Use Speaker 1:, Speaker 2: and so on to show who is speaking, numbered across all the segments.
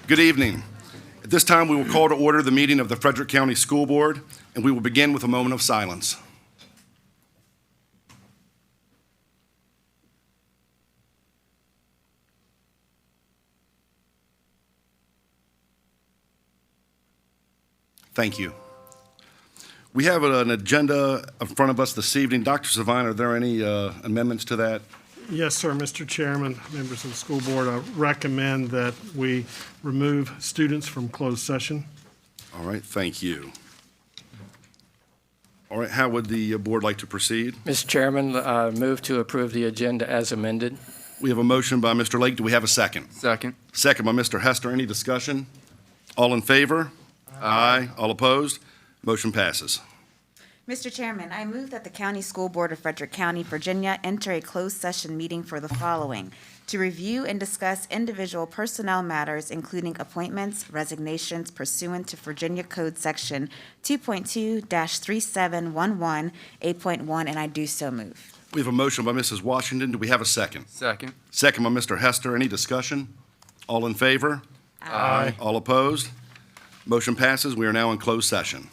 Speaker 1: Good evening. At this time, we will call to order the meeting of the Frederick County School Board, and we will begin with a moment of silence. Thank you. We have an agenda in front of us this evening. Dr. Savine, are there any amendments to that?
Speaker 2: Yes, sir, Mr. Chairman, members of the school board, I recommend that we remove students from closed session.
Speaker 1: All right, thank you. All right, how would the board like to proceed?
Speaker 3: Mr. Chairman, move to approve the agenda as amended.
Speaker 1: We have a motion by Mr. Lake. Do we have a second?
Speaker 4: Second.
Speaker 1: Second by Mr. Hester. Any discussion? All in favor? Aye. All opposed? Motion passes.
Speaker 5: Mr. Chairman, I move that the County School Board of Frederick County, Virginia enter a closed session meeting for the following: to review and discuss individual personnel matters, including appointments, resignations pursuant to Virginia Code Section 2.2-3711, 8.1, and I do so move.
Speaker 1: We have a motion by Mrs. Washington. Do we have a second?
Speaker 4: Second.
Speaker 1: Second by Mr. Hester. Any discussion? All in favor?
Speaker 4: Aye.
Speaker 1: All opposed? Motion passes. We are now in closed session.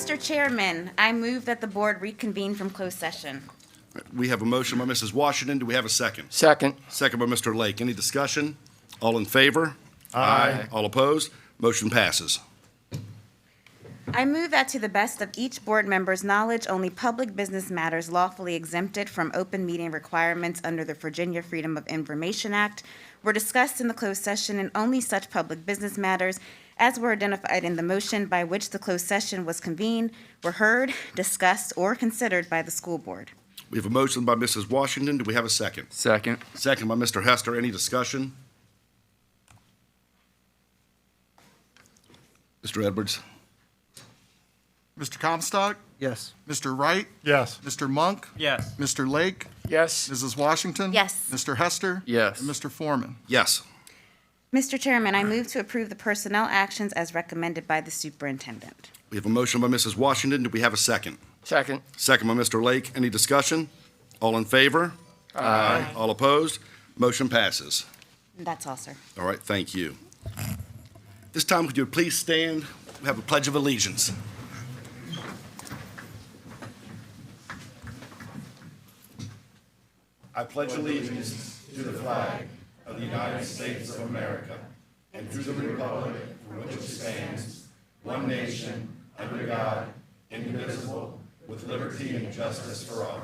Speaker 5: Mr. Chairman, I move that the board reconvene from closed session.
Speaker 1: We have a motion by Mrs. Washington. Do we have a second?
Speaker 3: Second.
Speaker 1: Second by Mr. Lake. Any discussion? All in favor? Aye. All opposed? Motion passes.
Speaker 5: I move that to the best of each board member's knowledge, only public business matters lawfully exempted from open meeting requirements under the Virginia Freedom of Information Act were discussed in the closed session, and only such public business matters as were identified in the motion by which the closed session was convened were heard, discussed, or considered by the school board.
Speaker 1: We have a motion by Mrs. Washington. Do we have a second?
Speaker 3: Second.
Speaker 1: Second by Mr. Hester. Any discussion? Mr. Edwards?
Speaker 4: Mr. Comstock?
Speaker 3: Yes.
Speaker 4: Mr. Wright?
Speaker 2: Yes.
Speaker 4: Mr. Monk?
Speaker 6: Yes.
Speaker 4: Mr. Lake?
Speaker 3: Yes.
Speaker 4: Mrs. Washington?
Speaker 5: Yes.
Speaker 4: Mr. Hester?
Speaker 3: Yes.
Speaker 4: And Mr. Foreman?
Speaker 1: Yes.
Speaker 5: Mr. Chairman, I move to approve the personnel actions as recommended by the superintendent.
Speaker 1: We have a motion by Mrs. Washington. Do we have a second?
Speaker 3: Second.
Speaker 1: Second by Mr. Lake. Any discussion? All in favor? Aye. All opposed? Motion passes.
Speaker 5: And that's all, sir.
Speaker 1: All right, thank you. This time, could you please stand? We have a pledge of allegiance. I pledge allegiance to the flag of the United States of America and to the republic for which it stands, one nation, under God, indivisible, with liberty and justice for all.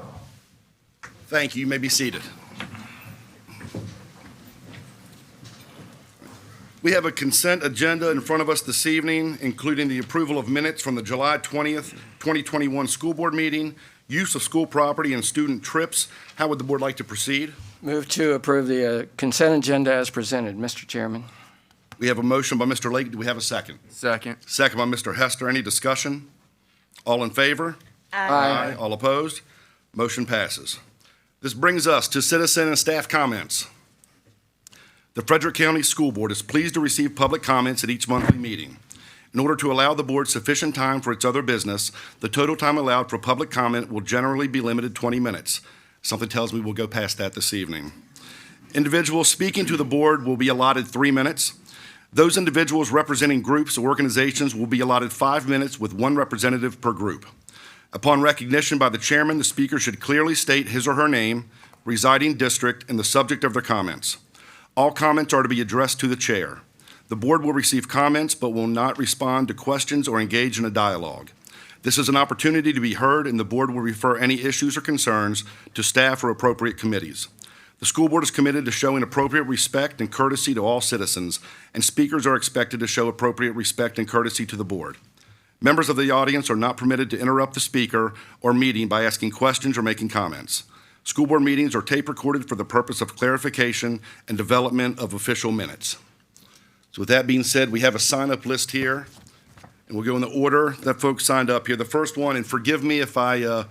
Speaker 1: Thank you. You may be seated. We have a consent agenda in front of us this evening, including the approval of minutes from the July 20th, 2021 school board meeting, use of school property and student trips. How would the board like to proceed?
Speaker 3: Move to approve the consent agenda as presented, Mr. Chairman.
Speaker 1: We have a motion by Mr. Lake. Do we have a second?
Speaker 3: Second.
Speaker 1: Second by Mr. Hester. Any discussion? All in favor?
Speaker 3: Aye.
Speaker 1: All opposed? Motion passes. This brings us to citizen and staff comments. The Frederick County School Board is pleased to receive public comments at each monthly meeting. In order to allow the board sufficient time for its other business, the total time allowed for public comment will generally be limited 20 minutes. Something tells me we'll go past that this evening. Individuals speaking to the board will be allotted 3 minutes. Those individuals representing groups or organizations will be allotted 5 minutes with one representative per group. Upon recognition by the chairman, the speaker should clearly state his or her name, residing district, and the subject of their comments. All comments are to be addressed to the chair. The board will receive comments but will not respond to questions or engage in a dialogue. This is an opportunity to be heard, and the board will refer any issues or concerns to staff or appropriate committees. The school board is committed to showing appropriate respect and courtesy to all citizens, and speakers are expected to show appropriate respect and courtesy to the board. Members of the audience are not permitted to interrupt the speaker or meeting by asking questions or making comments. School board meetings are tape recorded for the purpose of clarification and development of official minutes. So with that being said, we have a sign-up list here, and we'll go in the order that folks signed up here. The first one, and forgive me if I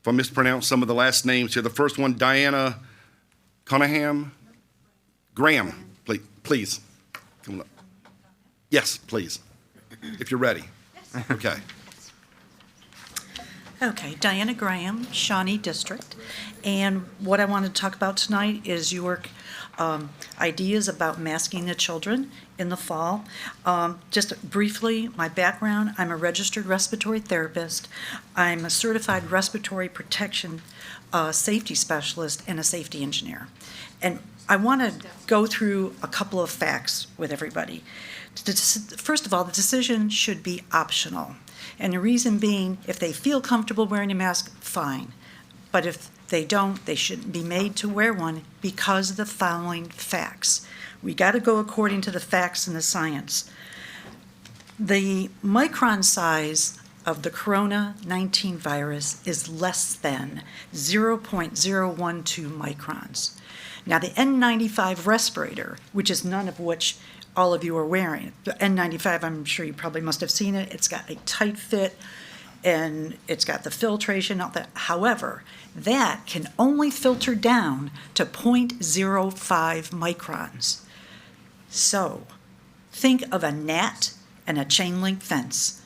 Speaker 1: mispronounce some of the last names here. The first one, Diana Conaham. Graham, please. Come on up. Yes, please, if you're ready. Okay.
Speaker 7: Okay, Diana Graham, Shawnee District. And what I want to talk about tonight is your ideas about masking the children in the fall. Just briefly, my background, I'm a registered respiratory therapist. I'm a certified respiratory protection safety specialist and a safety engineer. And I want to go through a couple of facts with everybody. First of all, the decision should be optional. And the reason being, if they feel comfortable wearing a mask, fine. But if they don't, they shouldn't be made to wear one because of the following facts. We got to go according to the facts and the science. The micron size of the corona-19 virus is less than 0.012 microns. Now, the N95 respirator, which is none of which all of you are wearing. The N95, I'm sure you probably must have seen it. It's got a tight fit and it's got the filtration, all that. However, that can only filter down to 0.05 microns. So think of a gnat and a chain link fence.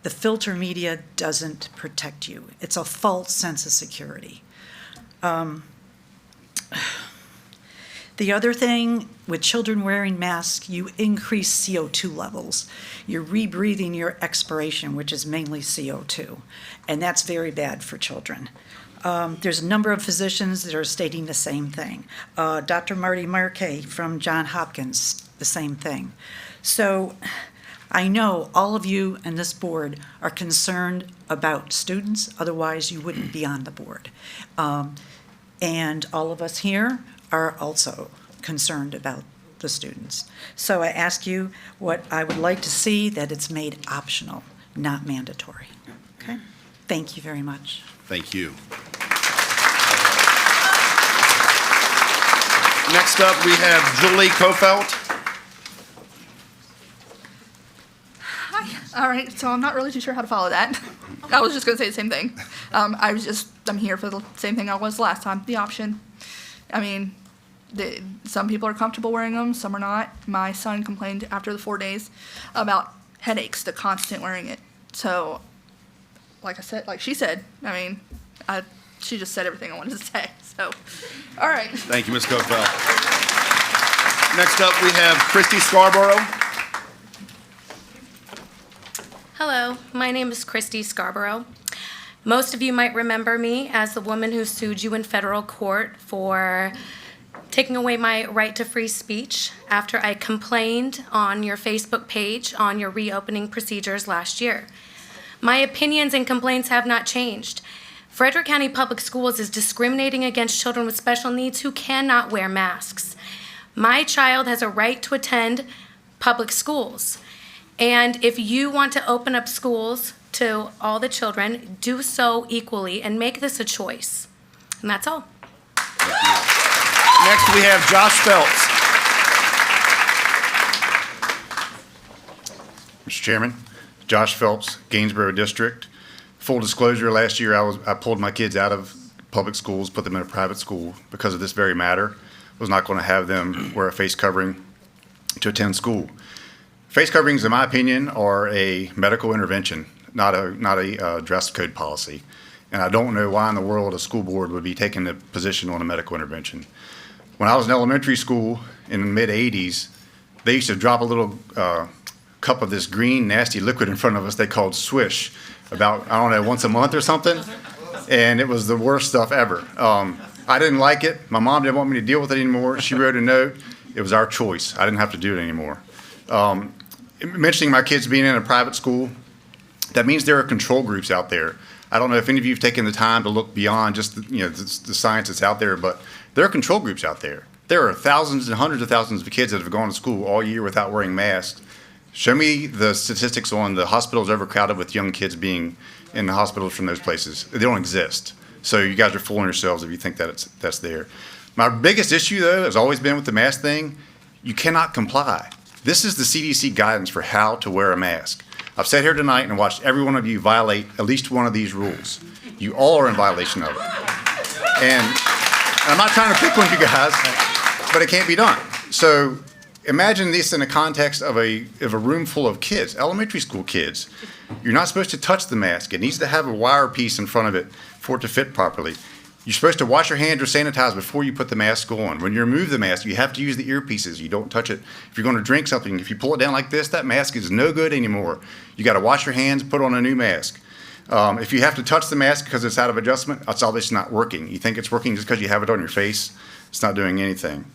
Speaker 7: The filter media doesn't protect you. It's a false sense of security. The other thing, with children wearing masks, you increase CO2 levels. You're rebreathing your expiration, which is mainly CO2, and that's very bad for children. There's a number of physicians that are stating the same thing. Dr. Marty Marquet from Johns Hopkins, the same thing. So I know all of you and this board are concerned about students, otherwise you wouldn't be on the board. And all of us here are also concerned about the students. So I ask you what I would like to see, that it's made optional, not mandatory. Okay? Thank you very much.
Speaker 1: Thank you. Next up, we have Julie Kofelt.
Speaker 6: All right, so I'm not really too sure how to follow that. I was just gonna say the same thing. I'm here for the same thing I was last time, the option. I mean, some people are comfortable wearing them, some are not. My son complained after the 4 days about headaches, the constant wearing it. So, like she said, I mean, she just said everything I wanted to say, so, all right.
Speaker 1: Thank you, Ms. Kofelt. Next up, we have Christy Scarborough.
Speaker 8: Hello, my name is Christy Scarborough. Most of you might remember me as the woman who sued you in federal court for taking away my right to free speech after I complained on your Facebook page on your reopening procedures last year. My opinions and complaints have not changed. Frederick County Public Schools is discriminating against children with special needs who cannot wear masks. My child has a right to attend public schools. And if you want to open up schools to all the children, do so equally and make this a choice. And that's all.
Speaker 1: Next, we have Josh Phelps.
Speaker 9: Mr. Chairman, Josh Phelps, Gainesboro District. Full disclosure, last year I pulled my kids out of public schools, put them in a private school because of this very matter. I was not going to have them wear a face covering to attend school. Face coverings, in my opinion, are a medical intervention, not a dress code policy. And I don't know why in the world a school board would be taking a position on a medical intervention. When I was in elementary school in the mid-'80s, they used to drop a little cup of this green, nasty liquid in front of us they called Swish about, I don't know, once a month or something. And it was the worst stuff ever. I didn't like it. My mom didn't want me to deal with it anymore. She wrote a note. It was our choice. I didn't have to do it anymore. Mentioning my kids being in a private school, that means there are control groups out there. I don't know if any of you have taken the time to look beyond just the science that's out there, but there are control groups out there. There are thousands and hundreds of thousands of kids that have gone to school all year without wearing masks. Show me the statistics on the hospitals overcrowded with young kids being in the hospitals from those places. They don't exist. So you guys are fooling yourselves if you think that that's there. My biggest issue, though, has always been with the mask thing. You cannot comply. This is the CDC guidance for how to wear a mask. I've sat here tonight and watched every one of you violate at least one of these rules. You all are in violation of it. And I'm not trying to pick on you guys, but it can't be done. So imagine this in the context of a room full of kids, elementary school kids. You're not supposed to touch the mask. It needs to have a wire piece in front of it for it to fit properly. You're supposed to wash your hands or sanitize before you put the mask on. When you remove the mask, you have to use the earpieces. You don't touch it. If you're going to drink something, if you pull it down like this, that mask is no good anymore. You got to wash your hands, put on a new mask. If you have to touch the mask because it's out of adjustment, it's obviously not working. You think it's working just because you have it on your face. It's not doing anything.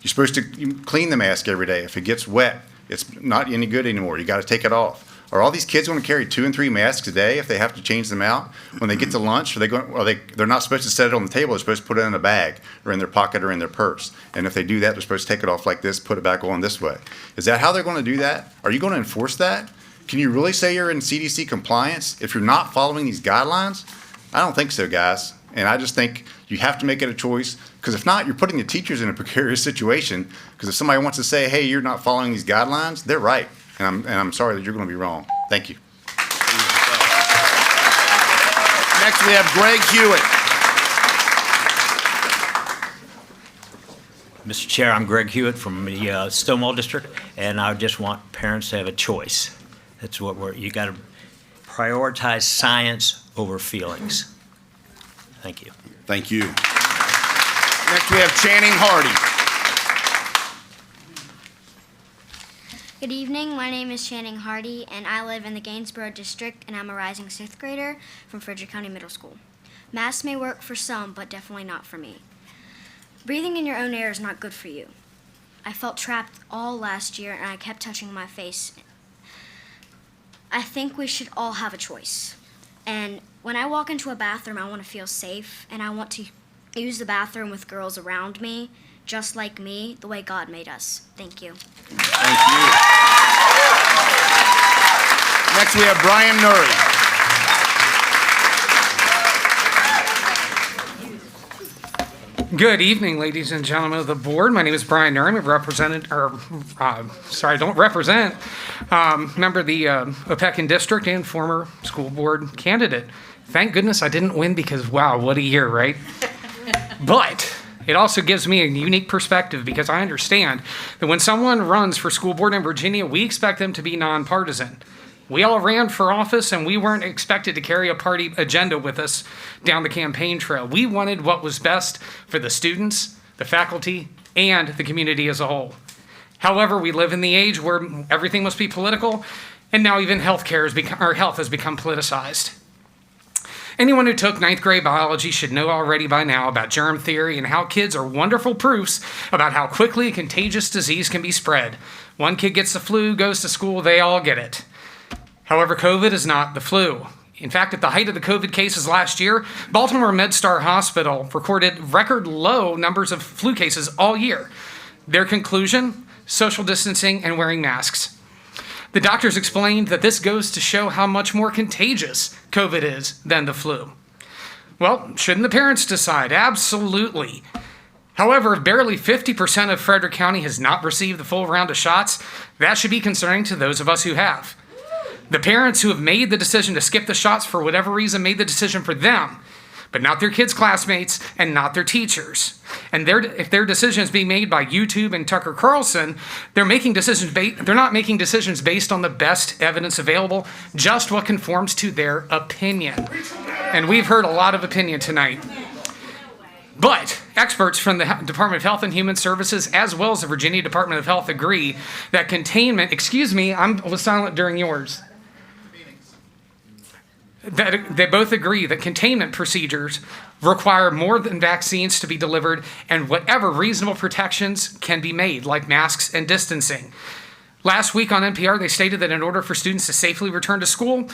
Speaker 9: You're supposed to clean the mask every day. If it gets wet, it's not any good anymore. You got to take it off. Are all these kids going to carry 2 and 3 masks a day if they have to change them out? When they get to lunch, they're not supposed to set it on the table. They're supposed to put it in a bag or in their pocket or in their purse. And if they do that, they're supposed to take it off like this, put it back on this way. Is that how they're going to do that? Are you going to enforce that? Can you really say you're in CDC compliance if you're not following these guidelines? I don't think so, guys. And I just think you have to make it a choice, because if not, you're putting the teachers in a precarious situation, because if somebody wants to say, hey, you're not following these guidelines, they're right. And I'm sorry that you're going to be wrong. Thank you.
Speaker 1: Next, we have Greg Hewitt.
Speaker 10: Mr. Chair, I'm Greg Hewitt from the Stonewall District, and I just want parents to have a choice. That's what you got to prioritize science over feelings. Thank you.
Speaker 1: Thank you. Next, we have Channing Hardy.
Speaker 11: Good evening. My name is Channing Hardy, and I live in the Gainesboro district, and I'm a rising 6th grader from Frederick County Middle School. Masks may work for some, but definitely not for me. Breathing in your own air is not good for you. I felt trapped all last year, and I kept touching my face. I think we should all have a choice. And when I walk into a bathroom, I want to feel safe, and I want to use the bathroom with girls around me, just like me, the way God made us. Thank you.
Speaker 1: Thank you. Next, we have Brian Nuri.
Speaker 12: Good evening, ladies and gentlemen of the board. My name is Brian Nuri. I don't represent, member of the Opequon District and former school board candidate. Thank goodness I didn't win because, wow, what a year, right? But it also gives me a unique perspective because I understand that when someone runs for school board in Virginia, we expect them to be nonpartisan. We all ran for office and we weren't expected to carry a party agenda with us down the campaign trail. We wanted what was best for the students, the faculty, and the community as a whole. However, we live in the age where everything must be political, and now even health has become politicized. Anyone who took 9th grade biology should know already by now about germ theory and how kids are wonderful proofs about how quickly a contagious disease can be spread. One kid gets the flu, goes to school, they all get it. However, COVID is not the flu. In fact, at the height of the COVID cases last year, Baltimore MedStar Hospital recorded record low numbers of flu cases all year. Their conclusion? Social distancing and wearing masks. The doctors explained that this goes to show how much more contagious COVID is than the flu. Well, shouldn't the parents decide? Absolutely. However, if barely 50% of Frederick County has not received the full round of shots, that should be concerning to those of us who have. The parents who have made the decision to skip the shots for whatever reason made the decision for them, but not their kids' classmates and not their teachers. And if their decision is being made by YouTube and Tucker Carlson, they're not making decisions based on the best evidence available, just what conforms to their opinion. And we've heard a lot of opinion tonight. But experts from the Department of Health and Human Services, as well as the Virginia Department of Health, agree that containment, I was silent during yours. They both agree that containment procedures require more than vaccines to be delivered and whatever reasonable protections can be made, like masks and distancing. Last week on NPR, they stated that in order for students to safely return to school,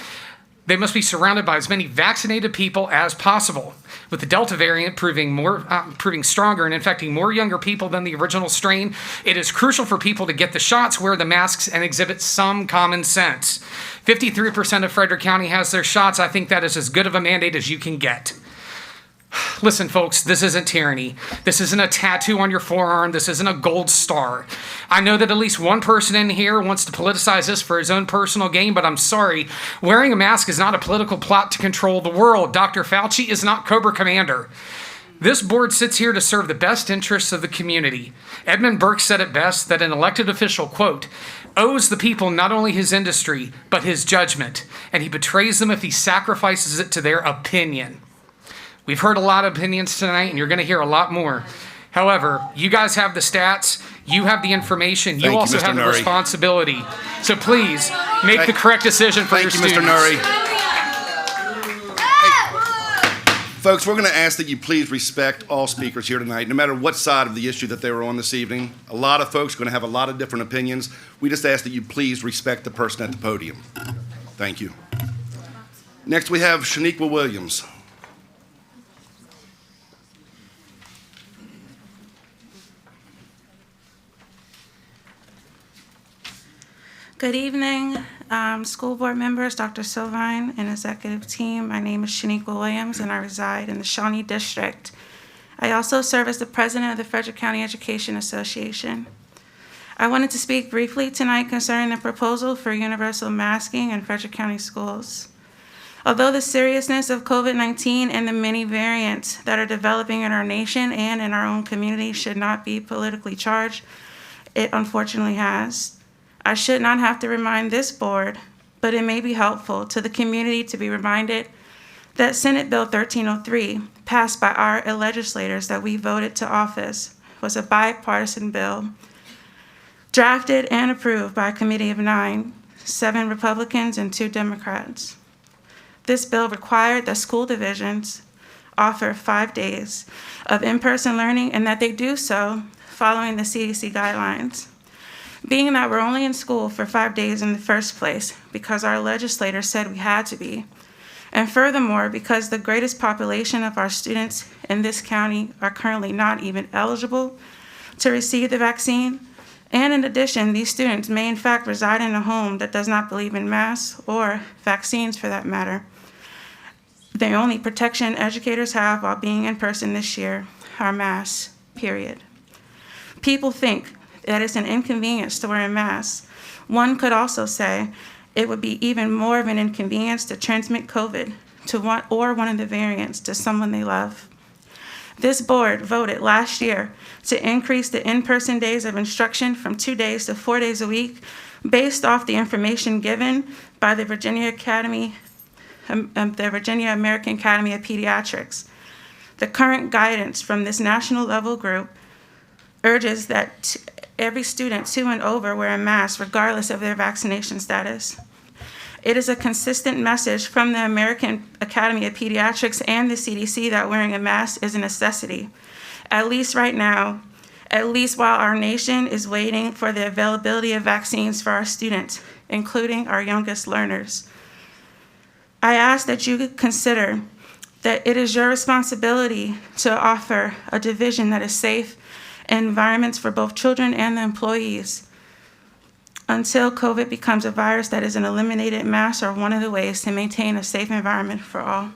Speaker 12: they must be surrounded by as many vaccinated people as possible. With the Delta variant proving stronger and infecting more younger people than the original strain, it is crucial for people to get the shots, wear the masks, and exhibit some common sense. 53% of Frederick County has their shots. I think that is as good of a mandate as you can get. Listen, folks, this isn't tyranny. This isn't a tattoo on your forearm. This isn't a gold star. I know that at least one person in here wants to politicize this for his own personal gain, but I'm sorry. Wearing a mask is not a political plot to control the world. Dr. Fauci is not Cobra Commander. This board sits here to serve the best interests of the community. Edmund Burke said it best that an elected official, quote, owes the people not only his industry, but his judgment, and he betrays them if he sacrifices it to their opinion. We've heard a lot of opinions tonight, and you're going to hear a lot more. However, you guys have the stats. You have the information. You also have the responsibility. So please, make the correct decision for your students.
Speaker 1: Thank you, Mr. Nuri. Folks, we're going to ask that you please respect all speakers here tonight, no matter what side of the issue that they were on this evening. A lot of folks are going to have a lot of different opinions. We just ask that you please respect the person at the podium. Thank you. Next, we have Shaniqua Williams.
Speaker 13: Good evening, school board members, Dr. Sylvine, and executive team. My name is Shaniqua Williams, and I reside in the Shawnee District. I also serve as the president of the Frederick County Education Association. I wanted to speak briefly tonight concerning the proposal for universal masking in Frederick County schools. Although the seriousness of COVID-19 and the many variants that are developing in our nation and in our own community should not be politically charged, it unfortunately has. I should not have to remind this board, but it may be helpful to the community to be reminded that Senate Bill 1303, passed by our legislators that we voted to office, was a bipartisan bill drafted and approved by a committee of 9, 7 Republicans and 2 Democrats. This bill required that school divisions offer 5 days of in-person learning and that they do so following the CDC guidelines. Being that we're only in school for 5 days in the first place because our legislators said we had to be, and furthermore, because the greatest population of our students in this county are currently not even eligible to receive the vaccine, and in addition, these students may in fact reside in a home that does not believe in masks or vaccines for that matter. The only protection educators have while being in person this year are masks, period. People think that it's an inconvenience to wear a mask. One could also say it would be even more of an inconvenience to transmit COVID to one of the variants to someone they love. This board voted last year to increase the in-person days of instruction from 2 days to 4 days a week based off the information given by the Virginia American Academy of Pediatrics. The current guidance from this national level group urges that every student 2 and over wear a mask regardless of their vaccination status. It is a consistent message from the American Academy of Pediatrics and the CDC that wearing a mask is a necessity, at least right now, at least while our nation is waiting for the availability of vaccines for our students, including our youngest learners. I ask that you consider that it is your responsibility to offer a division that is safe environments for both children and the employees. Until COVID becomes a virus that is an eliminated, masks are one of the ways to maintain a safe environment for all.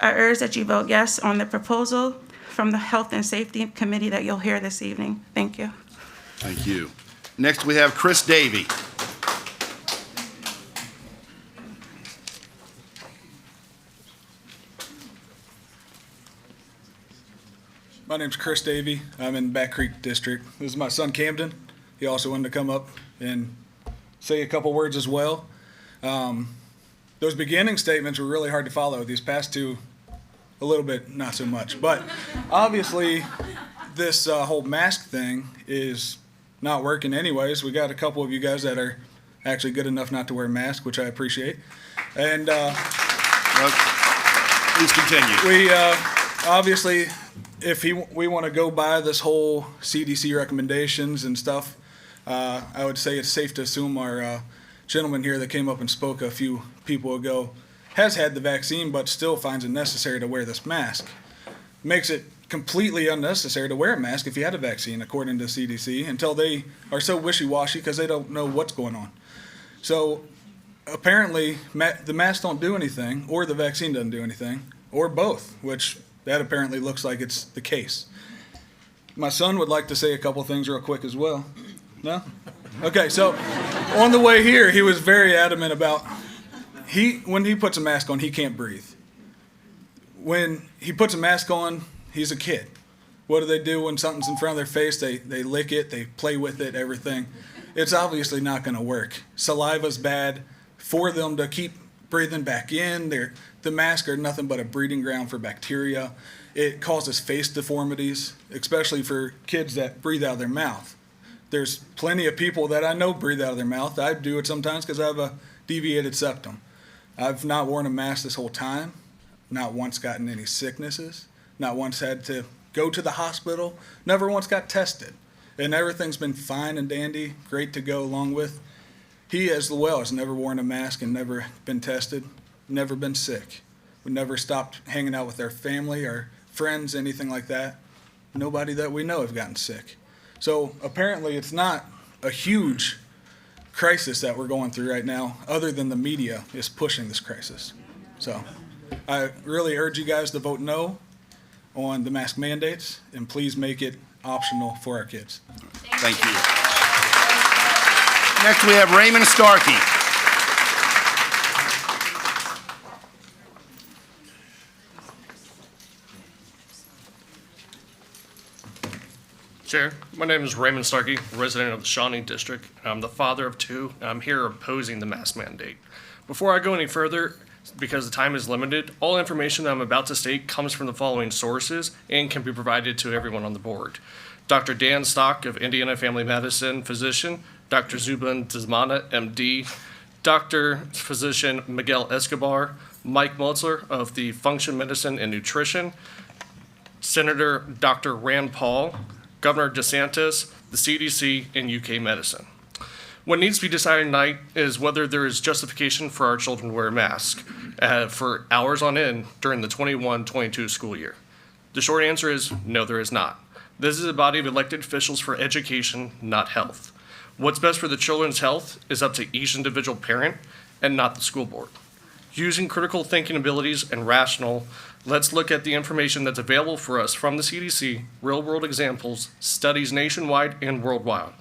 Speaker 13: I urge that you vote yes on the proposal from the Health and Safety Committee that you'll hear this evening. Thank you.
Speaker 1: Thank you. Next, we have Chris Davey.
Speaker 14: My name's Chris Davey. I'm in Back Creek District. This is my son Camden. He also wanted to come up and say a couple words as well. Those beginning statements were really hard to follow. These past two, a little bit, not so much. But obviously, this whole mask thing is not working anyways. We got a couple of you guys that are actually good enough not to wear masks, which I appreciate. And
Speaker 1: please continue.
Speaker 14: We obviously, if we want to go by this whole CDC recommendations and stuff, I would say it's safe to assume our gentleman here that came up and spoke a few people ago has had the vaccine but still finds it necessary to wear this mask. Makes it completely unnecessary to wear a mask if you had a vaccine, according to CDC, until they are so wishy-washy because they don't know what's going on. So apparently the masks don't do anything, or the vaccine doesn't do anything, or both, which that apparently looks like it's the case. My son would like to say a couple things real quick as well. No? Okay, so on the way here, he was very adamant about, when he puts a mask on, he can't breathe. When he puts a mask on, he's a kid. What do when something's in front of their face? They lick it, they play with it, everything. It's obviously not going to work. Saliva's bad. For them to keep breathing back in, the masks are nothing but a breeding ground for bacteria. It causes face deformities, especially for kids that breathe out of their mouth. There's plenty of people that I know breathe out of their mouth. I do it sometimes because I have a deviated septum. I've not worn a mask this whole time, not once gotten any sicknesses, not once had to go to the hospital, never once got tested. And everything's been fine and dandy, great to go along with. He as well has never worn a mask and never been tested, never been sick. We never stopped hanging out with our family, our friends, anything like that. Nobody that we know have gotten sick. So apparently it's not a huge crisis that we're going through right now, other than the media is pushing this crisis. So I really urge you guys to vote no on the mask mandates, and please make it optional for our kids.
Speaker 1: Thank you. Next, we have Raymond Starkey.
Speaker 15: Chair, my name is Raymond Starkey, resident of the Shawnee District. I'm the father of 2, and I'm here opposing the mask mandate. Before I go any further, because the time is limited, all information that I'm about to state comes from the following sources and can be provided to everyone on the board. Dr. Dan Stock of Indiana Family Medicine physician, Dr. Zubin Tizmana, MD, Dr. Physician Miguel Escobar, Mike Meltzer of the Function Medicine and Nutrition, Senator Dr. Rand Paul, Governor DeSantis, the CDC, and UK Medicine. What needs to be decided tonight is whether there is justification for our children to wear masks for hours on end during the 21-22 school year. The short answer is no, there is not. This is a body of elected officials for education, not health. What's best for the children's health is up to each individual parent and not the school board. Using critical thinking abilities and rational, let's look at the information that's available for us from the CDC, real-world examples, studies nationwide and worldwide.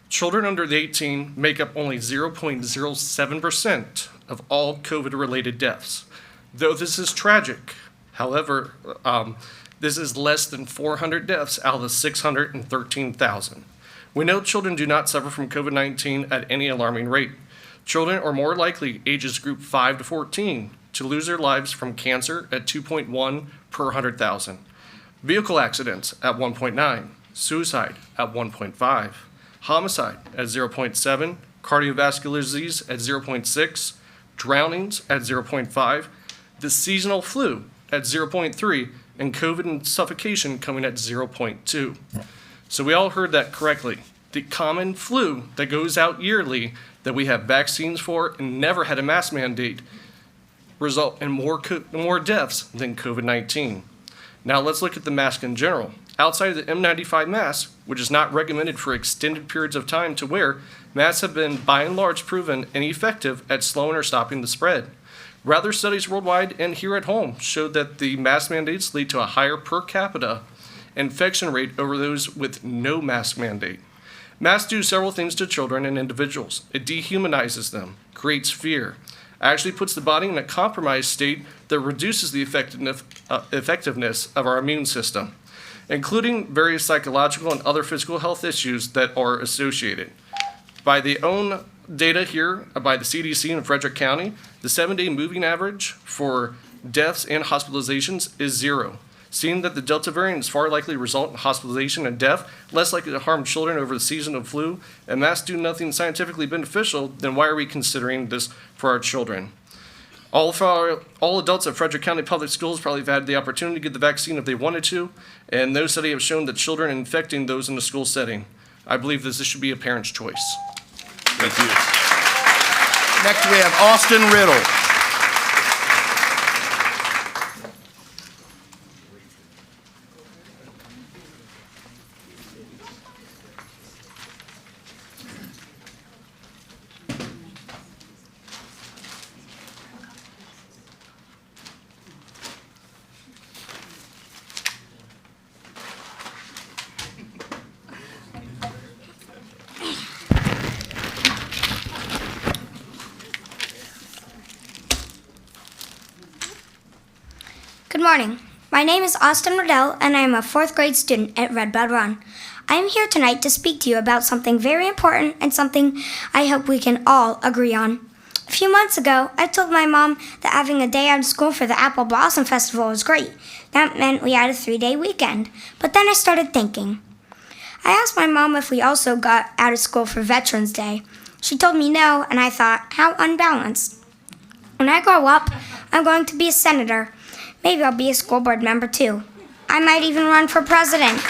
Speaker 15: Children under the 18 make up only 0.07% of all COVID-related deaths. Though this is tragic, however, this is less than 400 deaths out of the 613,000. We know children do not suffer from COVID-19 at any alarming rate. Children are more likely, ages group 5 to 14, to lose their lives from cancer at 2.1 per 100,000. Vehicle accidents at 1.9, suicide at 1.5, homicide at 0.7, cardiovascular disease at 0.6, drownings at 0.5, the seasonal flu at 0.3, and COVID and suffocation coming at 0.2. So we all heard that correctly. The common flu that goes out yearly that we have vaccines for and never had a mask mandate result in more deaths than COVID-19. Now let's look at the mask in general. Outside of the N95 mask, which is not recommended for extended periods of time to wear, masks have been by and large proven ineffective at slowing or stopping the spread. Rather, studies worldwide and here at home showed that the mask mandates lead to a higher per capita infection rate over those with no mask mandate. Masks do several things to children and individuals. It dehumanizes them, creates fear, actually puts the body in a compromised state that reduces the effectiveness of our immune system, including various psychological and other physical health issues that are associated. By the own data here by the CDC in Frederick County, the 7-day moving average for deaths and hospitalizations is 0. Seeing that the Delta variant is far likely to result in hospitalization and death, less likely to harm children over the season of flu, and masks do nothing scientifically beneficial, then why are we considering this for our children? All adults at Frederick County Public Schools probably have had the opportunity to get the vaccine if they wanted to, and no study have shown that children are infecting those in the school setting. I believe this should be a parent's choice.
Speaker 1: Thank you. Next, we have Austin Riddle.
Speaker 16: Good morning. My name is Austin Riddell, and I am a 4th grade student at Redbud Run. I am here tonight to speak to you about something very important and something I hope we can all agree on. A few months ago, I told my mom that having a day out of school for the Apple Blossom Festival was great. That meant we had a 3-day weekend. But then I started thinking. I asked my mom if we also got out of school for Veterans Day. She told me no, and I thought, how unbalanced. When I grow up, I'm going to be a senator. Maybe I'll be a school board member too. I might even run for president.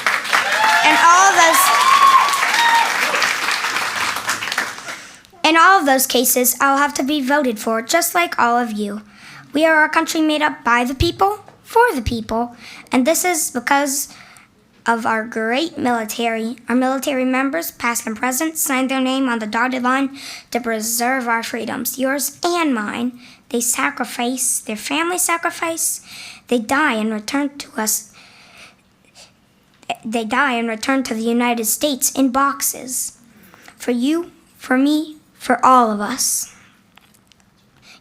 Speaker 16: In all of those cases, I'll have to be voted for, just like all of you. We are a country made up by the people, for the people, and this is because of our great military. Our military members, past and present, signed their name on the dotted line to preserve our freedoms, yours and mine. They sacrifice, their family sacrifice. They die and return to us. They die and return to the United States in boxes. For you, for me, for all of us.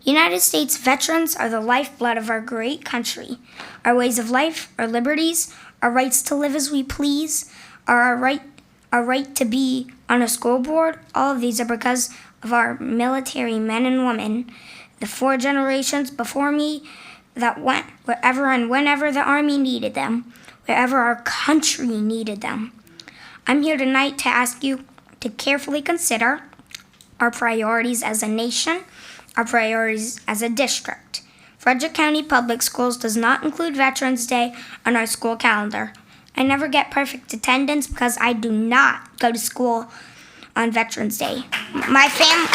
Speaker 16: United States veterans are the lifeblood of our great country. Our ways of life, our liberties, our rights to live as we please, our right to be on a school board, all of these are because of our military men and women. The 4 generations before me that went wherever and whenever the Army needed them, wherever our country needed them. I'm here tonight to ask you to carefully consider our priorities as a nation, our priorities as a district. Frederick County Public Schools does not include Veterans Day on our school calendar. I never get perfect attendance because I do not go to school on Veterans Day. My family...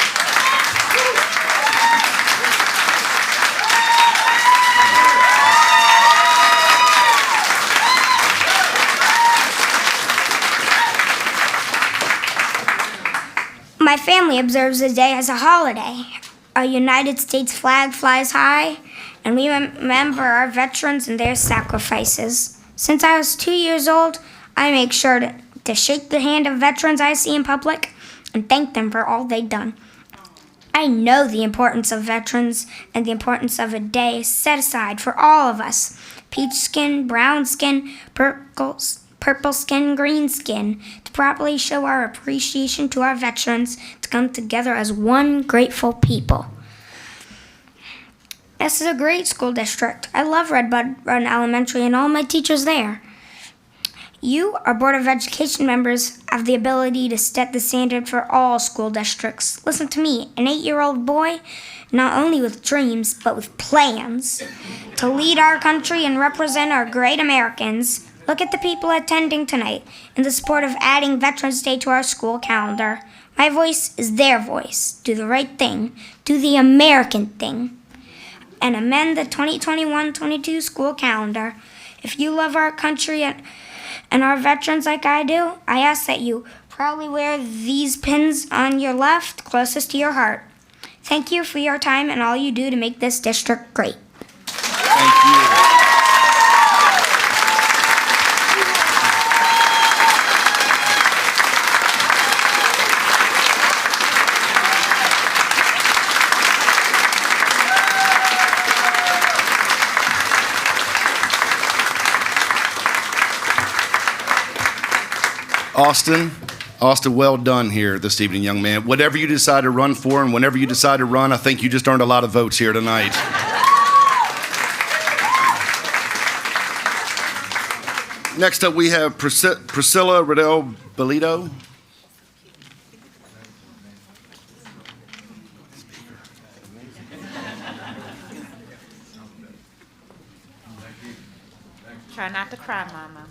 Speaker 16: My family observes the day as a holiday. Our United States flag flies high, and we remember our veterans and their sacrifices. Since I was 2 years old, I make sure to shake the hand of veterans I see in public and thank them for all they've done. I know the importance of veterans and the importance of a day set aside for all of us. Peach skin, brown skin, purple skin, green skin, to properly show our appreciation to our veterans, to come together as one grateful people. This is a great school district. I love Red Bud Run Elementary and all my teachers there. You, our Board of Education members, have the ability to set the standard for all school districts. Listen to me, an 8-year-old boy, not only with dreams, but with plans to lead our country and represent our great Americans. Look at the people attending tonight in the support of adding Veterans Day to our school calendar. My voice is their voice. Do the right thing. Do the American thing. And amend the 2021-22 school calendar. If you love our country and our veterans like I do, I ask that you proudly wear these pins on your left, closest to your heart. Thank you for your time and all you do to make this district great.
Speaker 1: Thank you. Austin, well done here this evening, young man. Whatever you decide to run for and whenever you decide to run, I think you just earned a lot of votes here tonight. Next up, we have Priscilla Riddell Belito.
Speaker 5: Try not to cry, Mama.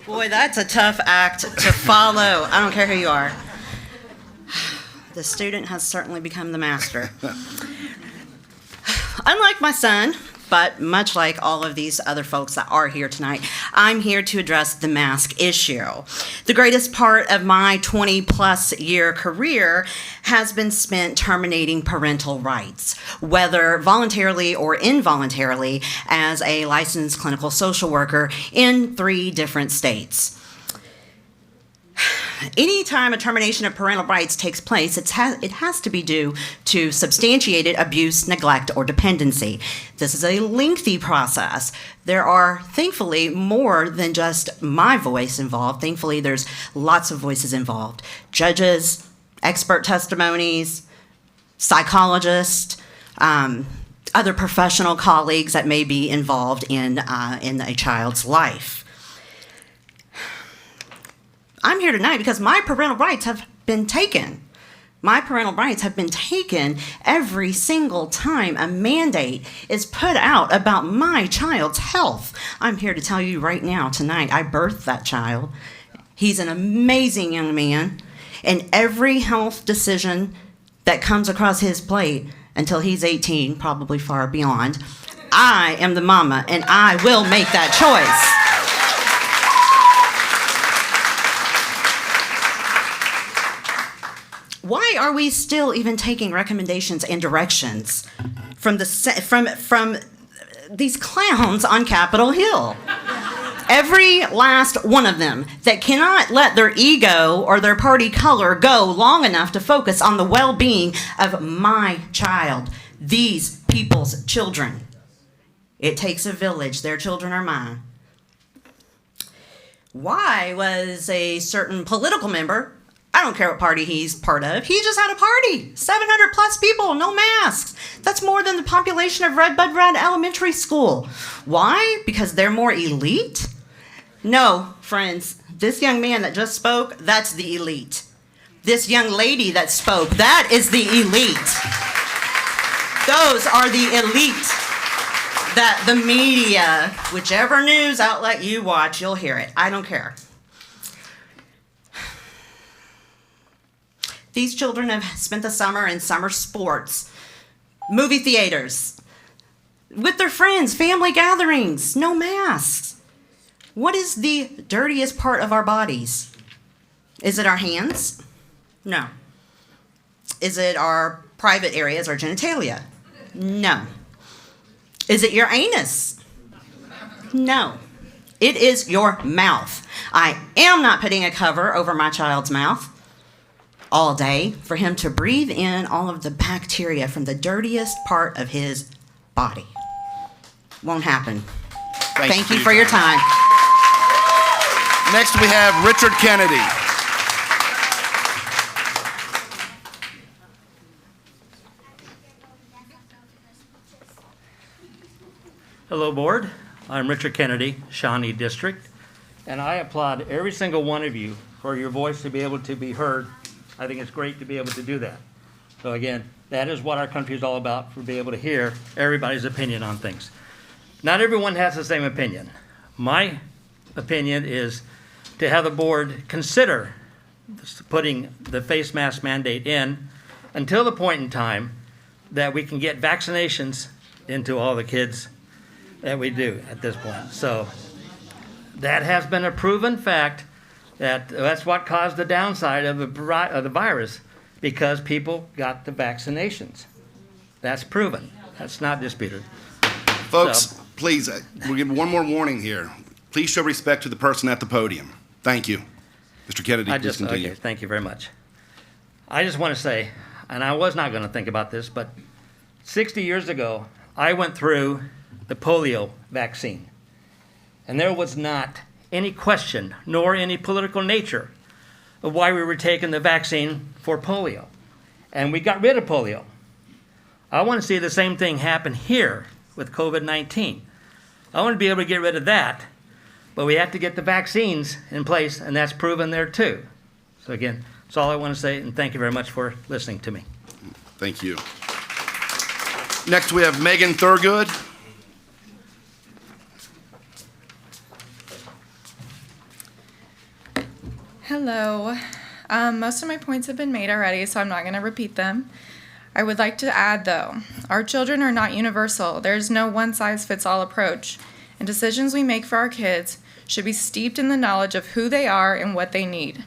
Speaker 17: Boy, that's a tough act to follow. I don't care who you are. The student has certainly become the master. Unlike my son, but much like all of these other folks that are here tonight, I'm here to address the mask issue. The greatest part of my 20-plus year career has been spent terminating parental rights, whether voluntarily or involuntarily, as a licensed clinical social worker in 3 different states. Anytime a termination of parental rights takes place, it has to be due to substantiated abuse, neglect, or dependency. This is a lengthy process. There are, thankfully, more than just my voice involved. Thankfully, there's lots of voices involved. Judges, expert testimonies, psychologists, other professional colleagues that may be involved in a child's life. I'm here tonight because my parental rights have been taken. My parental rights have been taken every single time a mandate is put out about my child's health. I'm here to tell you right now, tonight, I birthed that child. He's an amazing young man, and every health decision that comes across his plate until he's 18, probably far beyond, I am the mama, and I will make that choice. Why are we still even taking recommendations and directions from these clowns on Capitol Hill? Every last one of them that cannot let their ego or their party color go long enough to focus on the well-being of my child, these people's children. It takes a village. Their children are mine. Why was a certain political member, I don't care what party he's part of, he just had a party. 700 plus people, no masks. That's more than the population of Red Bud Run Elementary School. Why? Because they're more elite? No, friends, this young man that just spoke, that's the elite. This young lady that spoke, that is the elite. Those are the elite that the media, whichever news outlet you watch, you'll hear it. I don't care. These children have spent the summer in summer sports, movie theaters, with their friends, family gatherings, no masks. What is the dirtiest part of our bodies? Is it our hands? No. Is it our private areas, our genitalia? No. Is it your anus? No. It is your mouth. I am not putting a cover over my child's mouth all day for him to breathe in all of the bacteria from the dirtiest part of his body. Won't happen. Thank you for your time.
Speaker 1: Next, we have Richard Kennedy.
Speaker 18: Hello, Board. I'm Richard Kennedy, Shawnee District, and I applaud every single one of you for your voice to be able to be heard. I think it's great to be able to do that. So again, that is what our country is all about, for being able to hear everybody's opinion on things. Not everyone has the same opinion. My opinion is to have the board consider putting the face mask mandate in until the point in time that we can get vaccinations into all the kids that we do at this point. So that has been a proven fact that that's what caused the downside of the virus, because people got the vaccinations. That's proven. That's not disputed.
Speaker 1: Folks, please, we'll give one more warning here. Please show respect to the person at the podium. Thank you. Mr. Kennedy, please continue.
Speaker 18: Okay, thank you very much. I just want to say, and I was not going to think about this, but 60 years ago, I went through the polio vaccine. And there was not any question, nor any political nature, of why we were taking the vaccine for polio. And we got rid of polio. I want to see the same thing happen here with COVID-19. I want to be able to get rid of that, but we have to get the vaccines in place, and that's proven there too. So again, that's all I want to say, and thank you very much for listening to me.
Speaker 1: Thank you. Next, we have Megan Thurgood.
Speaker 19: Hello. Most of my points have been made already, so I'm not going to repeat them. I would like to add, though, our children are not universal. There's no one-size-fits-all approach, and decisions we make for our kids should be steeped in the knowledge of who they are and what they need.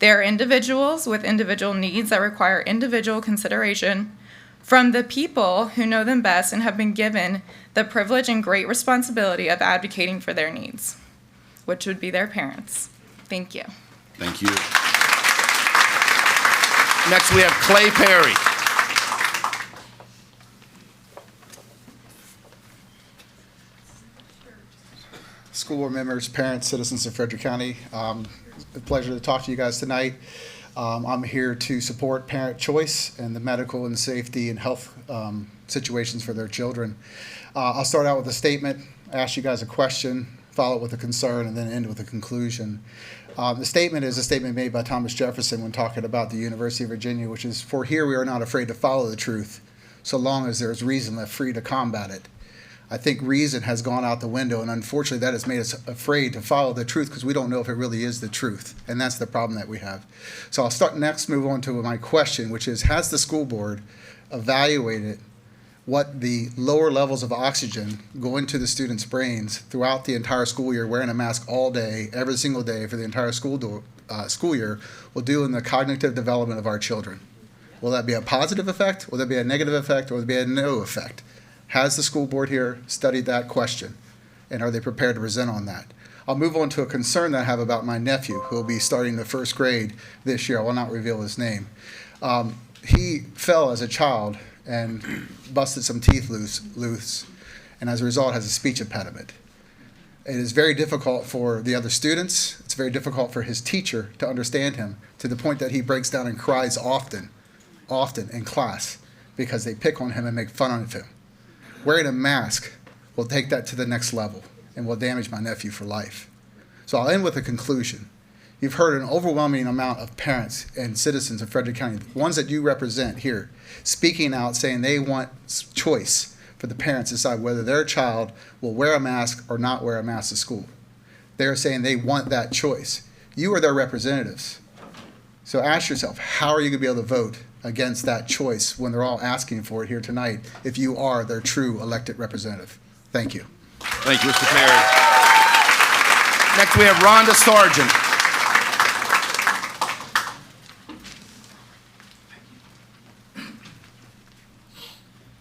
Speaker 19: They are individuals with individual needs that require individual consideration from the people who know them best and have been given the privilege and great responsibility of advocating for their needs, which would be their parents. Thank you.
Speaker 1: Thank you. Next, we have Clay Perry.
Speaker 20: School board members, parents, citizens of Frederick County, a pleasure to talk to you guys tonight. I'm here to support parent choice and the medical and safety and health situations for their children. I'll start out with a statement, ask you guys a question, follow it with a concern, and then end with a conclusion. The statement is a statement made by Thomas Jefferson when talking about the University of Virginia, which is, "For here we are not afraid to follow the truth, so long as there is reason left free to combat it." I think reason has gone out the window, and unfortunately that has made us afraid to follow the truth because we don't know if it really is the truth, and that's the problem that we have. So I'll move on to my question, which is, has the school board evaluated what the lower levels of oxygen go into the students' brains throughout the entire school year, wearing a mask all day, every single day for the entire school year, will do in the cognitive development of our children? Will that be a positive effect? Will that be a negative effect? Or will it be a no effect? Has the school board here studied that question? And are they prepared to present on that? I'll move on to a concern that I have about my nephew, who will be starting the first grade this year. I will not reveal his name. He fell as a child and busted some teeth loose, and as a result has a speech impediment. It is very difficult for the other students. It's very difficult for his teacher to understand him, to the point that he breaks down and cries often in class because they pick on him and make fun of him. Wearing a mask will take that to the next level and will damage my nephew for life. So I'll end with a conclusion. You've heard an overwhelming amount of parents and citizens of Frederick County, the ones that you represent here, speaking out saying they want choice for the parents to decide whether their child will wear a mask or not wear a mask to school. They're saying they want that choice. You are their representatives. So ask yourself, how are you going to be able to vote against that choice when they're all asking for it here tonight if you are their true elected representative? Thank you.
Speaker 1: Thank you, Mr. Perry. Next, we have Rhonda Sargent.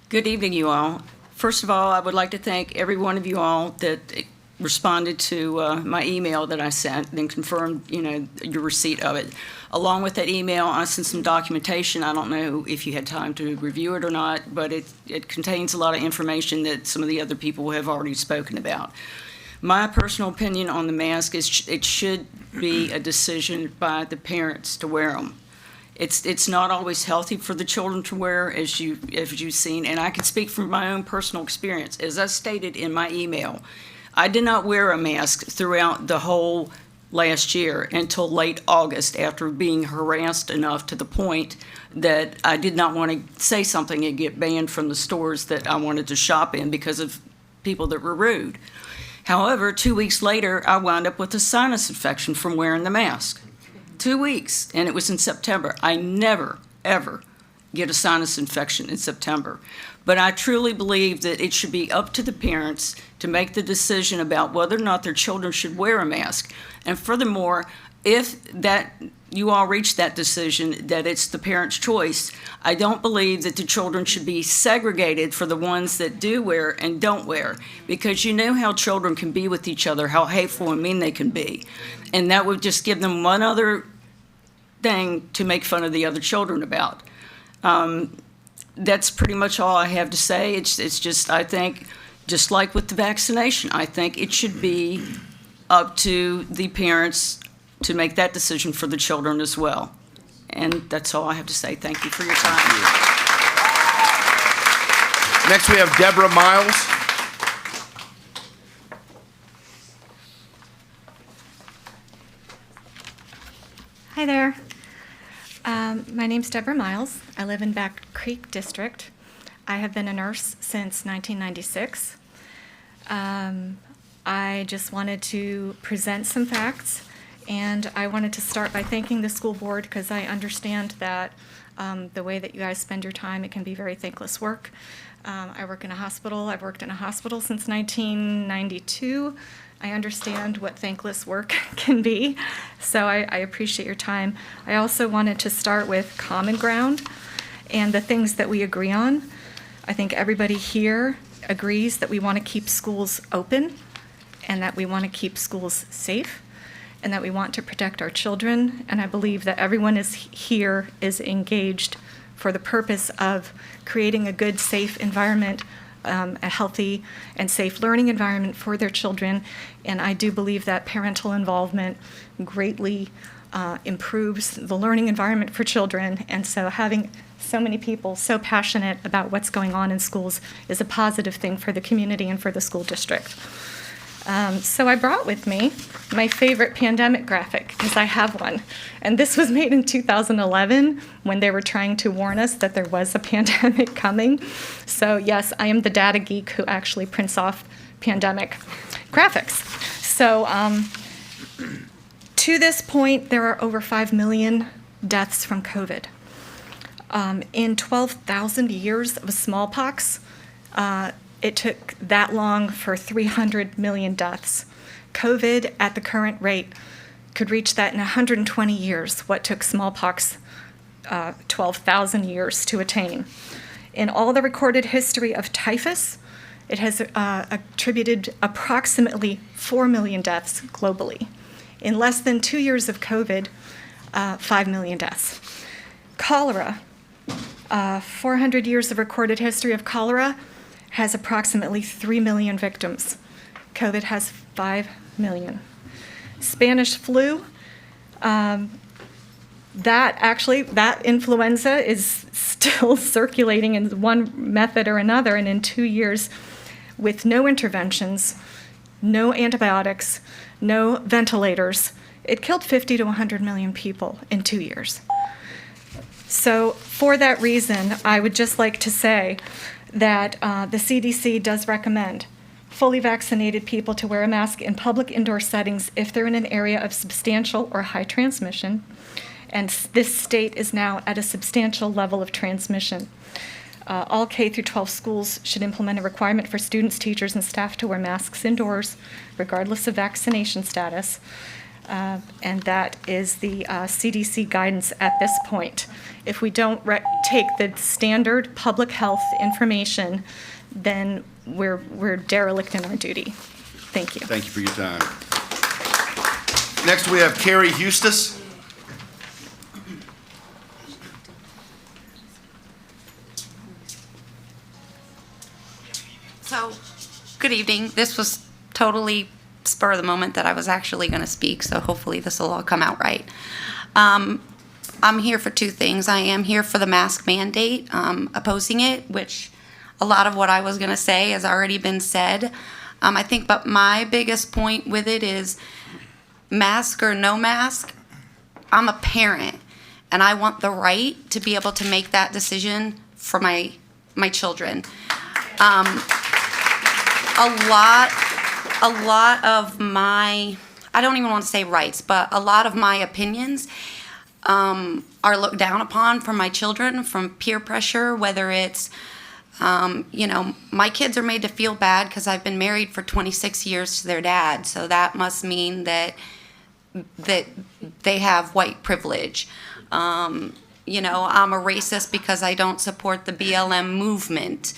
Speaker 21: Good evening, you all. First of all, I would like to thank every one of you all that responded to my email that I sent and confirmed, your receipt of it. Along with that email, I sent some documentation. I don't know if you had time to review it or not, but it contains a lot of information that some of the other people have already spoken about. My personal opinion on the mask is it should be a decision by the parents to wear them. It's not always healthy for the children to wear, as you've seen, and I can speak from my own personal experience. As I stated in my email, I did not wear a mask throughout the whole last year until late August, after being harassed enough to the point that I did not want to say something and get banned from the stores that I wanted to shop in because of people that were rude. However, 2 weeks later, I wound up with a sinus infection from wearing the mask. 2 weeks, and it was in September. I never, ever get a sinus infection in September. But I truly believe that it should be up to the parents to make the decision about whether or not their children should wear a mask. And furthermore, if that you all reach that decision that it's the parent's choice, I don't believe that the children should be segregated for the ones that do wear and don't wear, because you know how children can be with each other, how hateful and mean they can be. And that would just give them one other thing to make fun of the other children about. That's pretty much all I have to say. It's just, I think, just like with the vaccination, I think it should be up to the parents to make that decision for the children as well. And that's all I have to say. Thank you for your time.
Speaker 1: Next, we have Deborah Miles.
Speaker 22: Hi there. My name's Deborah Miles. I live in Back Creek District. I have been a nurse since 1996. I just wanted to present some facts, and I wanted to start by thanking the school board, because I understand that the way that you guys spend your time, it can be very thankless work. I work in a hospital. I've worked in a hospital since 1992. I understand what thankless work can be, so I appreciate your time. I also wanted to start with common ground and the things that we agree on. I think everybody here agrees that we want to keep schools open, and that we want to keep schools safe, and that we want to protect our children. And I believe that everyone here is engaged for the purpose of creating a good, safe environment, a healthy and safe learning environment for their children. And I do believe that parental involvement greatly improves the learning environment for children. And so having so many people so passionate about what's going on in schools is a positive thing for the community and for the school district. So I brought with me my favorite pandemic graphic, because I have one. And this was made in 2011 when they were trying to warn us that there was a pandemic coming. So yes, I am the data geek who actually prints off pandemic graphics. So to this point, there are over 5 million deaths from COVID. In 12,000 years of smallpox, it took that long for 300 million deaths. COVID, at the current rate, could reach that in 120 years, what took smallpox 12,000 years to attain. In all the recorded history of typhus, it has attributed approximately 4 million deaths globally. In less than 2 years of COVID, 5 million deaths. Cholera, 400 years of recorded history of cholera, has approximately 3 million victims. COVID has 5 million. Spanish flu, that influenza is still circulating in one method or another, and in 2 years, with no interventions, no antibiotics, no ventilators. It killed 50 to 100 million people in 2 years. So for that reason, I would just like to say that the CDC does recommend fully vaccinated people to wear a mask in public indoor settings if they're in an area of substantial or high transmission. And this state is now at a substantial level of transmission. All K through 12 schools should implement a requirement for students, teachers, and staff to wear masks indoors, regardless of vaccination status. And that is the CDC guidance at this point. If we don't take the standard public health information, then we're derelict in our duty. Thank you.
Speaker 1: Thank you for your time. Next, we have Carrie Eustace.
Speaker 2: So, good evening. This was totally spur of the moment that I was actually going to speak, so hopefully this will all come out right. I'm here for two things. I am here for the mask mandate, opposing it, which a lot of what I was going to say has already been said. I think, but my biggest point with it is mask or no mask, I'm a parent, and I want the right to be able to make that decision for my children. A lot of my, I don't even want to say rights, but a lot of my opinions are looked down upon from my children, from peer pressure, whether it's, my kids are made to feel bad because I've been married for 26 years to their dad, so that must mean that they have white privilege. I'm a racist because I don't support the BLM movement.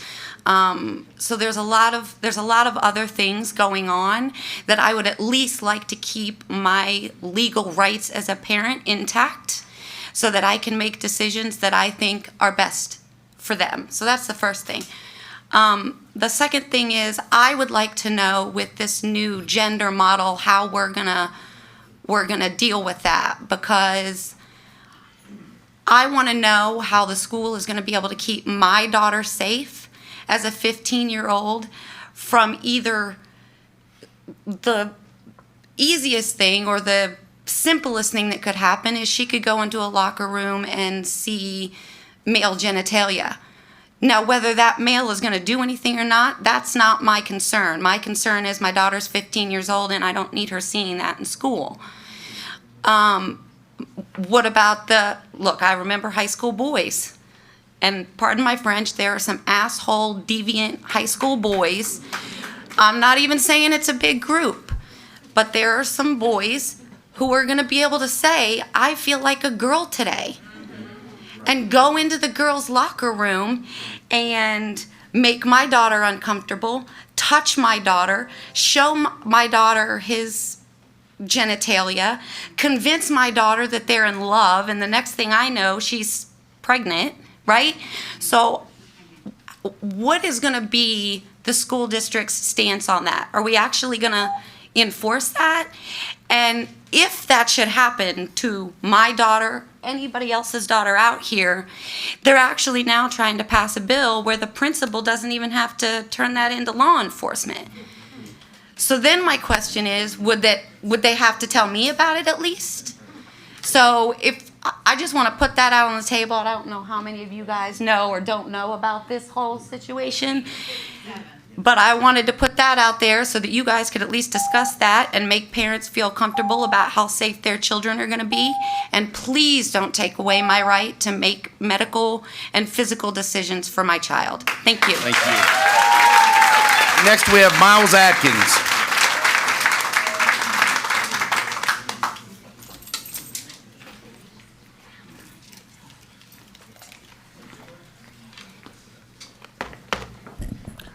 Speaker 2: So there's a lot of other things going on that I would at least like to keep my legal rights as a parent intact so that I can make decisions that I think are best for them. So that's the first thing. The second thing is I would like to know with this new gender model how we're gonna deal with that, because I want to know how the school is going to be able to keep my daughter safe as a 15-year-old from either the easiest thing or the simplest thing that could happen is she could go into a locker room and see male genitalia. Now, whether that male is going to do anything or not, that's not my concern. My concern is my daughter's 15 years old and I don't need her seeing that in school. What about look, I remember high school boys. And pardon my French, there are some asshole, deviant high school boys. I'm not even saying it's a big group, but there are some boys who are going to be able to say, I feel like a girl today. And go into the girls' locker room and make my daughter uncomfortable, touch my daughter, show my daughter his genitalia, convince my daughter that they're in love, and the next thing I know, she's pregnant, right? So what is going to be the school district's stance on that? Are we actually going to enforce that? And if that should happen to my daughter, anybody else's daughter out here, they're actually now trying to pass a bill where the principal doesn't even have to turn that into law enforcement. So then my question is, would they have to tell me about it at least? So if I just want to put that out on the table. I don't know how many of you guys know or don't know about this whole situation, but I wanted to put that out there so that you guys could at least discuss that and make parents feel comfortable about how safe their children are going to be. And please don't take away my right to make medical and physical decisions for my child. Thank you.
Speaker 1: Thank you. Next, we have Miles Atkins.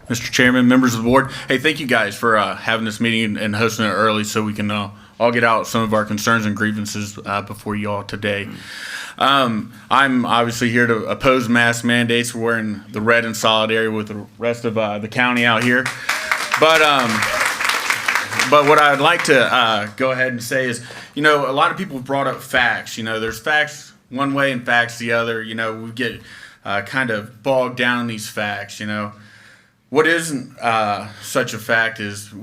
Speaker 4: Mr. Chairman, members of the board, hey, thank you guys for having this meeting and hosting it early so we can all get out some of our concerns and grievances before you all today. I'm obviously here to oppose mask mandates. We're in the red and solidarity with the rest of the county out here. But what I'd like to go ahead and say is, a lot of people have brought up facts. There's facts one way and facts the other. We get kind of bogged down in these facts. What isn't such a fact is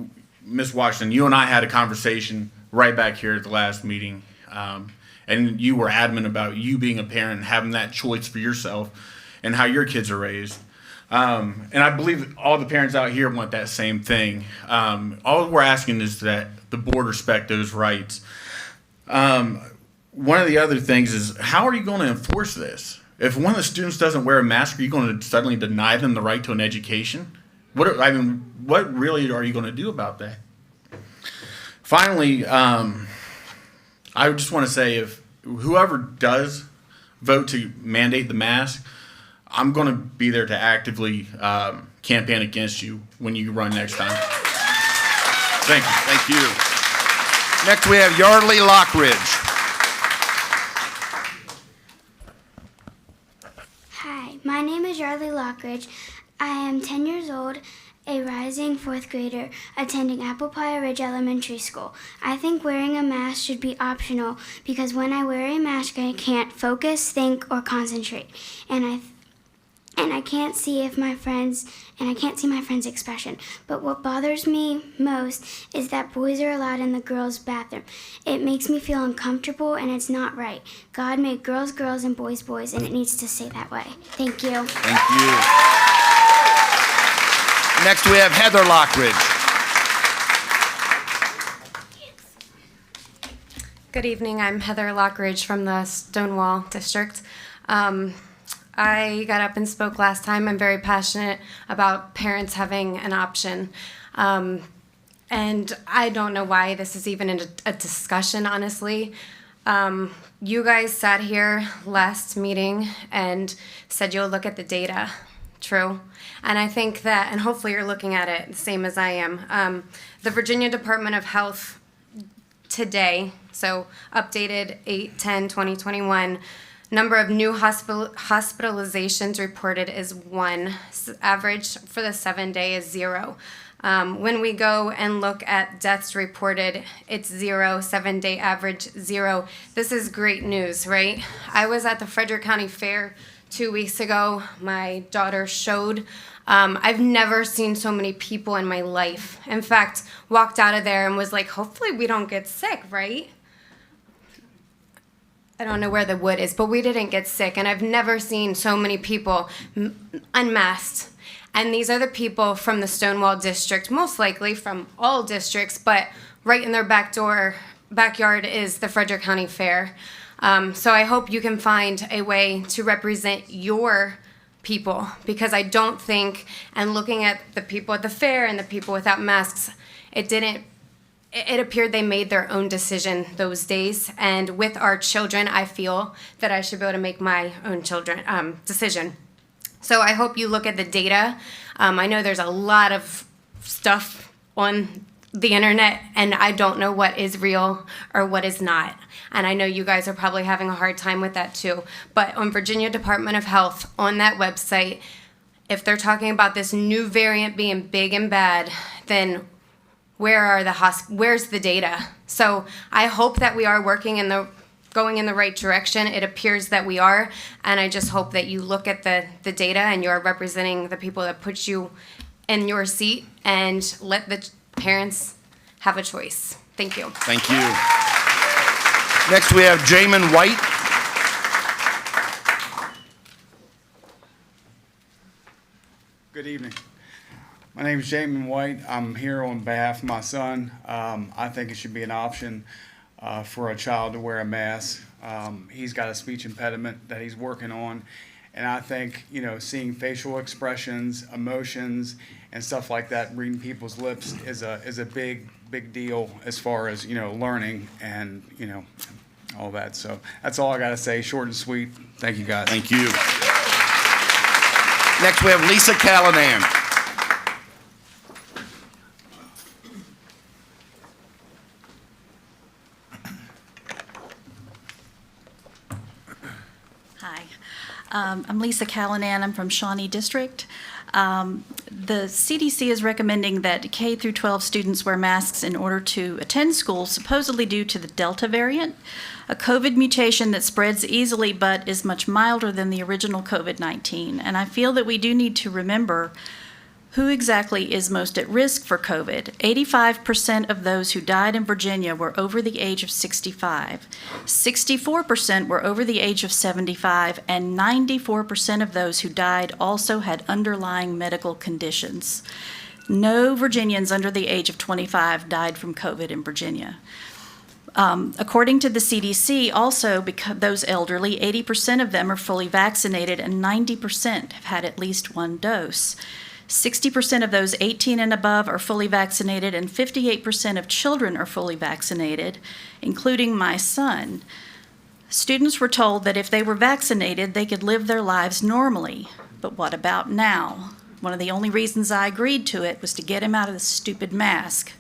Speaker 4: Ms. Washington, you and I had a conversation right back here at the last meeting, and you were adamant about you being a parent and having that choice for yourself and how your kids are raised. And I believe all the parents out here want that same thing. All we're asking is that the board respect those rights. One of the other things is, how are you going to enforce this? If one of the students doesn't wear a mask, are you going to suddenly deny them the right to an education? What really are you going to do about that? Finally, I just want to say, if whoever does vote to mandate the mask, I'm going to be there to actively campaign against you when you run next time. Thank you.
Speaker 1: Thank you. Next, we have Yardley Lockridge.
Speaker 11: Hi, my name is Yardley Lockridge. I am 10 years old, a rising 4th grader attending Apple Pie Ridge Elementary School. I think wearing a mask should be optional because when I wear a mask, I can't focus, think, or concentrate. And I can't see my friends' expression. But what bothers me most is that boys are allowed in the girls' bathroom. It makes me feel uncomfortable, and it's not right. God made girls girls and boys boys, and it needs to stay that way. Thank you.
Speaker 1: Thank you. Next, we have Heather Lockridge.
Speaker 8: Good evening. I'm Heather Lockridge from the Stonewall District. I got up and spoke last time. I'm very passionate about parents having an option. And I don't know why this is even a discussion, honestly. You guys sat here last meeting and said you'll look at the data. True. And I think that, and hopefully you're looking at it the same as I am. The Virginia Department of Health today, so updated 8/10/2021, number of new hospitalizations reported is 1. Average for the 7-day is 0. When we go and look at deaths reported, it's 0. 7-day average 0. This is great news, right? I was at the Frederick County Fair 2 weeks ago. My daughter showed. I've never seen so many people in my life. In fact, walked out of there and was like, hopefully we don't get sick, right? I don't know where the wood is, but we didn't get sick. And I've never seen so many people unmasked. And these are the people from the Stonewall District, most likely from all districts, but right in their backyard is the Frederick County Fair. So I hope you can find a way to represent your people, because I don't think, and looking at the people at the fair and the people without masks, it appeared they made their own decision those days. And with our children, I feel that I should be able to make my own decision. So I hope you look at the data. I know there's a lot of stuff on the internet, and I don't know what is real or what is not. And I know you guys are probably having a hard time with that too. But on Virginia Department of Health, on that website, if they're talking about this new variant being big and bad, then where's the data? So I hope that we are going in the right direction. It appears that we are, and I just hope that you look at the data and you're representing the people that put you in your seat, and let the parents have a choice. Thank you.
Speaker 1: Thank you. Next, we have Jamin White.
Speaker 3: Good evening. My name is Jamin White. I'm here on behalf of my son. I think it should be an option for a child to wear a mask. He's got a speech impediment that he's working on. And I think, seeing facial expressions, emotions, and stuff like that, reading people's lips is a big deal as far as, learning and, all that. So that's all I got to say, short and sweet. Thank you, guys.
Speaker 1: Thank you. Next, we have Lisa Callanan.
Speaker 7: Hi, I'm Lisa Callanan. I'm from Shawnee District. The CDC is recommending that K through 12 students wear masks in order to attend school, supposedly due to the Delta variant, a COVID mutation that spreads easily but is much milder than the original COVID-19. And I feel that we do need to remember Who exactly is most at risk for COVID? 85% of those who died in Virginia were over the age of 65. 64% were over the age of 75, and 94% of those who died also had underlying medical conditions. No Virginians under the age of 25 died from COVID in Virginia. According to the CDC, also, because those elderly, 80% of them are fully vaccinated and 90% have had at least one dose. 60% of those 18 and above are fully vaccinated, and 58% of children are fully vaccinated, including my son. Students were told that if they were vaccinated, they could live their lives normally. But what about now? One of the only reasons I agreed to it was to get him out of the stupid mask.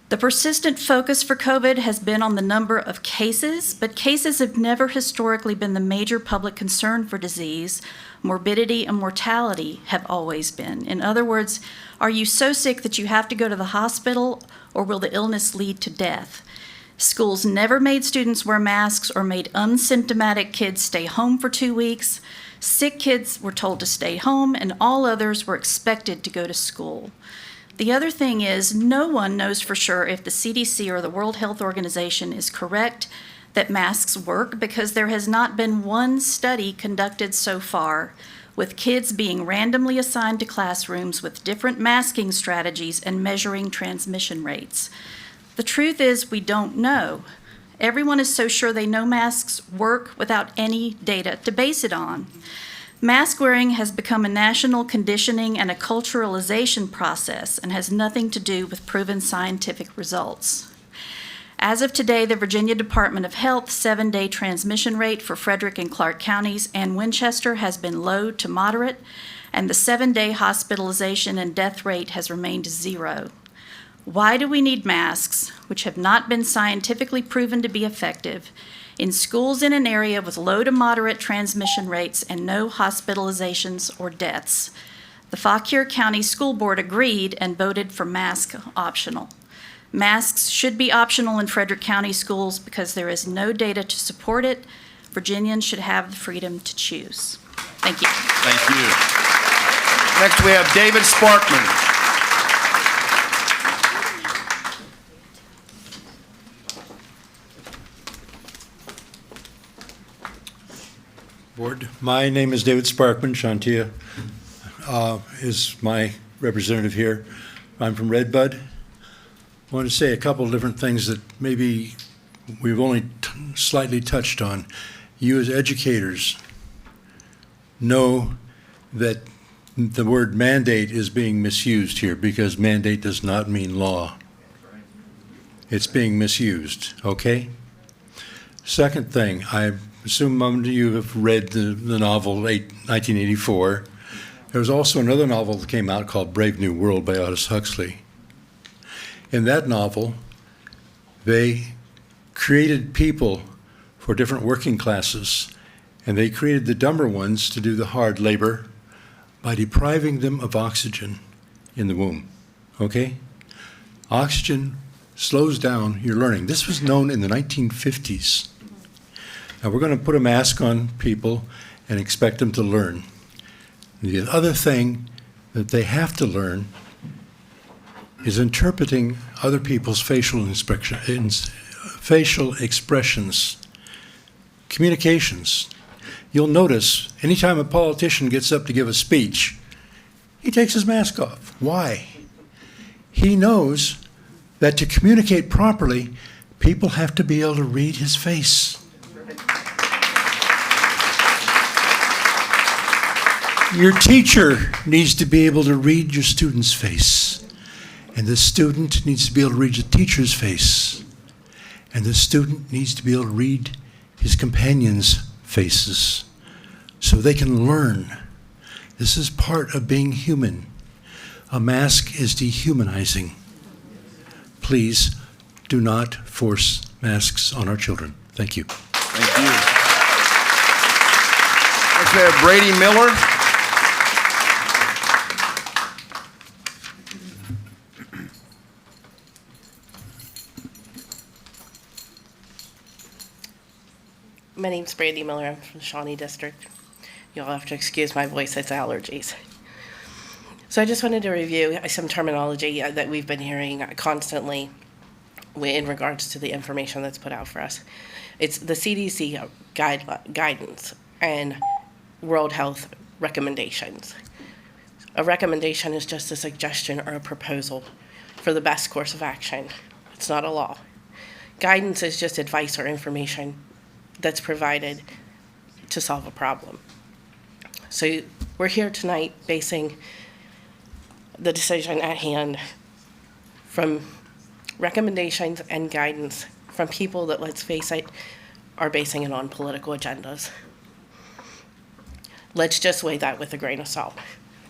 Speaker 7: The persistent focus for COVID has been on the number of cases, but cases have never historically been the major public concern for disease. Morbidity and mortality have always been. In other words, are you so sick that you have to go to the hospital, or will the illness lead to death? Schools never made students wear masks or made unsymptomatic kids stay home for 2 weeks. Sick kids were told to stay home, and all others were expected to go to school. The other thing is, no one knows for sure if the CDC or the World Health Organization is correct that masks work, because there has not been one study conducted so far with kids being randomly assigned to classrooms with different masking strategies and measuring transmission rates. The truth is, we don't know. Everyone is so sure they know masks work without any data to base it on. Mask wearing has become a national conditioning and a culturalization process and has nothing to do with proven scientific results. As of today, the Virginia Department of Health 7-day transmission rate for Frederick and Clark counties and Winchester has been low to moderate, and the 7-day hospitalization and death rate has remained 0. Why do we need masks, which have not been scientifically proven to be effective, in schools in an area with low to moderate transmission rates and no hospitalizations or deaths? The Fauquier County School Board agreed and voted for mask optional. Masks should be optional in Frederick County schools because there is no data to support it. Virginians should have the freedom to choose. Thank you.
Speaker 1: Thank you. Next, we have David Sparkman.
Speaker 6: Board, my name is David Sparkman. Shantia is my representative here. I'm from Redbud. I want to say a couple of different things that maybe we've only slightly touched on. You as educators know that the word mandate is being misused here, because mandate does not mean law. It's being misused, okay? Second thing, I assume some of you have read the novel 1984. There was also another novel that came out called Brave New World by Aldous Huxley. In that novel, they created people for different working classes, and they created the dumber ones to do the hard labor by depriving them of oxygen in the womb, okay? Oxygen slows down your learning. This was known in the 1950s. Now we're going to put a mask on people and expect them to learn. The other thing that they have to learn is interpreting other people's facial expressions, communications. You'll notice anytime a politician gets up to give a speech, he takes his mask off. Why? He knows that to communicate properly, people have to be able to read his face. Your teacher needs to be able to read your student's face. And the student needs to be able to read the teacher's face. And the student needs to be able to read his companions' faces so they can learn. This is part of being human. A mask is dehumanizing. Please do not force masks on our children. Thank you.
Speaker 1: Thank you. Next we have Brady Miller.
Speaker 9: My name's Brady Miller. I'm from Shawnee District. You'll have to excuse my voice, it's allergies. So I just wanted to review some terminology that we've been hearing constantly in regards to the information that's put out for us. It's the CDC guidance and World Health recommendations. A recommendation is just a suggestion or a proposal for the best course of action. It's not a law. Guidance is just advice or information that's provided to solve a problem. So we're here tonight basing the decision at hand from recommendations and guidance from people that, let's face it, are basing it on political agendas. Let's just weigh that with a grain of salt.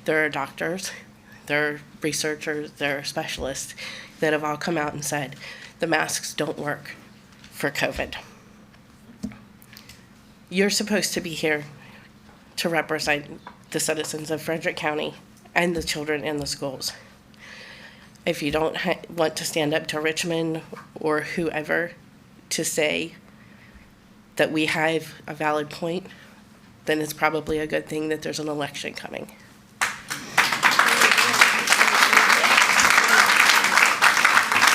Speaker 9: There are doctors, there are researchers, there are specialists that have all come out and said the masks don't work for COVID. You're supposed to be here to represent the citizens of Frederick County and the children in the schools. If you don't want to stand up to Richmond or whoever to say that we have a valid point, then it's probably a good thing that there's an election coming.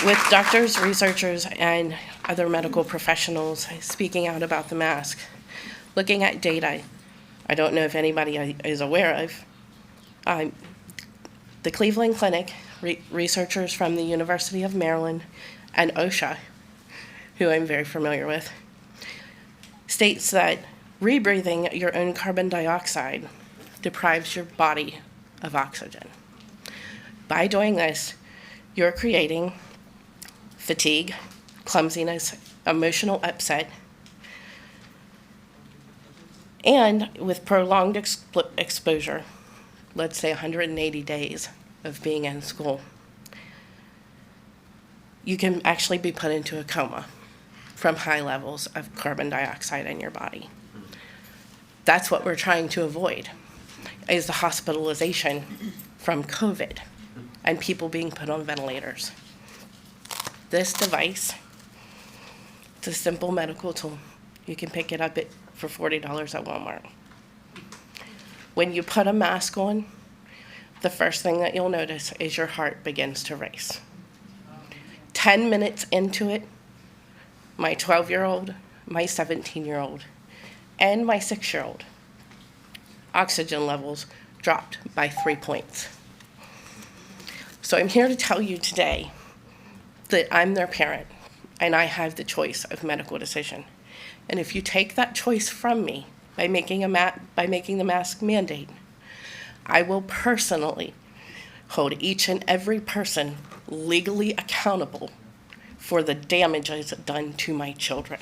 Speaker 9: With doctors, researchers, and other medical professionals speaking out about the mask, looking at data, I don't know if anybody is aware of, the Cleveland Clinic, researchers from the University of Maryland and OSHA, who I'm very familiar with, states that rebreathing your own carbon dioxide deprives your body of oxygen. By doing this, you're creating fatigue, clumsiness, emotional upset, and with prolonged exposure, let's say 180 days of being in school, you can actually be put into a coma from high levels of carbon dioxide in your body. That's what we're trying to avoid, is the hospitalization from COVID and people being put on ventilators. This device, it's a simple medical tool. You can pick it up for $40 at Walmart. When you put a mask on, the first thing that you'll notice is your heart begins to race. 10 minutes into it, my 12-year-old, my 17-year-old, and my 6-year-old, oxygen levels dropped by 3 points. So I'm here to tell you today that I'm their parent, and I have the choice of medical decision. And if you take that choice from me by making the mask mandate, I will personally hold each and every person legally accountable for the damages done to my children.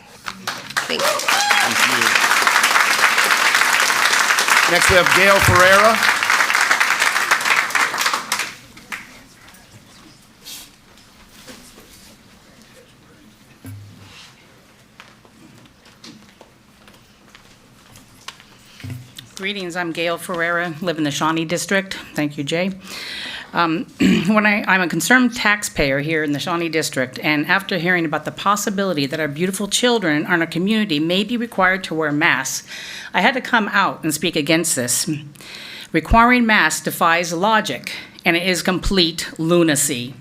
Speaker 9: Thank you.
Speaker 1: Thank you. Next we have Gail Ferreira.
Speaker 10: Greetings, I'm Gail Ferreira, live in the Shawnee District. Thank you, Jay. I'm a concerned taxpayer here in the Shawnee District, and after hearing about the possibility that our beautiful children in our community may be required to wear masks, I had to come out and speak against this. Requiring masks defies logic, and it is complete lunacy.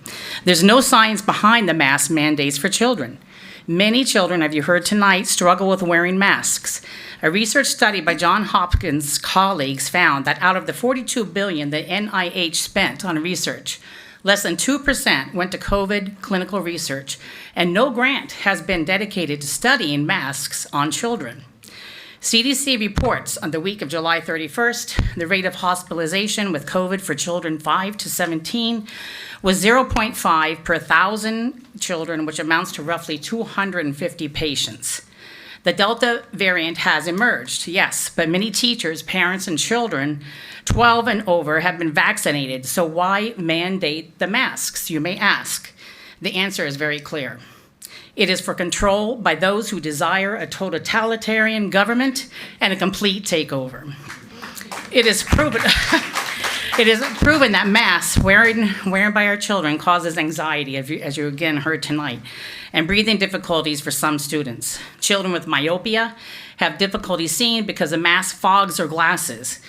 Speaker 10: There's no science behind the mask mandates for children. Many children, as you heard tonight, struggle with wearing masks. A research study by Johns Hopkins colleagues found that out of the $42 billion the NIH spent on research, less than 2% went to COVID clinical research, and no grant has been dedicated to studying masks on children. CDC reports on the week of July 31st, the rate of hospitalization with COVID for children 5 to 17 was 0.5 per 1,000 children, which amounts to roughly 250 patients. The Delta variant has emerged, yes, but many teachers, parents, and children 12 and over have been vaccinated, so why mandate the masks, you may ask? The answer is very clear. It is for control by those who desire a totalitarian government and a complete takeover. It is proven, that masks wearing by our children causes anxiety, as you again heard tonight, and breathing difficulties for some students. Children with myopia have difficulty seeing because the mask fogs their glasses.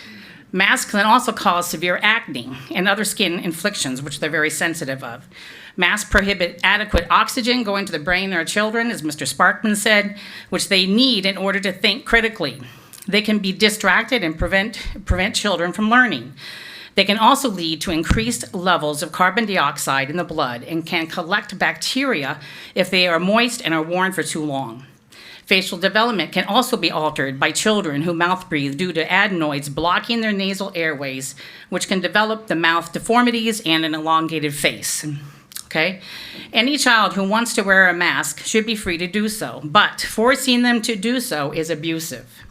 Speaker 10: Masks can also cause severe acne and other skin inflictions, which they're very sensitive of. Masks prohibit adequate oxygen going to the brain of our children, as Mr. Sparkman said, which they need in order to think critically. They can be distracted and prevent children from learning. They can also lead to increased levels of carbon dioxide in the blood and can collect bacteria if they are moist and are worn for too long. Facial development can also be altered by children who mouth breathe due to adenoids blocking their nasal airways, which can develop the mouth deformities and an elongated face. Okay? Any child who wants to wear a mask should be free to do so, but forcing them to do so is abusive.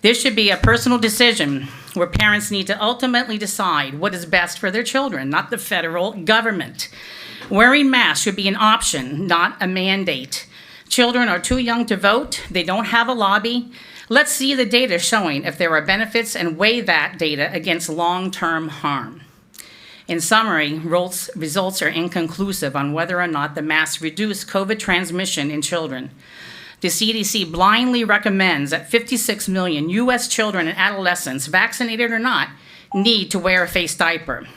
Speaker 10: This should be a personal decision where parents need to ultimately decide what is best for their children, not the federal government. Wearing masks should be an option, not a mandate. Children are too young to vote. They don't have a lobby. Let's see the data showing if there are benefits and weigh that data against long-term harm. In summary, results are inconclusive on whether or not the masks reduce COVID transmission in children. The CDC blindly recommends that 56 million U.S. children and adolescents, vaccinated or not, need to wear a face diaper.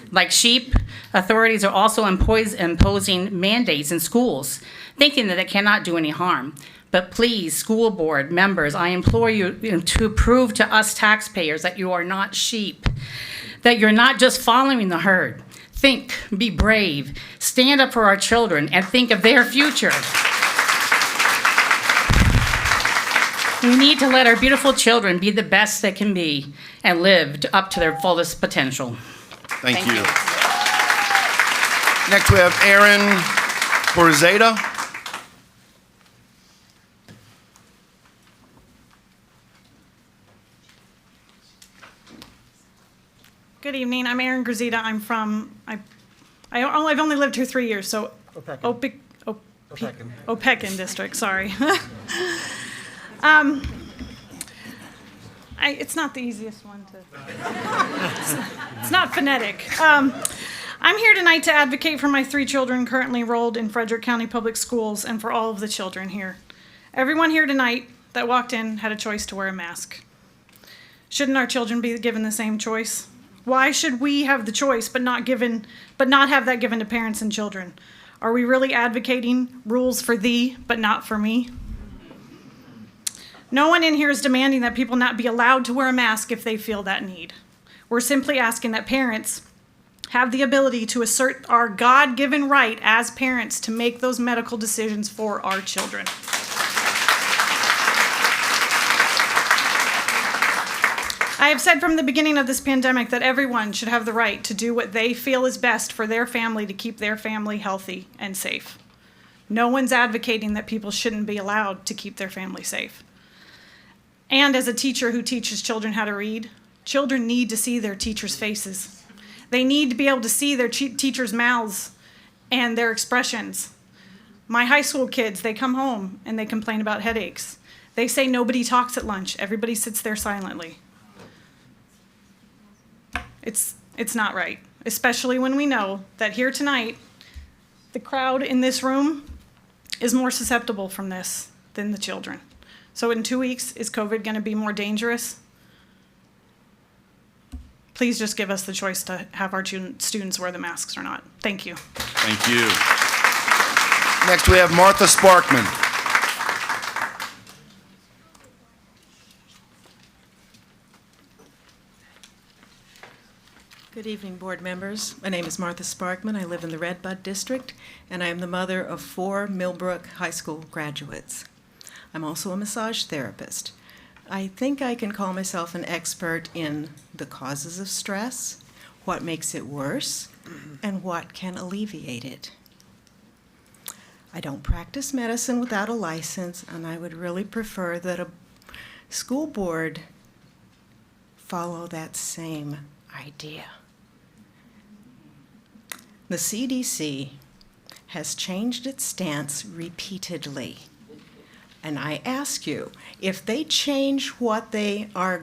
Speaker 10: Like sheep, authorities are also imposing mandates in schools, thinking that it cannot do any harm. But please, school board members, I implore you to prove to us taxpayers that you are not sheep, that you're not just following the herd. Think, be brave, stand up for our children, and think of their future. We need to let our beautiful children be the best they can be and live up to their fullest potential.
Speaker 1: Thank you. Next, we have Aaron Borzeda.
Speaker 12: Good evening. I'm Erin Grazita. I'm from, I've only lived here 3 years, so Opequon district, sorry. It's not the easiest one to, it's not phonetic. I'm here tonight to advocate for my 3 children currently enrolled in Frederick County Public Schools and for all of the children here. Everyone here tonight that walked in had a choice to wear a mask. Shouldn't our children be given the same choice? Why should we have the choice but not have that given to parents and children? Are we really advocating rules for thee but not for me? No one in here is demanding that people not be allowed to wear a mask if they feel that need. We're simply asking that parents have the ability to assert our God-given right as parents to make those medical decisions for our children. I have said from the beginning of this pandemic that everyone should have the right to do what they feel is best for their family to keep their family healthy and safe. No one's advocating that people shouldn't be allowed to keep their family safe. And as a teacher who teaches children how to read, children need to see their teachers' faces. They need to be able to see their teachers' mouths and their expressions. My high school kids, they come home and they complain about headaches. They say nobody talks at lunch. Everybody sits there silently. It's not right, especially when we know that here tonight, the crowd in this room is more susceptible from this than the children. So in 2 weeks, is COVID going to be more dangerous? Please just give us the choice to have our students wear the masks or not. Thank you.
Speaker 1: Thank you. Next, we have Martha Sparkman.
Speaker 13: Good evening, board members. My name is Martha Sparkman. I live in the Red Bud District, and I am the mother of 4 Millbrook High School graduates. I'm also a massage therapist. I think I can call myself an expert in the causes of stress, what makes it worse, and what can alleviate it. I don't practice medicine without a license, and I would really prefer that a school board follow that same idea. The CDC has changed its stance repeatedly. And I ask you, if they change what they are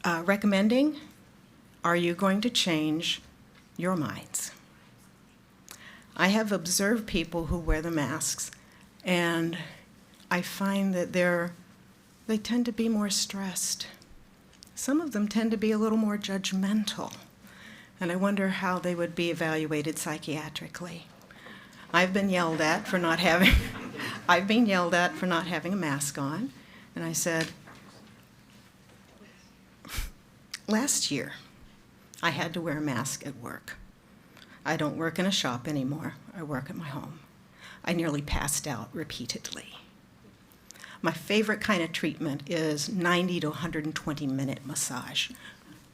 Speaker 13: recommending, are you going to change your minds? I have observed people who wear the masks, and I find that they tend to be more stressed. some of them tend to be a little more judgmental. And I wonder how they would be evaluated psychiatrically. I've been yelled at for not having a mask on. And I said, last year, I had to wear a mask at work. I don't work in a shop anymore. I work at my home. I nearly passed out repeatedly. My favorite kind of treatment is 90 to 120-minute massage.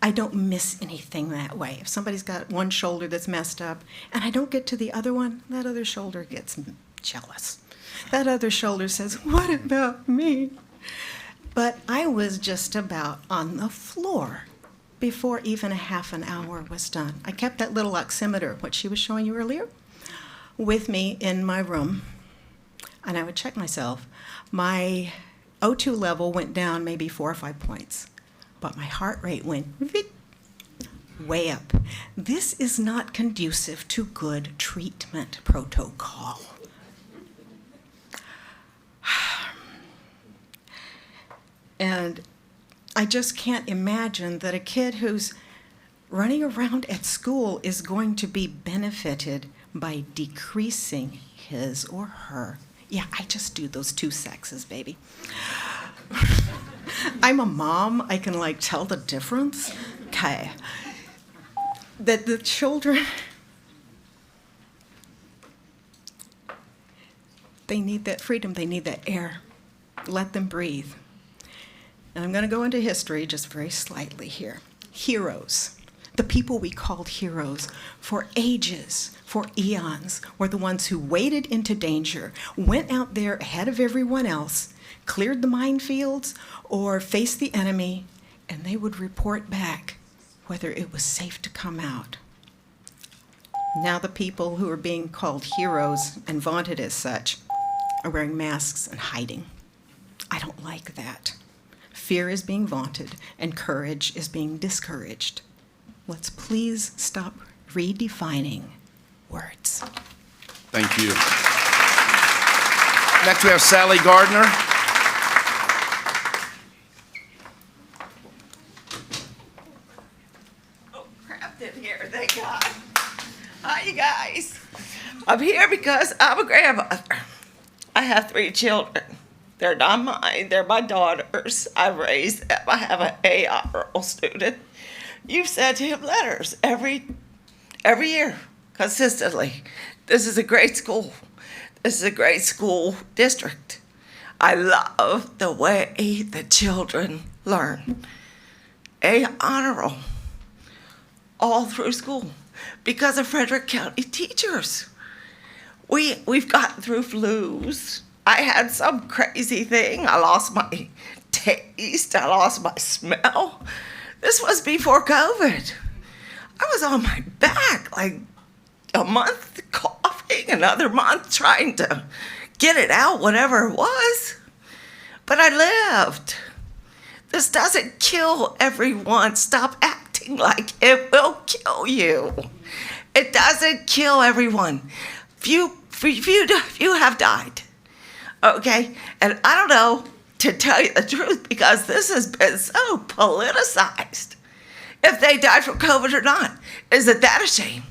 Speaker 13: I don't miss anything that way. If somebody's got one shoulder that's messed up and I don't get to the other one, that other shoulder gets jealous. That other shoulder says, what about me? But I was just about on the floor before even a half an hour was done. I kept that little oximeter, what she was showing you earlier, with me in my room, and I would check myself. My O2 level went down maybe 4 or 5 points, but my heart rate went way up. This is not conducive to good treatment protocol. And I just can't imagine that a kid who's running around at school is going to be benefited by decreasing his or her. Yeah, I just do those two sexes, baby. I'm a mom. I can tell the difference. Okay. That the children, they need that freedom. They need that air. Let them breathe. And I'm going to go into history just very slightly here. Heroes, the people we called heroes for ages, for eons, were the ones who waded into danger, went out there ahead of everyone else, cleared the minefields, or faced the enemy, and they would report back whether it was safe to come out. Now the people who are being called heroes and vaunted as such are wearing masks and hiding. I don't like that. Fear is being vaunted, and courage is being discouraged. Let's please stop redefining words.
Speaker 1: Thank you. Next, we have Sally Gardner.
Speaker 14: Oh, crap in here, thank God. Hi, you guys. I'm here because I'm a grandmother. I have 3 children. They're not mine, they're my daughters. I raised them. I have an A honor roll student. You've sent him letters every year, consistently. This is a great school. This is a great school district. I love the way the children learn. A honor roll all through school because of Frederick County teachers. We've gotten through flus. I had some crazy thing. I lost my taste. I lost my smell. This was before COVID. I was on my back a month coughing, another month trying to get it out, whatever it was. But I lived. This doesn't kill everyone. Stop acting like it will kill you. It doesn't kill everyone. Few have died. Okay, and I don't know, to tell you the truth, because this has been so politicized, if they died from COVID or not. Is it that a shame?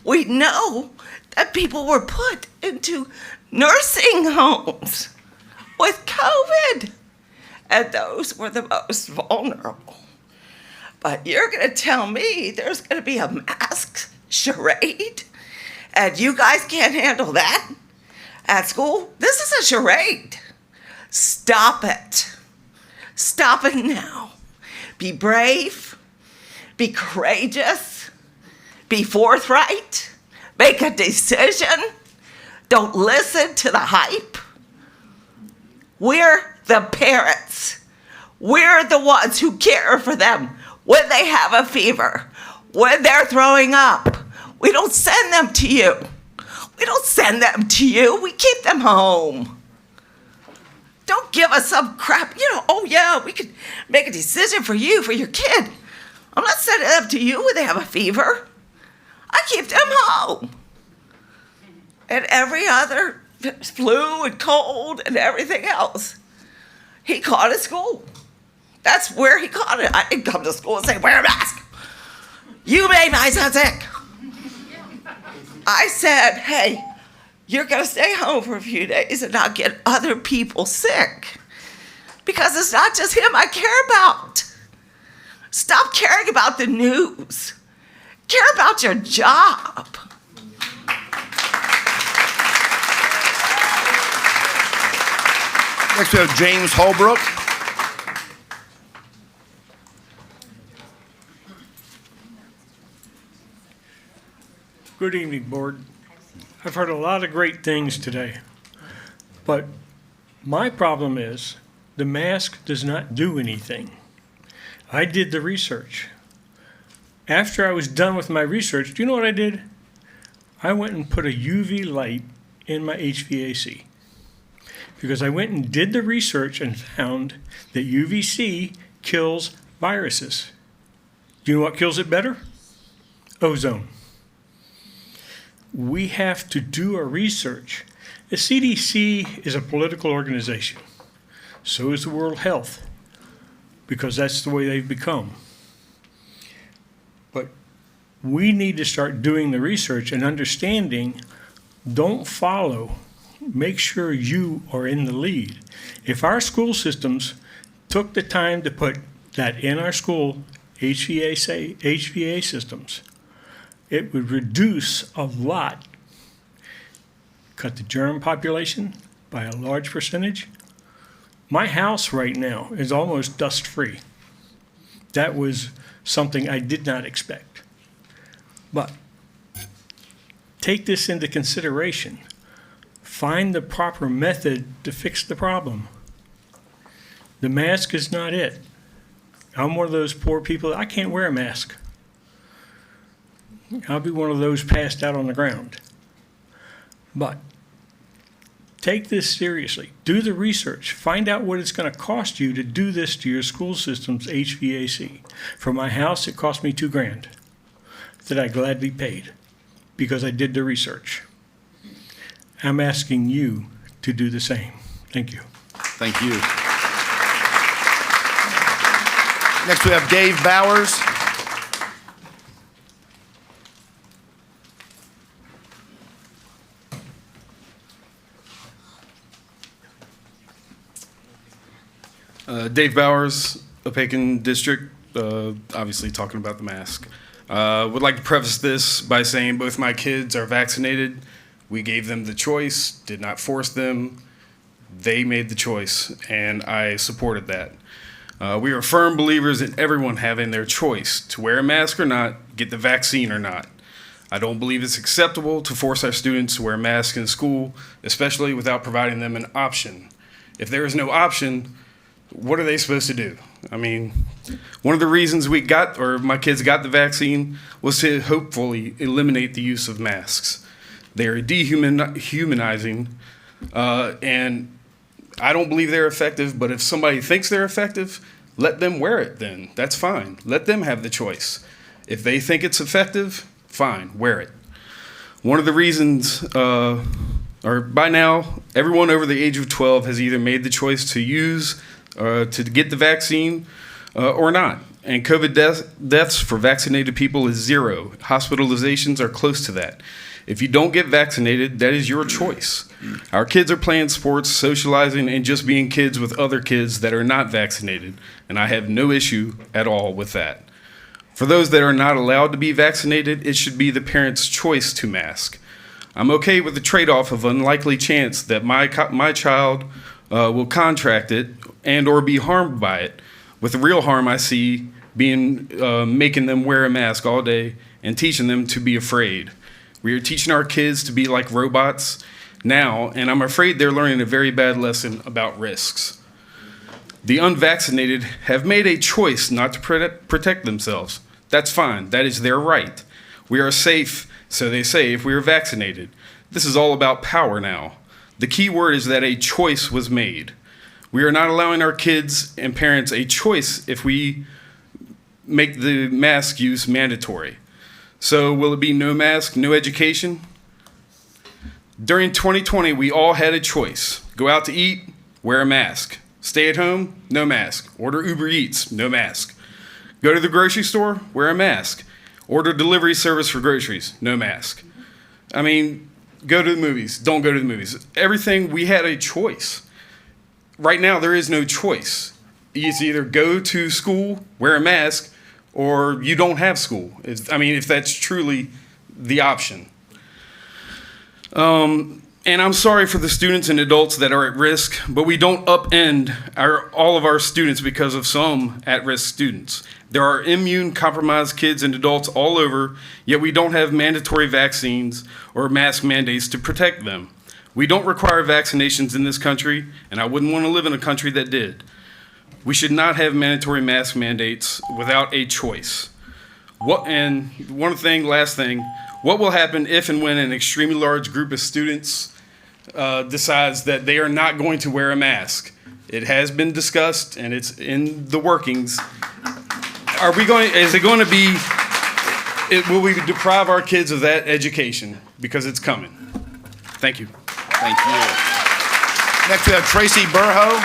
Speaker 14: We know that people were put into nursing homes with COVID, and those were the most vulnerable. But you're going to tell me there's going to be a mask charade, and you guys can't handle that? At school, this is a charade. Stop it. Stop it now. Be brave. Be courageous. Be forthright. Make a decision. Don't listen to the hype. We're the parents. We're the ones who care for them when they have a fever, when they're throwing up. We don't send them to you. We don't send them to you. We keep them home. Don't give us some crap. Oh yeah, we could make a decision for you, for your kid. I'm not sending them to you when they have a fever. I keep them home. And every other flu and cold and everything else, he caught at school. That's where he caught it. I didn't come to school and say, wear a mask. You made my son sick. I said, hey, you're going to stay home for a few days and not get other people sick. Because it's not just him I care about. Stop caring about the news. Care about your job.
Speaker 1: Next we have James Holbrook.
Speaker 15: Good evening, Board. I've heard a lot of great things today, but my problem is the mask does not do anything. I did the research. After I was done with my research, do you know what I did? I went and put a UV light in my HVAC because I went and did the research and found that UVC kills viruses. Do you know what kills it better? Ozone. We have to do our research. The CDC is a political organization. So is the World Health, because that's the way they've become. But we need to start doing the research and understanding. Don't follow. Make sure you are in the lead. If our school systems took the time to put that in our school HVAC systems, it would reduce a lot, cut the germ population by a large percentage. My house right now is almost dust-free. That was something I did not expect. But take this into consideration. Find the proper method to fix the problem. The mask is not it. I'm one of those poor people, I can't wear a mask. I'll be one of those passed out on the ground. But take this seriously. Do the research. Find out what it's going to cost you to do this to your school system's HVAC. For my house, it cost me $2,000 that I gladly paid because I did the research. I'm asking you to do the same. Thank you.
Speaker 1: Thank you. Next we have Dave Bowers.
Speaker 16: Dave Bowers, Opacan District, obviously talking about the mask. Would like to preface this by saying both my kids are vaccinated. We gave them the choice, did not force them. They made the choice, and I supported that. We are firm believers in everyone having their choice to wear a mask or not, get the vaccine or not. I don't believe it's acceptable to force our students to wear masks in school, especially without providing them an option. If there is no option, what are they supposed to do? I mean, one of the reasons my kids got the vaccine was to hopefully eliminate the use of masks. They are dehumanizing, and I don't believe they're effective, but if somebody thinks they're effective, let them wear it then. That's fine. Let them have the choice. If they think it's effective, fine, wear it. One of the reasons, or by now, everyone over the age of 12 has either made the choice to use to get the vaccine or not. And COVID deaths for vaccinated people is 0. Hospitalizations are close to that. If you don't get vaccinated, that is your choice. Our kids are playing sports, socializing, and just being kids with other kids that are not vaccinated. And I have no issue at all with that. For those that are not allowed to be vaccinated, it should be the parent's choice to mask. I'm okay with the trade-off of unlikely chance that my child will contract it and or be harmed by it. With the real harm I see being making them wear a mask all day and teaching them to be afraid. We are teaching our kids to be like robots now, and I'm afraid they're learning a very bad lesson about risks. The unvaccinated have made a choice not to protect themselves. That's fine. That is their right. We are safe, so they say, if we are vaccinated. This is all about power now. The key word is that a choice was made. We are not allowing our kids and parents a choice if we make the mask use mandatory. So will it be no mask, no education? During 2020, we all had a choice. Go out to eat, wear a mask. Stay at home, no mask. Order Uber Eats, no mask. Go to the grocery store, wear a mask. Order delivery service for groceries, no mask. I mean, go to the movies, don't go to the movies. Everything, we had a choice. Right now, there is no choice. It's either go to school, wear a mask, or you don't have school. If that's truly the option. And I'm sorry for the students and adults that are at risk, but we don't upend all of our students because of some at-risk students. There are immune-compromised kids and adults all over, yet we don't have mandatory vaccines or mask mandates to protect them. We don't require vaccinations in this country, and I wouldn't want to live in a country that did. We should not have mandatory mask mandates without a choice. Last thing, what will happen if and when an extremely large group of students decides that they are not going to wear a mask? It has been discussed and it's in the workings. Will we deprive our kids of that education? Because it's coming. Thank you.
Speaker 1: Thank you. Next we have Tracy Burho.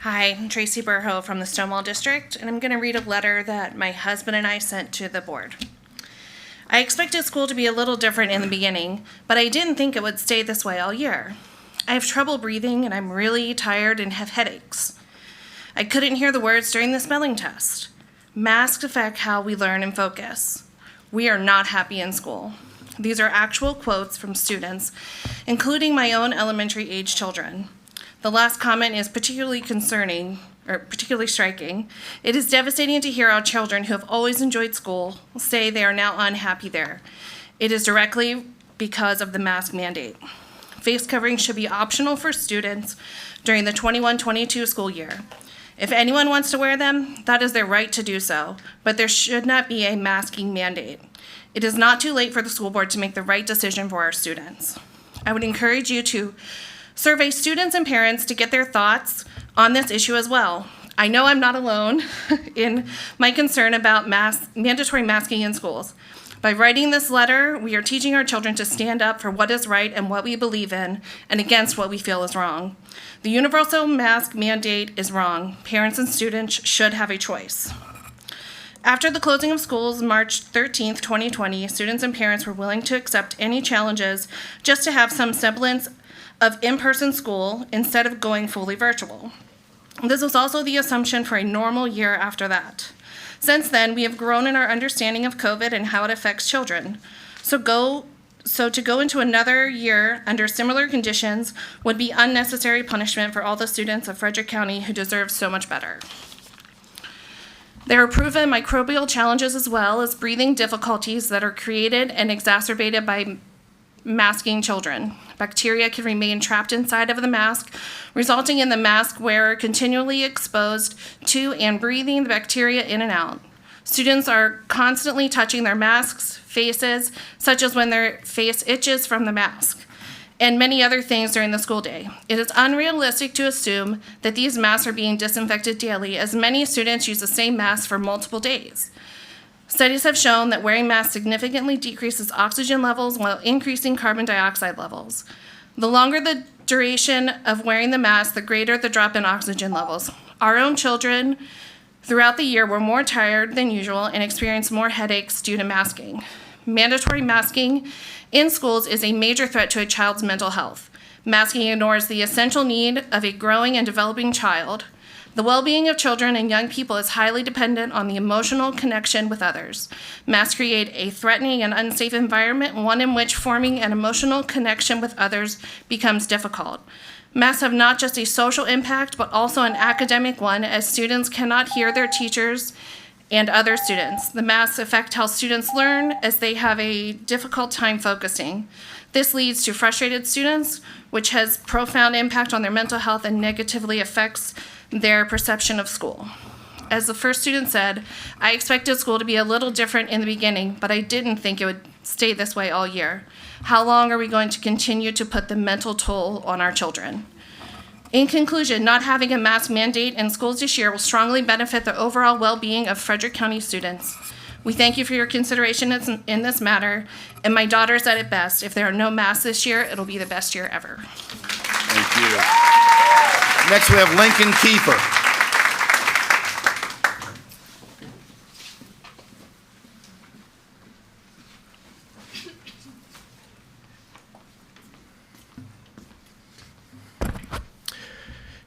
Speaker 5: Hi, I'm Tracy Burho from the Stonewall District, and I'm going to read a letter that my husband and I sent to the board. I expected school to be a little different in the beginning, but I didn't think it would stay this way all year. I have trouble breathing, and I'm really tired and have headaches. I couldn't hear the words during the spelling test. Masks affect how we learn and focus. We are not happy in school. These are actual quotes from students, including my own elementary-age children. The last comment is particularly striking. It is devastating to hear our children who have always enjoyed school say they are now unhappy there. It is directly because of the mask mandate. Face coverings should be optional for students during the 21-22 school year. If anyone wants to wear them, that is their right to do so, but there should not be a masking mandate. It is not too late for the school board to make the right decision for our students. I would encourage you to survey students and parents to get their thoughts on this issue as well. I know I'm not alone in my concern about mandatory masking in schools. By writing this letter, we are teaching our children to stand up for what is right and what we believe in, and against what we feel is wrong. The universal mask mandate is wrong. Parents and students should have a choice. After the closing of schools March 13th, 2020, students and parents were willing to accept any challenges just to have some semblance of in-person school instead of going fully virtual. This was also the assumption for a normal year after that. Since then, we have grown in our understanding of COVID and how it affects children. So to go into another year under similar conditions would be unnecessary punishment for all the students of Frederick County who deserve so much better. There are proven microbial challenges as well as breathing difficulties that are created and exacerbated by masking children. Bacteria can remain trapped inside of the mask, resulting in the mask wearer continually exposed to and breathing the bacteria in and out. Students are constantly touching their masks, faces, such as when their face itches from the mask, and many other things during the school day. It is unrealistic to assume that these masks are being disinfected daily, as many students use the same mask for multiple days. Studies have shown that wearing masks significantly decreases oxygen levels while increasing carbon dioxide levels. The longer the duration of wearing the mask, the greater the drop in oxygen levels. Our own children throughout the year were more tired than usual and experienced more headaches due to masking. Mandatory masking in schools is a major threat to a child's mental health. Masking ignores the essential need of a growing and developing child. The well-being of children and young people is highly dependent on the emotional connection with others. Masks create a threatening and unsafe environment, one in which forming an emotional connection with others becomes difficult. Masks have not just a social impact, but also an academic one, as students cannot hear their teachers and other students. The masks affect how students learn, as they have a difficult time focusing. This leads to frustrated students, which has profound impact on their mental health and negatively affects their perception of school. As the first student said, I expected school to be a little different in the beginning, but I didn't think it would stay this way all year. How long are we going to continue to put the mental toll on our children? In conclusion, not having a mask mandate in schools this year will strongly benefit the overall well-being of Frederick County students. We thank you for your consideration in this matter, and my daughter said it best, if there are no masks this year, it'll be the best year ever.
Speaker 1: Thank you. Next, we have Lincoln Kiefer.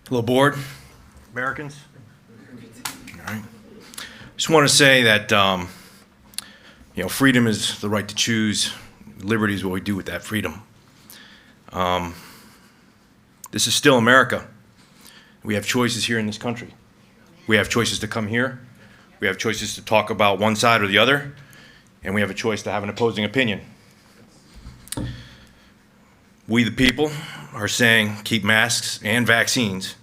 Speaker 17: Hello, board, Americans. All right. Just want to say that, freedom is the right to choose. Liberty is what we do with that freedom. This is still America. We have choices here in this country. We have choices to come here. We have choices to talk about one side or the other. And we have a choice to have an opposing opinion. We, the people, are saying keep masks and vaccines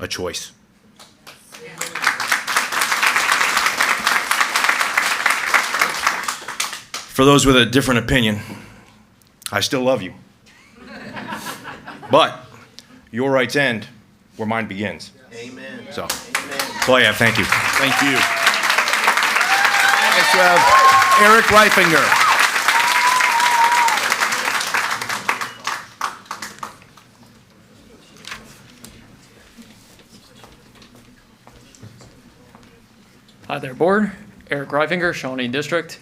Speaker 17: a choice. For those with a different opinion, I still love you. But your rights end where mine begins.
Speaker 1: Amen.
Speaker 17: So, that's all I have. Thank you.
Speaker 1: Thank you. Next, we have Eric Reifinger.
Speaker 18: Hi there, board. Eric Reifinger, Shawnee District.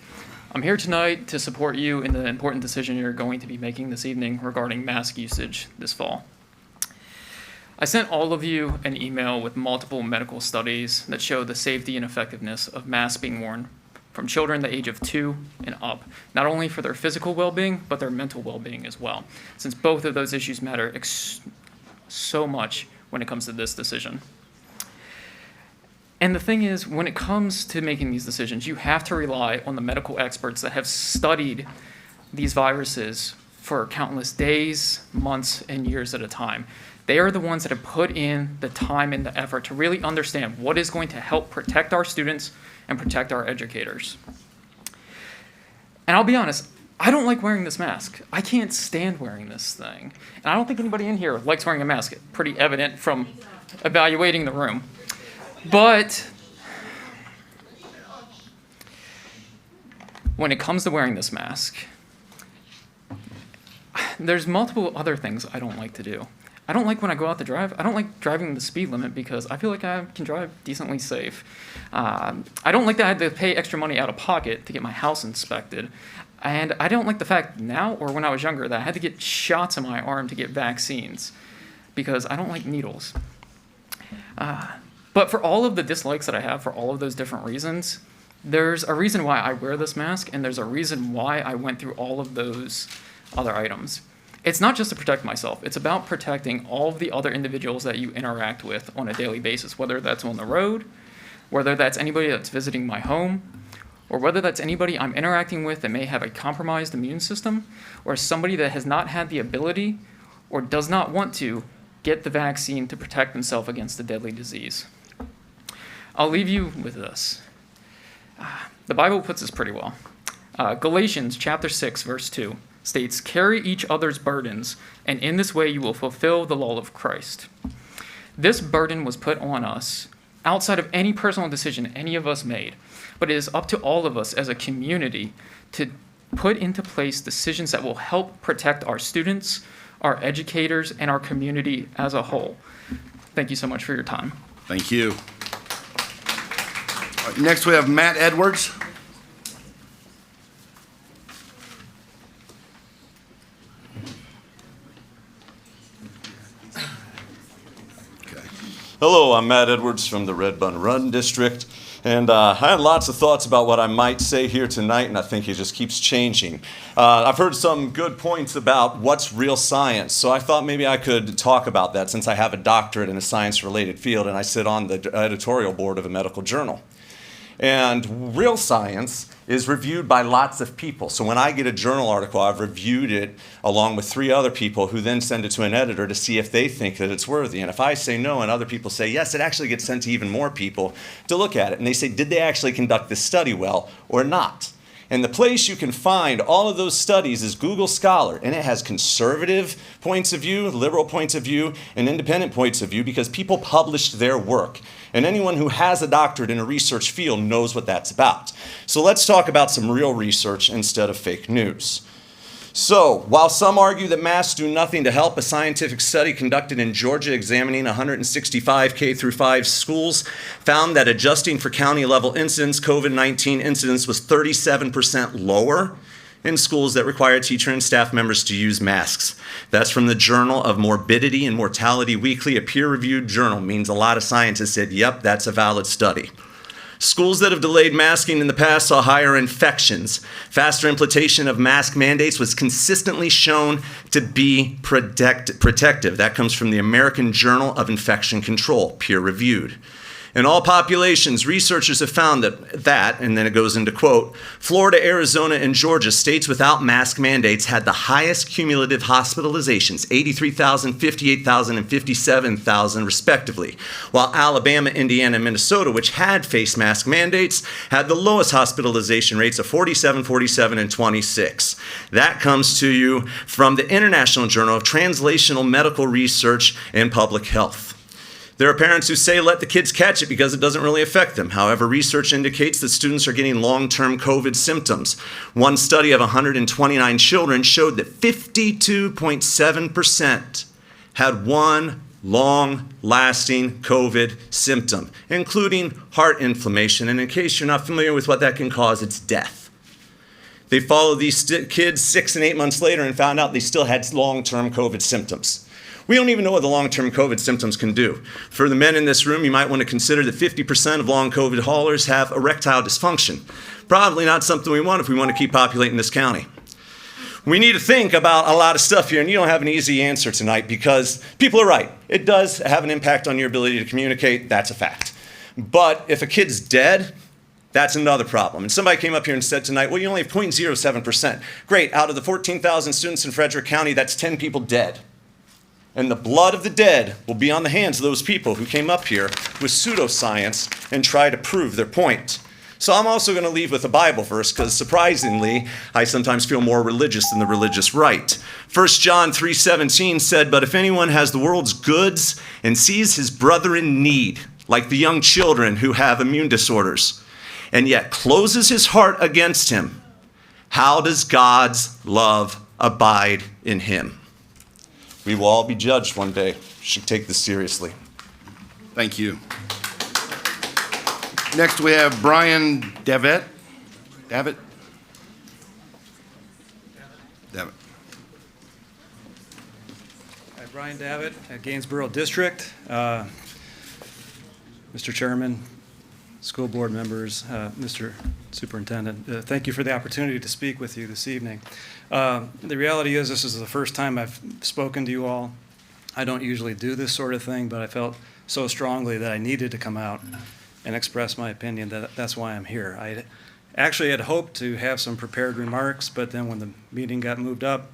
Speaker 18: I'm here tonight to support you in the important decision you're going to be making this evening regarding mask usage this fall. I sent all of you an email with multiple medical studies that show the safety and effectiveness of masks being worn from children the age of 2 and up, not only for their physical well-being, but their mental well-being as well, since both of those issues matter so much when it comes to this decision. And the thing is, when it comes to making these decisions, you have to rely on the medical experts that have studied these viruses for countless days, months, and years at a time. They are the ones that have put in the time and the effort to really understand what is going to help protect our students and protect our educators. And I'll be honest, I don't like wearing this mask. I can't stand wearing this thing. And I don't think anybody in here likes wearing a mask. It's pretty evident from evaluating the room. But when it comes to wearing this mask, there's multiple other things I don't like to do. I don't like when I go out to drive. I don't like driving the speed limit because I feel like I can drive decently safe. I don't like that I had to pay extra money out of pocket to get my house inspected. And I don't like the fact now or when I was younger that I had to get shots in my arm to get vaccines because I don't like needles. But for all of the dislikes that I have for all of those different reasons, there's a reason why I wear this mask, and there's a reason why I went through all of those other items. It's not just to protect myself. It's about protecting all of the other individuals that you interact with on a daily basis, whether that's on the road, whether that's anybody that's visiting my home, or whether that's anybody I'm interacting with that may have a compromised immune system, or somebody that has not had the ability or does not want to get the vaccine to protect themselves against a deadly disease. I'll leave you with this. The Bible puts this pretty well. Galatians chapter 6, verse 2 states, "Carry each other's burdens, and in this way you will fulfill the law of Christ." This burden was put on us outside of any personal decision any of us made, but it is up to all of us as a community to put into place decisions that will help protect our students, our educators, and our community as a whole. Thank you so much for your time.
Speaker 1: Thank you. Next, we have Matt Edwards.
Speaker 23: Hello, I'm Matt Edwards from the Red Bud Run District, and I had lots of thoughts about what I might say here tonight, and I think it just keeps changing. I've heard some good points about what's real science, so I thought maybe I could talk about that since I have a doctorate in a science-related field, and I sit on the editorial board of a medical journal. And real science is reviewed by lots of people. So when I get a journal article, I've reviewed it along with 3 other people who then send it to an editor to see if they think that it's worthy. And if I say no and other people say yes, it actually gets sent to even more people to look at it. And they say, did they actually conduct this study well or not? And the place you can find all of those studies is Google Scholar, and it has conservative points of view, liberal points of view, and independent points of view because people published their work. And anyone who has a doctorate in a research field knows what that's about. So let's talk about some real research instead of fake news. So, while some argue that masks do nothing to help, a scientific study conducted in Georgia examining 165 K-5 schools found that adjusting for county-level incidents, COVID-19 incidence was 37% lower in schools that require teacher and staff members to use masks. That's from the Journal of Morbidity and Mortality Weekly, a peer-reviewed journal. Means a lot of scientists said, yep, that's a valid study. Schools that have delayed masking in the past saw higher infections. Faster implementation of mask mandates was consistently shown to be protective. That comes from the American Journal of Infection Control, peer-reviewed. In all populations, researchers have found that, and then it goes into quote, Florida, Arizona, and Georgia, states without mask mandates, had the highest cumulative hospitalizations, 83,000, 58,000, and 57,000 respectively, while Alabama, Indiana, and Minnesota, which had face mask mandates, had the lowest hospitalization rates of 47, 47, and 26. That comes to you from the International Journal of Translational Medical Research and Public Health. There are parents who say let the kids catch it because it doesn't really affect them. However, research indicates that students are getting long-term COVID symptoms. One study of 129 children showed that 52.7% had one long-lasting COVID symptom, including heart inflammation. And in case you're not familiar with what that can cause, it's death. They followed these kids 6 and 8 months later and found out they still had long-term COVID symptoms. We don't even know what the long-term COVID symptoms can do. For the men in this room, you might want to consider that 50% of long COVID haulers have erectile dysfunction. Probably not something we want if we want to keep populating this county. We need to think about a lot of stuff here, and you don't have an easy answer tonight because people are right. It does have an impact on your ability to communicate. That's a fact. But if a kid's dead, that's another problem. And somebody came up here and said tonight, well, you only have 0.07%. Great, out of the 14,000 students in Frederick County, that's 10 people dead. And the blood of the dead will be on the hands of those people who came up here with pseudoscience and try to prove their point. So I'm also going to leave with a Bible verse because surprisingly, I sometimes feel more religious than the religious right. 1 John 3:17 said, but if anyone has the world's goods and sees his brother in need, like the young children who have immune disorders, and yet closes his heart against him, how does God's love abide in him? We will all be judged one day. We should take this seriously.
Speaker 1: Thank you. Next, we have Brian Davitt. Davitt? Davitt.
Speaker 19: Hi, Brian Davitt at Gainesboro District. Mr. Chairman, school board members, Mr. Superintendent, thank you for the opportunity to speak with you this evening. The reality is this is the first time I've spoken to you all. I don't usually do this sort of thing, but I felt so strongly that I needed to come out and express my opinion that that's why I'm here. I actually had hoped to have some prepared remarks, but then when the meeting got moved up,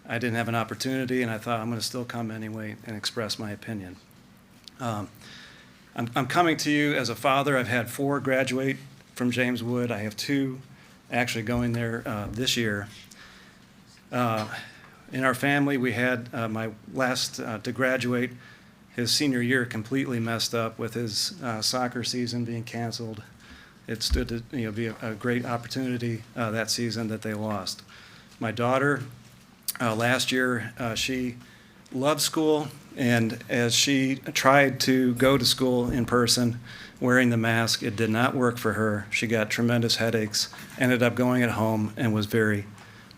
Speaker 19: I didn't have an opportunity, and I thought I'm going to still come anyway and express my opinion. I'm coming to you as a father. I've had 4 graduate from James Wood. I have 2 actually going there this year. In our family, we had my last to graduate, his senior year completely messed up with his soccer season being canceled. It stood to be a great opportunity that season that they lost. My daughter, last year, she loved school, and as she tried to go to school in person wearing the mask, it did not work for her. She got tremendous headaches, ended up going at home, and was very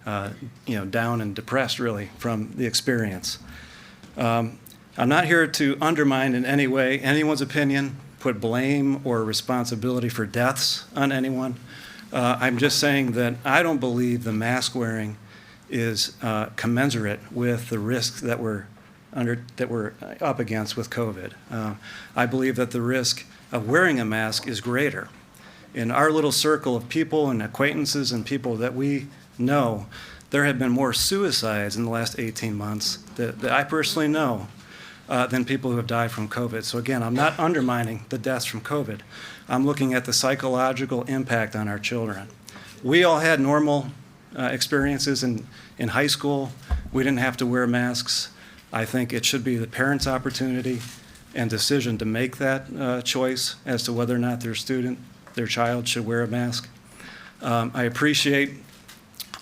Speaker 19: down and depressed really from the experience. I'm not here to undermine in any way anyone's opinion, put blame or responsibility for deaths on anyone. I'm just saying that I don't believe the mask wearing is commensurate with the risks that we're up against with COVID. I believe that the risk of wearing a mask is greater. In our little circle of people and acquaintances and people that we know, there have been more suicides in the last 18 months that I personally know than people who have died from COVID. So again, I'm not undermining the deaths from COVID. I'm looking at the psychological impact on our children. We all had normal experiences in high school. We didn't have to wear masks. I think it should be the parents' opportunity and decision to make that choice as to whether or not their child should wear a mask. I appreciate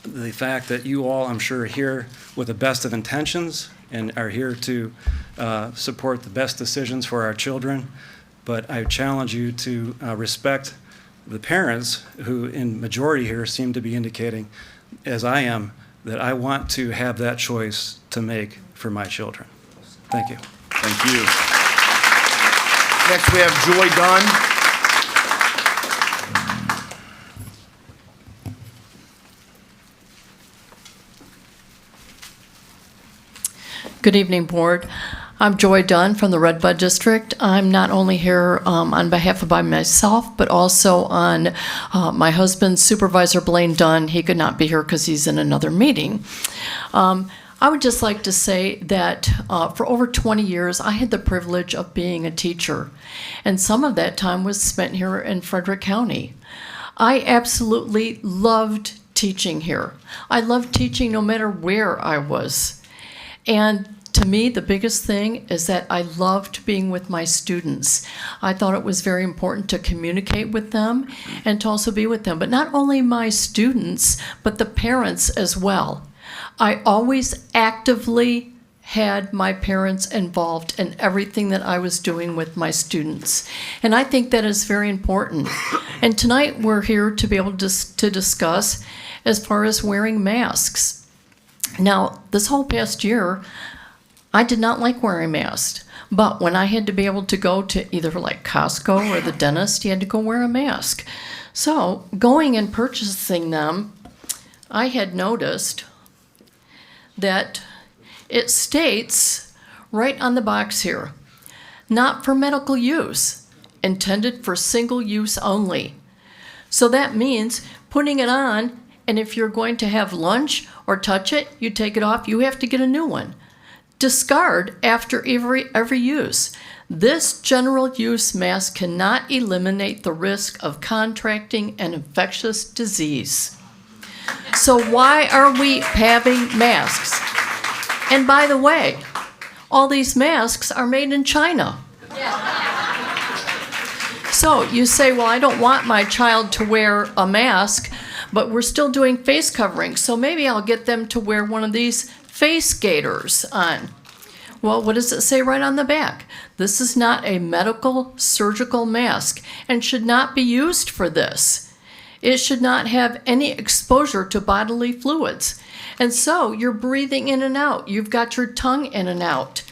Speaker 19: the fact that you all, I'm sure, are here with the best of intentions and are here to support the best decisions for our children. But I challenge you to respect the parents who, in majority here, seem to be indicating, as I am, that I want to have that choice to make for my children. Thank you.
Speaker 1: Thank you. Next, we have Joy Dunn.
Speaker 20: Good evening, Board. I'm Joy Dunn from the Redbud District. I'm not only here on behalf of myself, but also on my husband's Supervisor Blaine Dunn. He could not be here because he's in another meeting. I would just like to say that for over 20 years, I had the privilege of being a teacher, and some of that time was spent here in Frederick County. I absolutely loved teaching here. I loved teaching no matter where I was. And to me, the biggest thing is that I loved being with my students. I thought it was very important to communicate with them and to also be with them. But not only my students, but the parents as well. I always actively had my parents involved in everything that I was doing with my students. And I think that is very important. And tonight we're here to be able to discuss as far as wearing masks. Now, this whole past year, I did not like wearing masks, but when I had to be able to go to either like Costco or the dentist, you had to go wear a mask. So going and purchasing them, I had noticed that it states right on the box here, not for medical use, intended for single use only. So that means putting it on, and if you're going to have lunch or touch it, you take it off, you have to get a new one. Discard after every use. This general use mask cannot eliminate the risk of contracting an infectious disease. So why are we having masks? And by the way, all these masks are made in China. So you say, well, I don't want my child to wear a mask, but we're still doing face coverings, so maybe I'll get them to wear one of these face gaiters on. Well, what does it say right on the back? This is not a medical surgical mask and should not be used for this. It should not have any exposure to bodily fluids. And so you're breathing in and out. You've got your tongue in and out.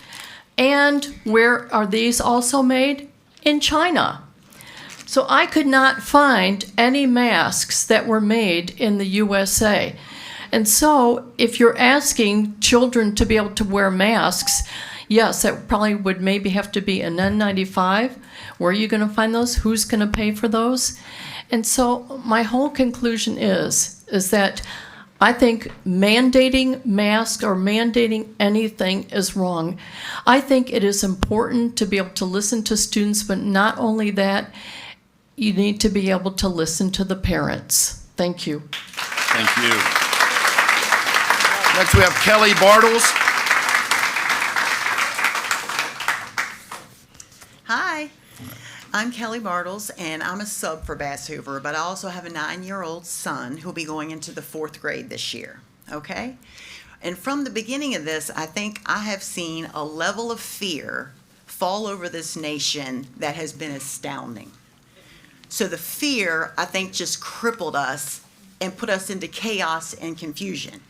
Speaker 20: And where are these also made? In China. So I could not find any masks that were made in the USA. And so if you're asking children to be able to wear masks, yes, that probably would maybe have to be an N95. Where are you going to find those? Who's going to pay for those? And so my whole conclusion is that I think mandating masks or mandating anything is wrong. I think it is important to be able to listen to students, but not only that, you need to be able to listen to the parents. Thank you.
Speaker 1: Thank you. Next, we have Kelly Bartles.
Speaker 21: Hi, I'm Kelly Bartles, and I'm a sub for Bass Hoover, but I also have a 9-year-old son who'll be going into the 4th grade this year, okay? And from the beginning of this, I think I have seen a level of fear fall over this nation that has been astounding. So the fear, I think, just crippled us and put us into chaos and confusion.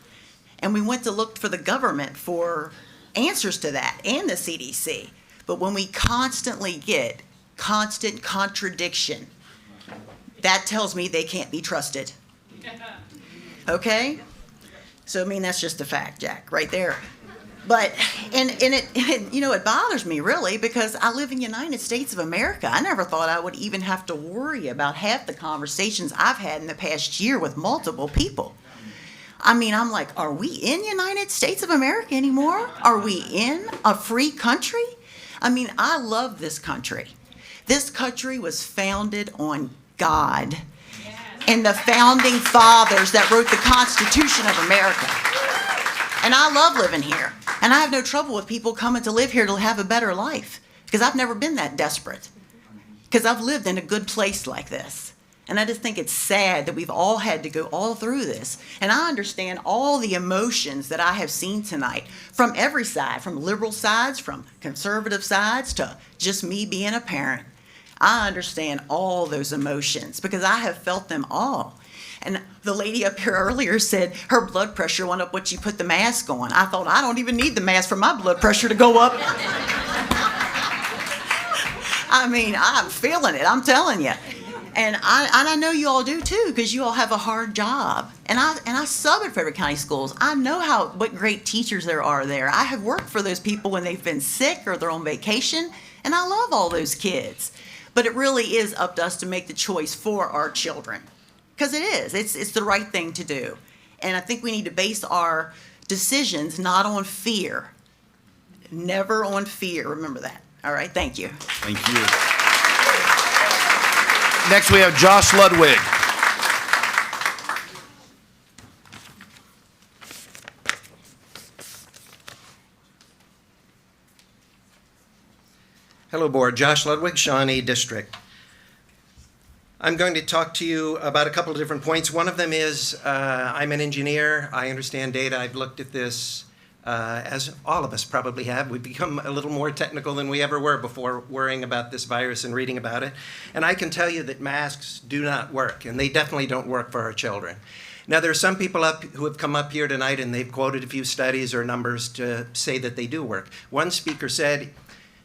Speaker 21: And we went to look for the government for answers to that and the CDC. But when we constantly get constant contradiction, that tells me they can't be trusted. Okay? So, I mean, that's just a fact, Jack, right there. But, and it, you know, it bothers me really because I live in the United States of America. I never thought I would even have to worry about half the conversations I've had in the past year with multiple people. I mean, I'm like, are we in United States of America anymore? Are we in a free country? I mean, I love this country. This country was founded on God and the founding fathers that wrote the Constitution of America. And I love living here. And I have no trouble with people coming to live here to have a better life, because I've never been that desperate, because I've lived in a good place like this. And I just think it's sad that we've all had to go all through this. And I understand all the emotions that I have seen tonight from every side, from liberal sides, from conservative sides, to just me being a parent. I understand all those emotions because I have felt them all. And the lady up here earlier said her blood pressure went up when she put the mask on. I thought, I don't even need the mask for my blood pressure to go up. I mean, I'm feeling it, I'm telling you. And I know you all do too, because you all have a hard job. And I sub at Frederick County Schools. I know what great teachers there are there. I have worked for those people when they've been sick or they're on vacation, and I love all those kids. But it really is up to us to make the choice for our children, because it is. It's the right thing to do. And I think we need to base our decisions not on fear. Never on fear. Remember that. All right. Thank you.
Speaker 1: Thank you. Next, we have Josh Ludwig.
Speaker 2: Hello, Board. Josh Ludwig, Shawnee District. I'm going to talk to you about a couple of different points. One of them is I'm an engineer. I understand data. I've looked at this, as all of us probably have. We've become a little more technical than we ever were before worrying about this virus and reading about it. And I can tell you that masks do not work, and they definitely don't work for our children. Now, there are some people who have come up here tonight, and they've quoted a few studies or numbers to say that they do work. One speaker said,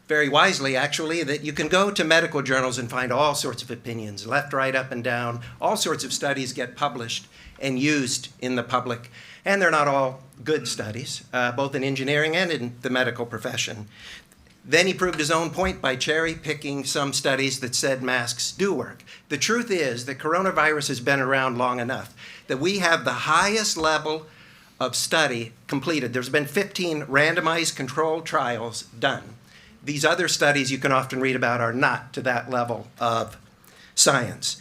Speaker 2: very wisely actually, that you can go to medical journals and find all sorts of opinions, left, right, up and down. All sorts of studies get published and used in the public, and they're not all good studies, both in engineering and in the medical profession. Then he proved his own point by cherry-picking some studies that said masks do work. The truth is that coronavirus has been around long enough that we have the highest level of study completed. There's been 15 randomized controlled trials done. These other studies you can often read about are not to that level of science.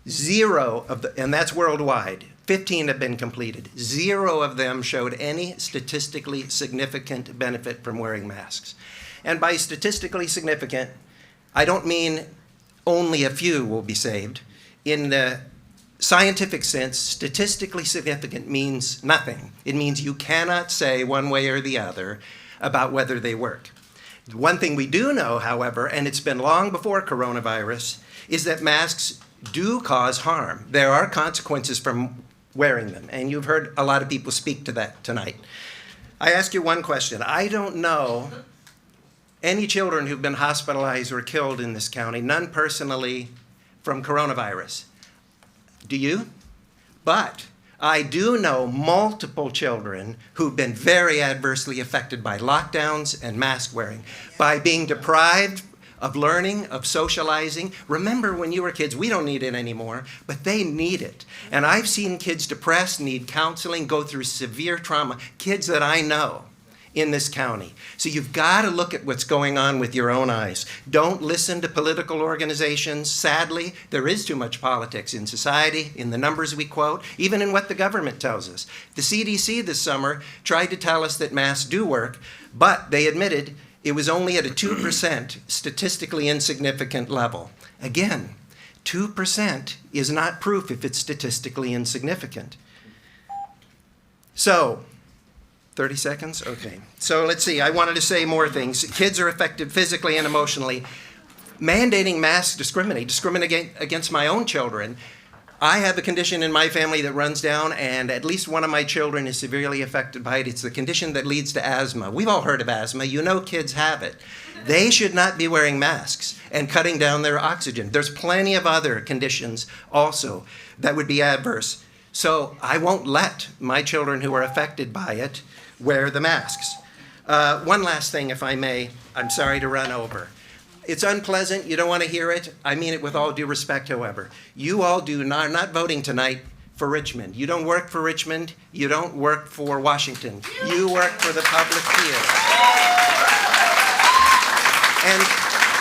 Speaker 2: Zero of them, and that's worldwide, 15 have been completed. Zero of them showed any statistically significant benefit from wearing masks. And by statistically significant, I don't mean only a few will be saved. In the scientific sense, statistically significant means nothing. It means you cannot say one way or the other about whether they work. One thing we do know, however, and it's been long before coronavirus, is that masks do cause harm. There are consequences from wearing them, and you've heard a lot of people speak to that tonight. I ask you one question. I don't know any children who've been hospitalized or killed in this county, none personally from coronavirus. Do you? But I do know multiple children who've been very adversely affected by lockdowns and mask wearing, by being deprived of learning, of socializing. Remember when you were kids, we don't need it anymore, but they need it. And I've seen kids depressed, need counseling, go through severe trauma, kids that I know in this county. So you've got to look at what's going on with your own eyes. Don't listen to political organizations. Sadly, there is too much politics in society, in the numbers we quote, even in what the government tells us. The CDC this summer tried to tell us that masks do work, but they admitted it was only at a 2% statistically insignificant level. Again, 2% is not proof if it's statistically insignificant. So, 30 seconds? Okay. So let's see. I wanted to say more things. Kids are affected physically and emotionally. Mandating masks discriminate against my own children. I have a condition in my family that runs down, and at least one of my children is severely affected by it. It's the condition that leads to asthma. We've all heard of asthma. You know kids have it. They should not be wearing masks and cutting down their oxygen. There's plenty of other conditions also that would be adverse. So I won't let my children who are affected by it wear the masks. One last thing, if I may. I'm sorry to run over. It's unpleasant. You don't want to hear it. I mean it with all due respect, however. You all are not voting tonight for Richmond. You don't work for Richmond. You don't work for Washington. You work for the public here. And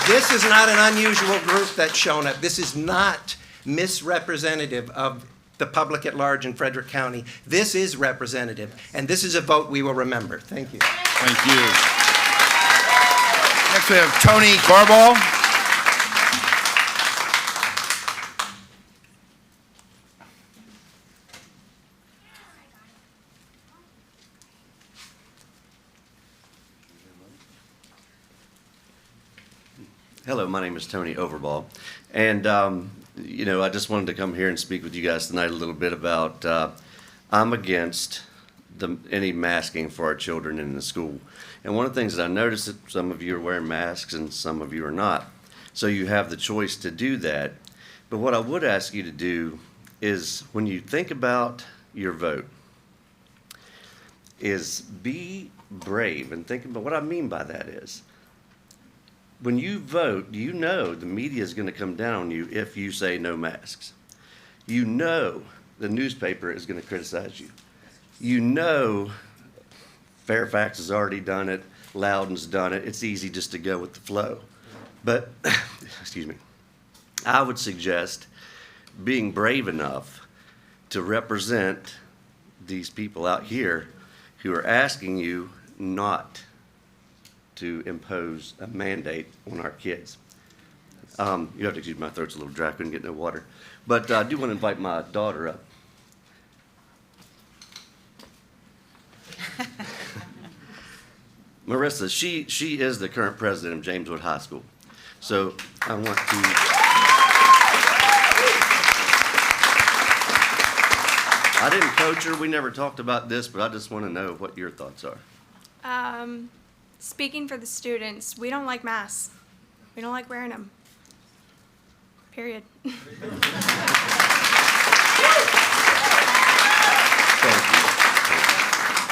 Speaker 2: this is not an unusual group that's shown up. This is not misrepresentative of the public at large in Frederick County. This is representative, and this is a vote we will remember. Thank you.
Speaker 1: Thank you. Next we have Tony Garbaugh.
Speaker 4: Hello, my name is Tony Overball, and I just wanted to come here and speak with you guys tonight a little bit about I'm against any masking for our children in the school. And one of the things that I noticed that some of you are wearing masks and some of you are not. So you have the choice to do that. But what I would ask you to do is when you think about your vote, is be brave and think about what I mean by that is, when you vote, you know the media is going to come down on you if you say no masks. You know the newspaper is going to criticize you. You know Fairfax has already done it, Loudoun's done it. It's easy just to go with the flow. But, excuse me, I would suggest being brave enough to represent these people out here who are asking you not to impose a mandate on our kids. You have to excuse my throat's a little dry, I couldn't get no water. But I do want to invite my daughter up. Marissa, she is the current president of Jameswood High School. So I want to... I didn't coach her, we never talked about this, but I just want to know what your thoughts are.
Speaker 11: Speaking for the students, we don't like masks. We don't like wearing them. Period.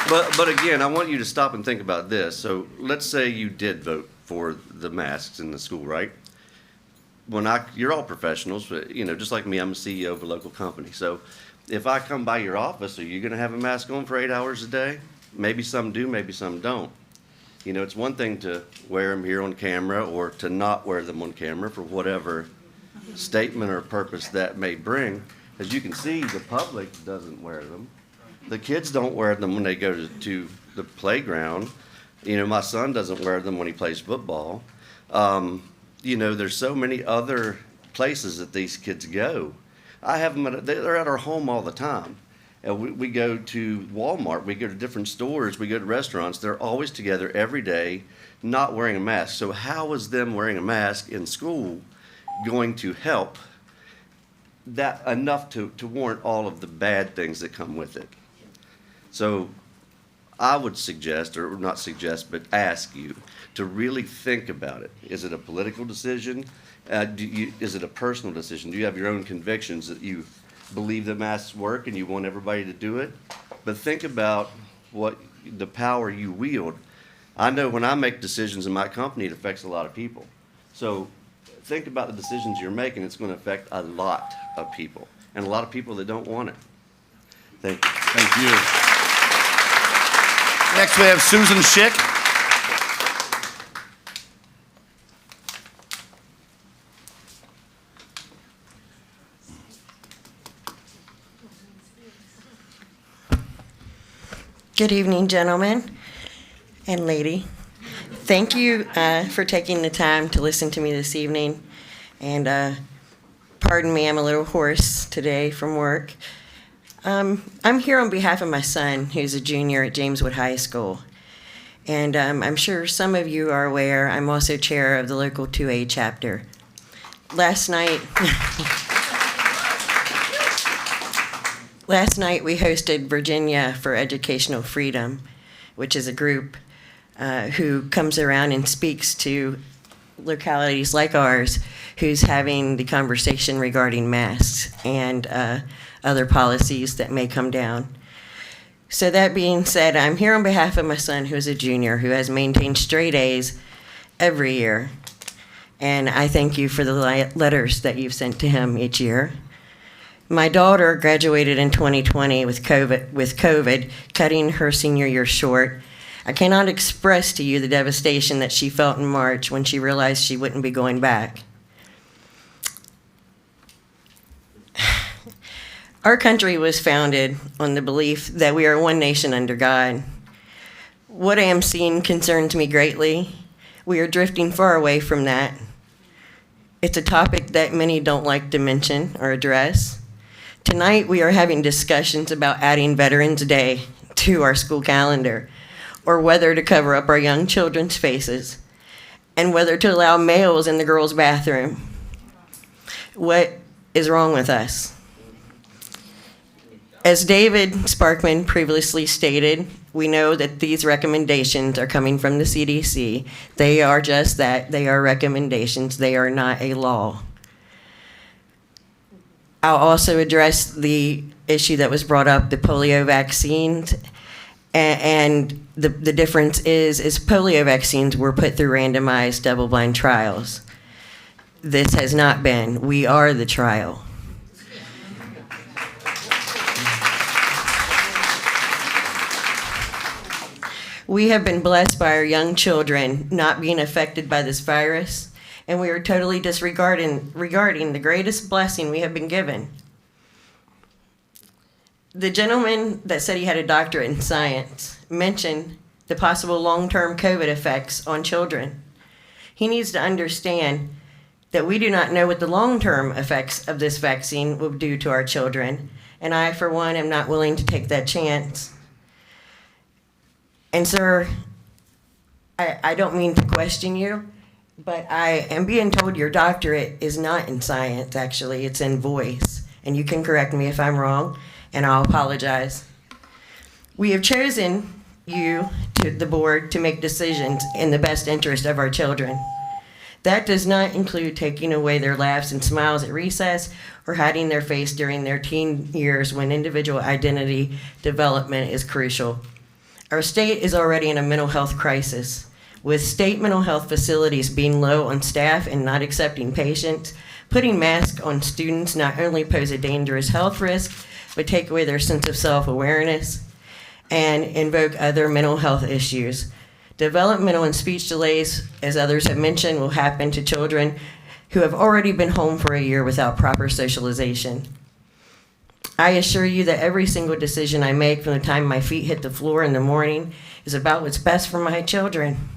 Speaker 4: But again, I want you to stop and think about this. So let's say you did vote for the masks in the school, right? You're all professionals, but just like me, I'm a CEO of a local company. So if I come by your office, are you going to have a mask on for 8 hours a day? Maybe some do, maybe some don't. It's one thing to wear them here on camera or to not wear them on camera for whatever statement or purpose that may bring. As you can see, the public doesn't wear them. The kids don't wear them when they go to the playground. My son doesn't wear them when he plays football. There's so many other places that these kids go. I have them, they're at our home all the time. We go to Walmart, we go to different stores, we go to restaurants. They're always together every day, not wearing a mask. So how is them wearing a mask in school going to help that enough to warrant all of the bad things that come with it? So I would suggest, or not suggest, but ask you to really think about it. Is it a political decision? Is it a personal decision? Do you have your own convictions that you believe that masks work and you want everybody to do it? But think about what the power you wield. I know when I make decisions in my company, it affects a lot of people. So think about the decisions you're making. It's going to affect a lot of people and a lot of people that don't want it. Thank you.
Speaker 1: Thank you. Next we have Susan Schick.
Speaker 22: Good evening, gentlemen and lady. Thank you for taking the time to listen to me this evening. And pardon me, I'm a little hoarse today from work. I'm here on behalf of my son, who's a junior at Jameswood High School. And I'm sure some of you are aware, I'm also chair of the local 2A chapter. Last night we hosted Virginia for Educational Freedom, which is a group who comes around and speaks to localities like ours who's having the conversation regarding masks and other policies that may come down. So that being said, I'm here on behalf of my son, who is a junior, who has maintained straight A's every year. And I thank you for the letters that you've sent to him each year. My daughter graduated in 2020 with COVID, cutting her senior year short. I cannot express to you the devastation that she felt in March when she realized she wouldn't be going back. Our country was founded on the belief that we are one nation under God. What I am seeing concerns me greatly. We are drifting far away from that. It's a topic that many don't like to mention or address. Tonight, we are having discussions about adding Veterans Day to our school calendar, or whether to cover up our young children's faces, and whether to allow males in the girls' bathroom. What is wrong with us? As David Sparkman previously stated, we know that these recommendations are coming from the CDC. They are just that. They are recommendations. They are not a law. I'll also address the issue that was brought up, the polio vaccines. And the difference is polio vaccines were put through randomized double-blind trials. This has not been. We are the trial. We have been blessed by our young children not being affected by this virus, and we are totally disregarding the greatest blessing we have been given. The gentleman that said he had a doctorate in science mentioned the possible long-term COVID effects on children. He needs to understand that we do not know what the long-term effects of this vaccine will do to our children, and I, for one, am not willing to take that chance. And sir, I don't mean to question you, but I am being told your doctorate is not in science, actually, it's in voice. And you can correct me if I'm wrong, and I'll apologize. We have chosen you, the board, to make decisions in the best interest of our children. That does not include taking away their laughs and smiles at recess or hiding their face during their teen years when individual identity development is crucial. Our state is already in a mental health crisis, with state mental health facilities being low on staff and not accepting patients. Putting masks on students not only pose a dangerous health risk, but take away their sense of self-awareness and invoke other mental health issues. Developmental and speech delays, as others have mentioned, will happen to children who have already been home for a year without proper socialization. I assure you that every single decision I make from the time my feet hit the floor in the morning is about what's best for my children.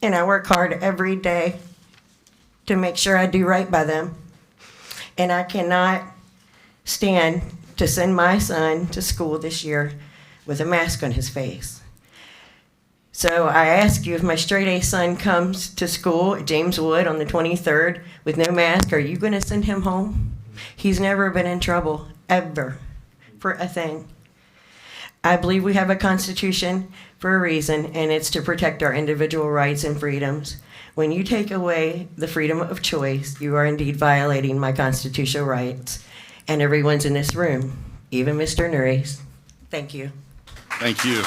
Speaker 22: And I work hard every day to make sure I do right by them. And I cannot stand to send my son to school this year with a mask on his face. So I ask you, if my straight-A son comes to school at James Wood on the 23rd with no mask, are you going to send him home? He's never been in trouble, ever, for a thing. I believe we have a constitution for a reason, and it's to protect our individual rights and freedoms. When you take away the freedom of choice, you are indeed violating my constitutional rights and everyone's in this room, even Mr. Nuries. Thank you.
Speaker 1: Thank you.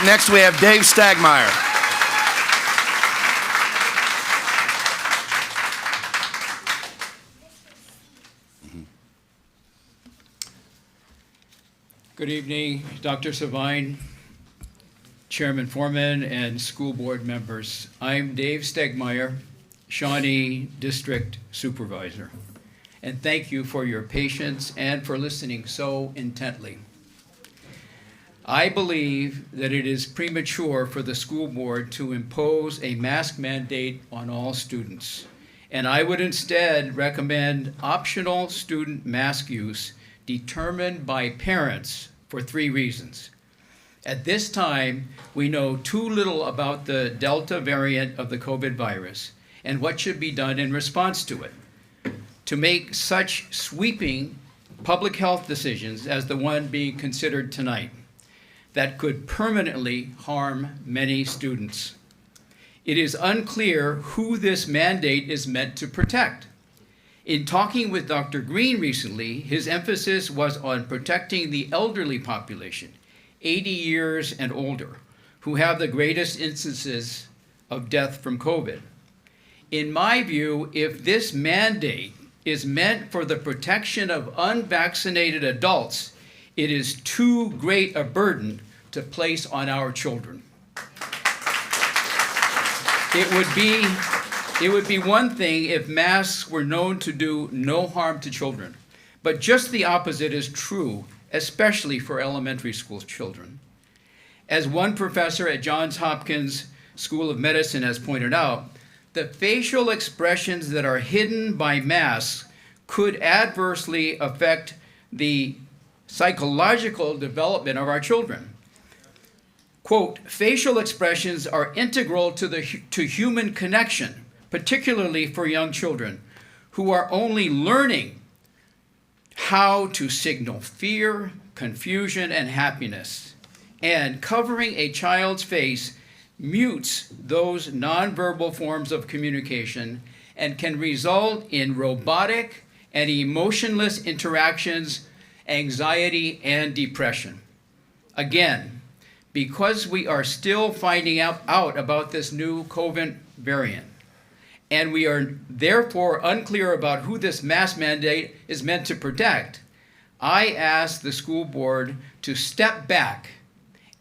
Speaker 1: Next, we have Dave Stagmeyer.
Speaker 3: Good evening, Dr. Savine, Chairman Foreman, and school board members. I'm Dave Stegmeyer, Shawnee District Supervisor, and thank you for your patience and for listening so intently. I believe that it is premature for the school board to impose a mask mandate on all students, and I would instead recommend optional student mask use determined by parents for 3 reasons. At this time, we know too little about the Delta variant of the COVID virus and what should be done in response to it. To make such sweeping public health decisions as the one being considered tonight that could permanently harm many students. It is unclear who this mandate is meant to protect. In talking with Dr. Green recently, his emphasis was on protecting the elderly population, 80 years and older, who have the greatest instances of death from COVID. In my view, if this mandate is meant for the protection of unvaccinated adults, it is too great a burden to place on our children. It would be one thing if masks were known to do no harm to children, but just the opposite is true, especially for elementary school children. As one professor at Johns Hopkins School of Medicine has pointed out, the facial expressions that are hidden by masks could adversely affect the psychological development of our children. Quote, facial expressions are integral to human connection, particularly for young children who are only learning how to signal fear, confusion, and happiness. And covering a child's face mutes those nonverbal forms of communication and can result in robotic and emotionless interactions, anxiety, and depression. Again, because we are still finding out about this new COVID variant, and we are therefore unclear about who this mask mandate is meant to protect, I ask the school board to step back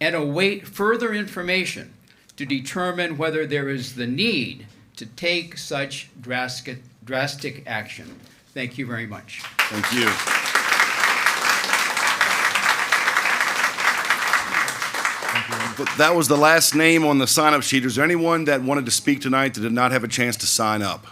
Speaker 3: and await further information to determine whether there is the need to take such drastic action. Thank you very much.
Speaker 1: Thank you. That was the last name on the sign-up sheet. Is there anyone that wanted to speak tonight that did not have a chance to sign up?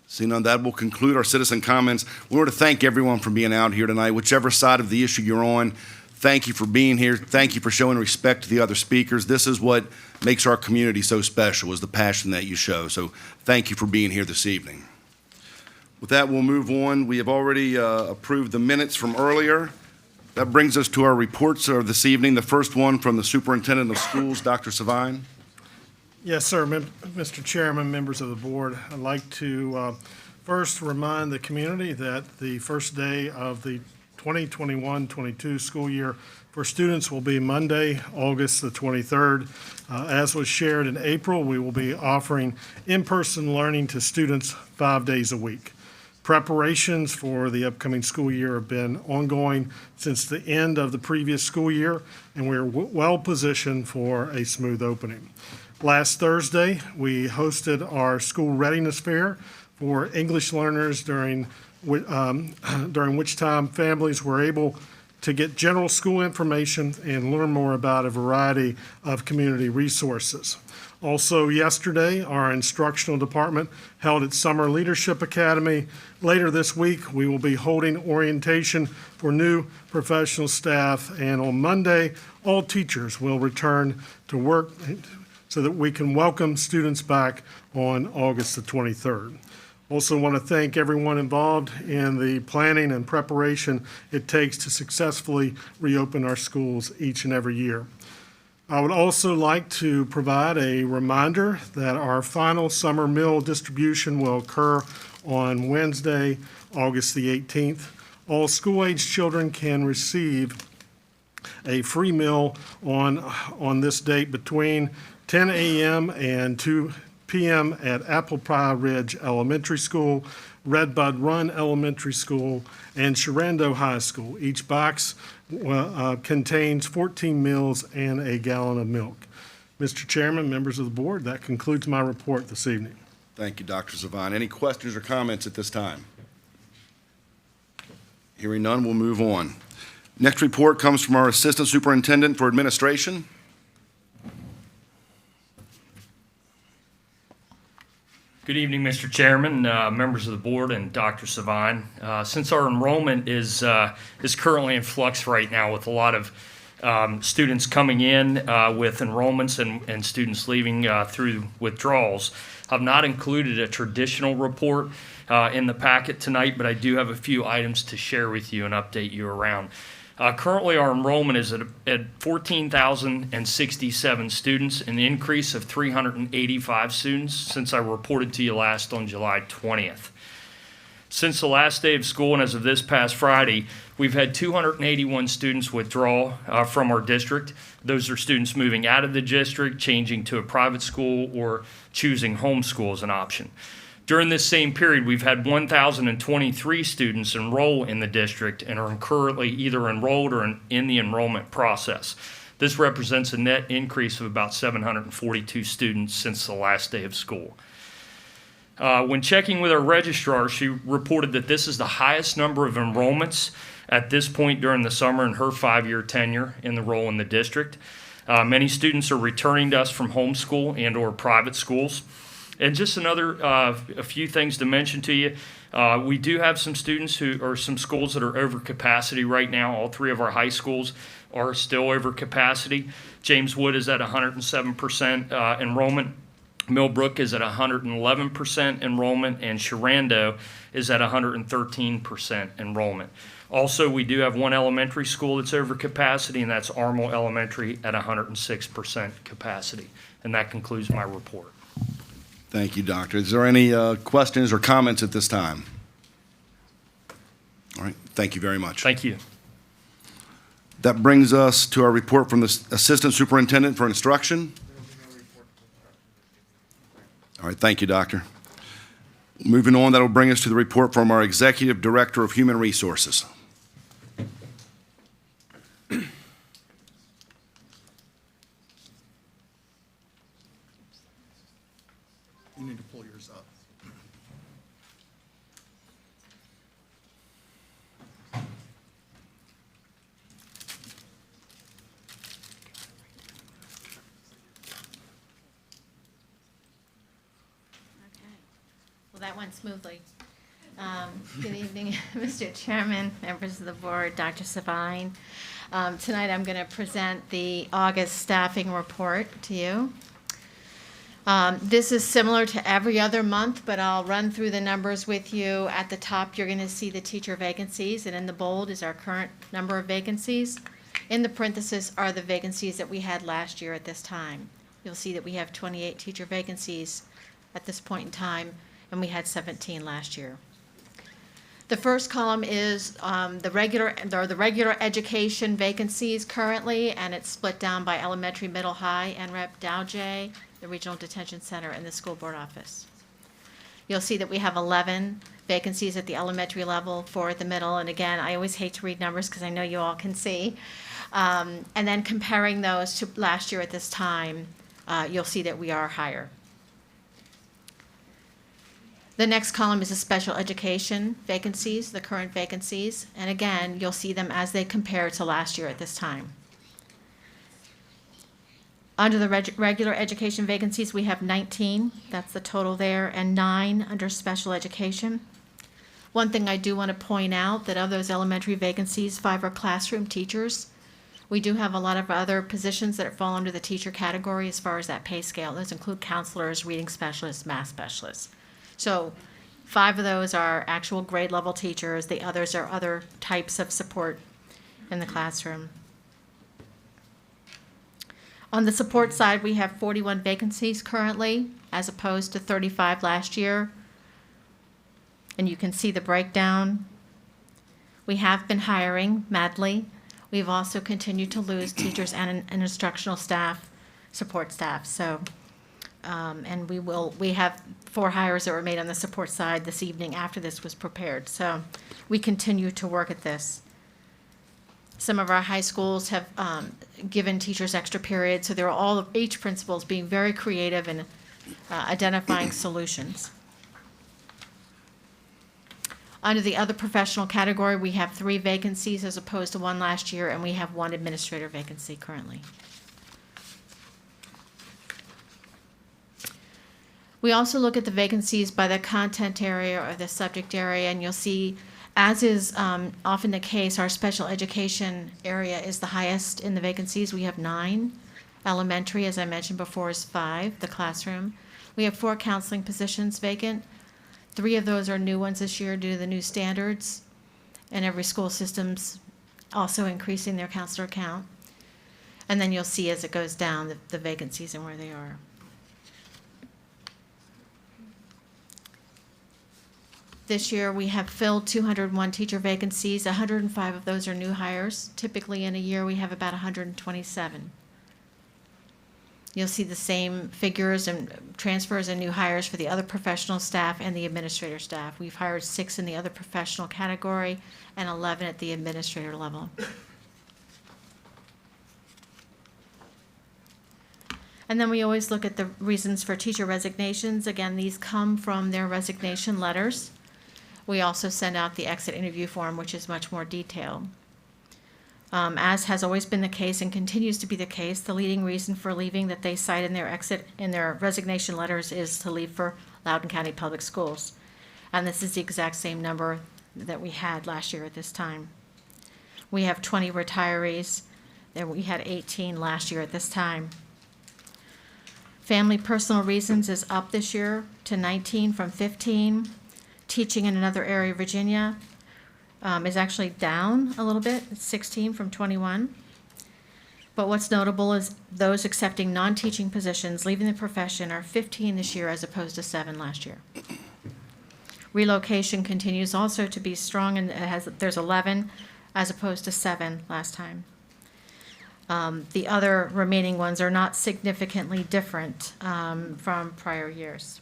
Speaker 1: Seeing none, that will conclude our citizen comments. We want to thank everyone for being out here tonight, whichever side of the issue you're on. Thank you for being here. Thank you for showing respect to the other speakers. This is what makes our community so special, is the passion that you show. So thank you for being here this evening. With that, we'll move on. We have already approved the minutes from earlier. That brings us to our reports of this evening. The first one from the Superintendent of Schools, Dr. Savine.
Speaker 6: Yes, sir. Mr. Chairman, members of the board, I'd like to first remind the community that the first day of the 2021-22 school year for students will be Monday, August the 23rd. As was shared in April, we will be offering in-person learning to students 5 days a week. Preparations for the upcoming school year have been ongoing since the end of the previous school year, and we are well positioned for a smooth opening. Last Thursday, we hosted our school readiness fair for English learners during which time families were able to get general school information and learn more about a variety of community resources. Also yesterday, our instructional department held its Summer Leadership Academy. Later this week, we will be holding orientation for new professional staff, and on Monday, all teachers will return to work so that we can welcome students back on August the 23rd. Also want to thank everyone involved in the planning and preparation it takes to successfully reopen our schools each and every year. I would also like to provide a reminder that our final summer meal distribution will occur on Wednesday, August the 18th. All school-age children can receive a free meal on this date between 10 a.m. and 2 p.m. at Apple Pie Ridge Elementary School, Red Bud Run Elementary School, and Sharando High School. Each box contains 14 meals and a gallon of milk. Mr. Chairman, members of the board, that concludes my report this evening.
Speaker 1: Thank you, Dr. Savine. Any questions or comments at this time? Hearing none, we'll move on. Next report comes from our Assistant Superintendent for Administration.
Speaker 7: Good evening, Mr. Chairman, members of the board, and Dr. Savine. Since our enrollment is currently in flux right now with a lot of students coming in with enrollments and students leaving through withdrawals, I've not included a traditional report in the packet tonight, but I do have a few items to share with you and update you around. Currently, our enrollment is at 14,067 students, an increase of 385 students since I reported to you last on July 20th. Since the last day of school and as of this past Friday, we've had 281 students withdraw from our district. Those are students moving out of the district, changing to a private school, or choosing homeschool as an option. During this same period, we've had 1,023 students enroll in the district and are currently either enrolled or in the enrollment process. This represents a net increase of about 742 students since the last day of school. When checking with our registrar, she reported that this is the highest number of enrollments at this point during the summer in her 5-year tenure in the role in the district. Many students are returning to us from homeschool and or private schools. And just a few things to mention to you. We do have some students some schools that are over capacity right now. All 3 of our high schools are still over capacity. James Wood is at 107% enrollment. Millbrook is at 111% enrollment, and Sharando is at 113% enrollment. Also, we do have one elementary school that's over capacity, and that's Armel Elementary at 106% capacity. And that concludes my report.
Speaker 1: Thank you, Doctor. Is there any questions or comments at this time? All right, thank you very much.
Speaker 7: Thank you.
Speaker 1: That brings us to our report from the Assistant Superintendent for Instruction. All right, thank you, Doctor. Moving on, that'll bring us to the report from our Executive Director of Human Resources.
Speaker 8: You need to pull yours up.
Speaker 9: Well, that went smoothly. Good evening, Mr. Chairman, members of the board, Dr. Sabine. Tonight I'm going to present the August staffing report to you. This is similar to every other month, but I'll run through the numbers with you. At the top, you're going to see the teacher vacancies, and in the bold is our current number of vacancies. In the parentheses are the vacancies that we had last year at this time. You'll see that we have 28 teacher vacancies at this point in time, and we had 17 last year. The first column is the regular education vacancies currently, and it's split down by elementary, middle, high, and Rep Dowjay, the Regional Detention Center, and the school board office. You'll see that we have 11 vacancies at the elementary level, 4 at the middle, and again, I always hate to read numbers because I know you all can see. And then comparing those to last year at this time, you'll see that we are higher. The next column is the special education vacancies, the current vacancies, and again, you'll see them as they compare to last year at this time. Under the regular education vacancies, we have 19, that's the total there, and 9 under special education. One thing I do want to point out, that of those elementary vacancies, 5 are classroom teachers. We do have a lot of other positions that fall under the teacher category as far as that pay scale. Those include counselors, reading specialists, math specialists. So 5 of those are actual grade level teachers. The others are other types of support in the classroom. On the support side, we have 41 vacancies currently, as opposed to 35 last year. And you can see the breakdown. We have been hiring madly. We've also continued to lose teachers and instructional staff, support staff. So, and we have 4 hires that were made on the support side this evening after this was prepared. So we continue to work at this. Some of our high schools have given teachers extra periods, so they're each principal is being very creative in identifying solutions. Under the other professional category, we have 3 vacancies as opposed to 1 last year, and we have 1 administrator vacancy currently. We also look at the vacancies by the content area or the subject area, and you'll see, as is often the case, our special education area is the highest in the vacancies. We have 9. Elementary, as I mentioned before, is 5, the classroom. We have 4 counseling positions vacant. 3 of those are new ones this year due to the new standards, and every school system's also increasing their counselor count. And then you'll see as it goes down the vacancies and where they are. This year, we have filled 201 teacher vacancies. 105 of those are new hires. Typically, in a year, we have about 127. You'll see the same figures and transfers and new hires for the other professional staff and the administrator staff. We've hired 6 in the other professional category and 11 at the administrator level. And then we always look at the reasons for teacher resignations. Again, these come from their resignation letters. We also send out the exit interview form, which is much more detailed. As has always been the case and continues to be the case, the leading reason for leaving that they cite in their resignation letters is to leave for Loudoun County Public Schools. And this is the exact same number that we had last year at this time. We have 20 retirees, and we had 18 last year at this time. Family personal reasons is up this year to 19 from 15. Teaching in another area of Virginia is actually down a little bit. It's 16 from 21. But what's notable is those accepting non-teaching positions leaving the profession are 15 this year as opposed to 7 last year. Relocation continues also to be strong, and there's 11 as opposed to 7 last time. The other remaining ones are not significantly different from prior years.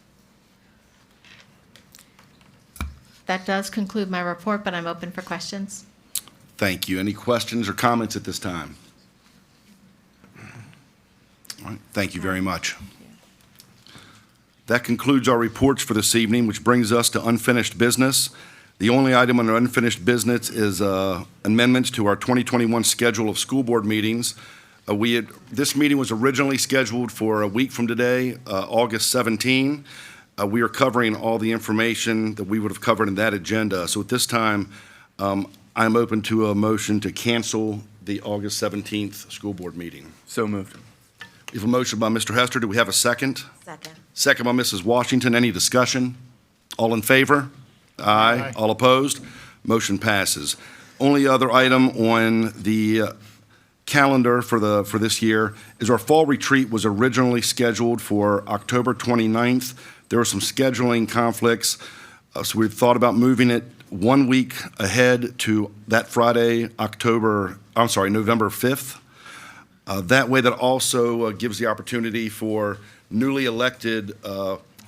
Speaker 9: That does conclude my report, but I'm open for questions.
Speaker 1: Thank you. Any questions or comments at this time? All right, thank you very much. That concludes our reports for this evening, which brings us to unfinished business. The only item under unfinished business is amendments to our 2021 schedule of school board meetings. This meeting was originally scheduled for a week from today, August 17. We are covering all the information that we would have covered in that agenda. So at this time, I'm open to a motion to cancel the August 17th school board meeting.
Speaker 17: So moved.
Speaker 1: We have a motion by Mr. Hester. Do we have a second?
Speaker 21: Second.
Speaker 1: Second by Mrs. Washington. Any discussion? All in favor? Aye. All opposed? Motion passes. Only other item on the calendar for this year is our fall retreat was originally scheduled for October 29th. There were some scheduling conflicts, so we've thought about moving it 1 week ahead to that Friday, November 5th. That way, that also gives the opportunity for newly elected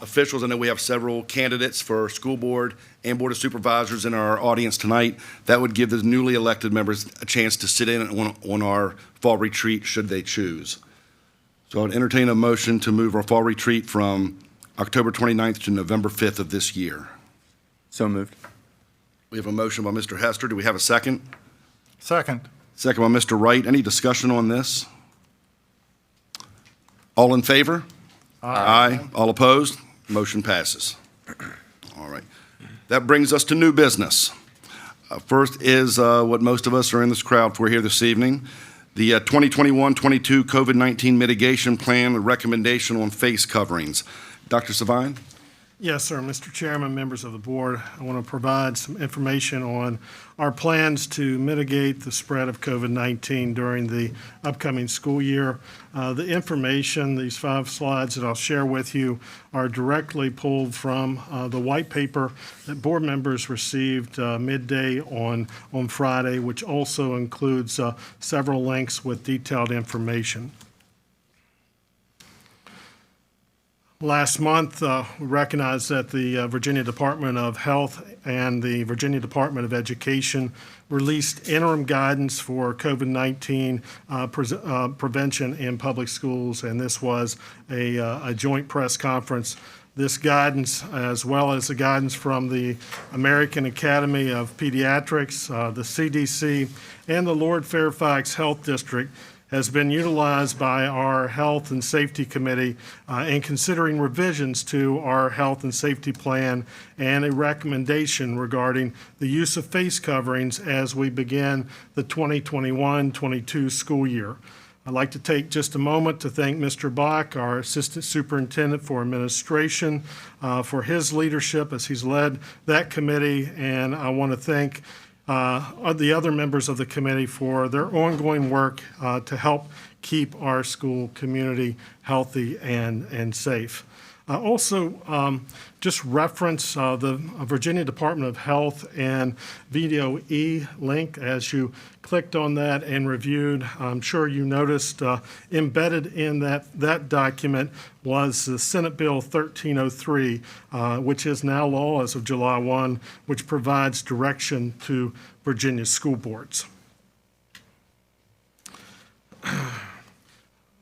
Speaker 1: officials. I know we have several candidates for school board and board of supervisors in our audience tonight. That would give the newly elected members a chance to sit in on our fall retreat should they choose. So I'd entertain a motion to move our fall retreat from October 29th to November 5th of this year.
Speaker 17: So moved.
Speaker 1: We have a motion by Mr. Hester. Do we have a second?
Speaker 8: Second.
Speaker 1: Second by Mr. Wright. Any discussion on this? All in favor? Aye. All opposed? Motion passes. All right. That brings us to new business. First is what most of us are in this crowd for here this evening. The 2021-22 COVID-19 mitigation plan, the recommendation on face coverings. Dr. Savine?
Speaker 6: Yes, sir. Mr. Chairman, members of the board, I want to provide some information on our plans to mitigate the spread of COVID-19 during the upcoming school year. The information, these 5 slides that I'll share with you, are directly pulled from the white paper that board members received midday on Friday, which also includes several links with detailed information. Last month, we recognized that the Virginia Department of Health and the Virginia Department of Education released interim guidance for COVID-19 prevention in public schools, and this was a joint press conference. This guidance, as well as the guidance from the American Academy of Pediatrics, the CDC, and the Lord Fairfax Health District, has been utilized by our Health and Safety Committee in considering revisions to our health and safety plan and a recommendation regarding the use of face coverings as we begin the 2021-22 school year. I'd like to take just a moment to thank Mr. Bach, our Assistant Superintendent for Administration, for his leadership as he's led that committee, and I want to thank the other members of the committee for their ongoing work to help keep our school community healthy and safe. Also, just reference the Virginia Department of Health and Video E link. As you clicked on that and reviewed, I'm sure you noticed embedded in that document was the Senate Bill 1303, which is now law as of July 1, which provides direction to Virginia school boards.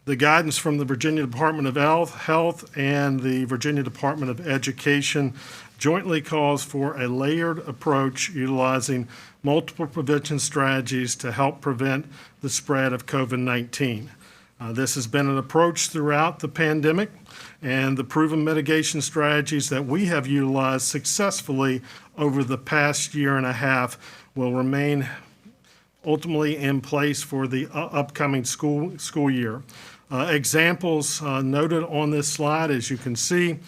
Speaker 6: The guidance from the Virginia Department of Health and the Virginia Department of Education jointly calls for a layered approach utilizing multiple prevention strategies to help prevent the spread of COVID-19. This has been an approach throughout the pandemic, and the proven mitigation strategies that we have utilized successfully over the past year and a half will remain ultimately in place for the upcoming school year. Examples noted on this slide, as you can see,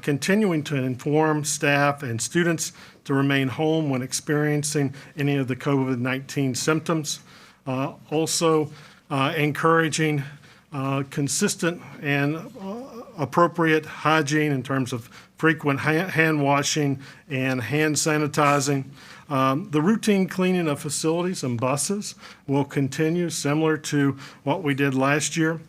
Speaker 6: continuing to inform staff and students to remain home when experiencing any of the COVID-19 symptoms. Also encouraging consistent and appropriate hygiene in terms of frequent hand washing and hand sanitizing. The routine cleaning of facilities and buses will continue, similar to what we did last year.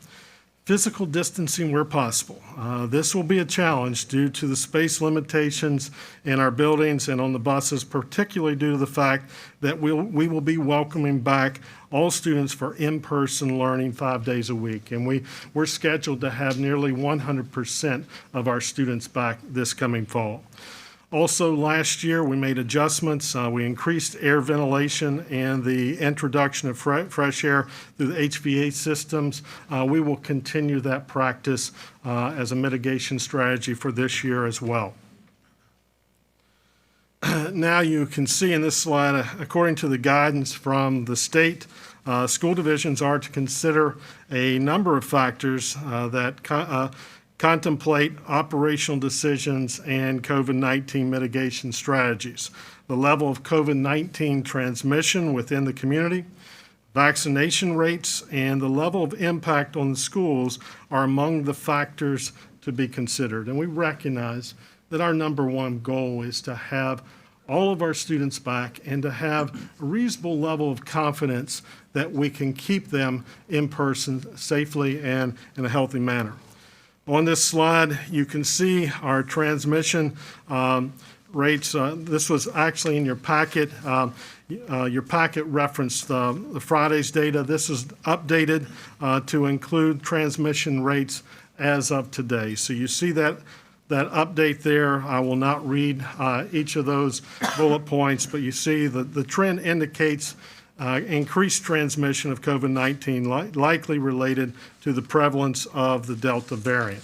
Speaker 6: Physical distancing where possible. This will be a challenge due to the space limitations in our buildings and on the buses, particularly due to the fact that we will be welcoming back all students for in-person learning 5 days a week. And we're scheduled to have nearly 100% of our students back this coming fall. Also, last year, we made adjustments. We increased air ventilation and the introduction of fresh air through the HVAC systems. We will continue that practice as a mitigation strategy for this year as well. Now you can see in this slide, according to the guidance from the state, school divisions are to consider a number of factors that contemplate operational decisions and COVID-19 mitigation strategies. The level of COVID-19 transmission within the community, vaccination rates, and the level of impact on the schools are among the factors to be considered. And we recognize that our number one goal is to have all of our students back and to have a reasonable level of confidence that we can keep them in person safely and in a healthy manner. On this slide, you can see our transmission rates. This was actually in your packet. Your packet referenced the Friday's data. This is updated to include transmission rates as of today. So you see that update there. I will not read each of those bullet points, but you see the trend indicates increased transmission of COVID-19 likely related to the prevalence of the Delta variant.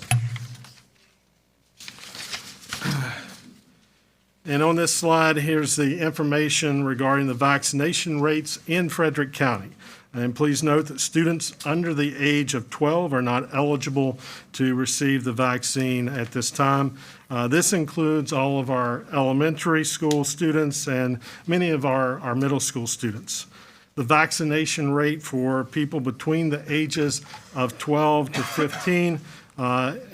Speaker 6: And on this slide, here's the information regarding the vaccination rates in Frederick County. And please note that students under the age of 12 are not eligible to receive the vaccine at this time. This includes all of our elementary school students and many of our middle school students. The vaccination rate for people between the ages of 12 to 15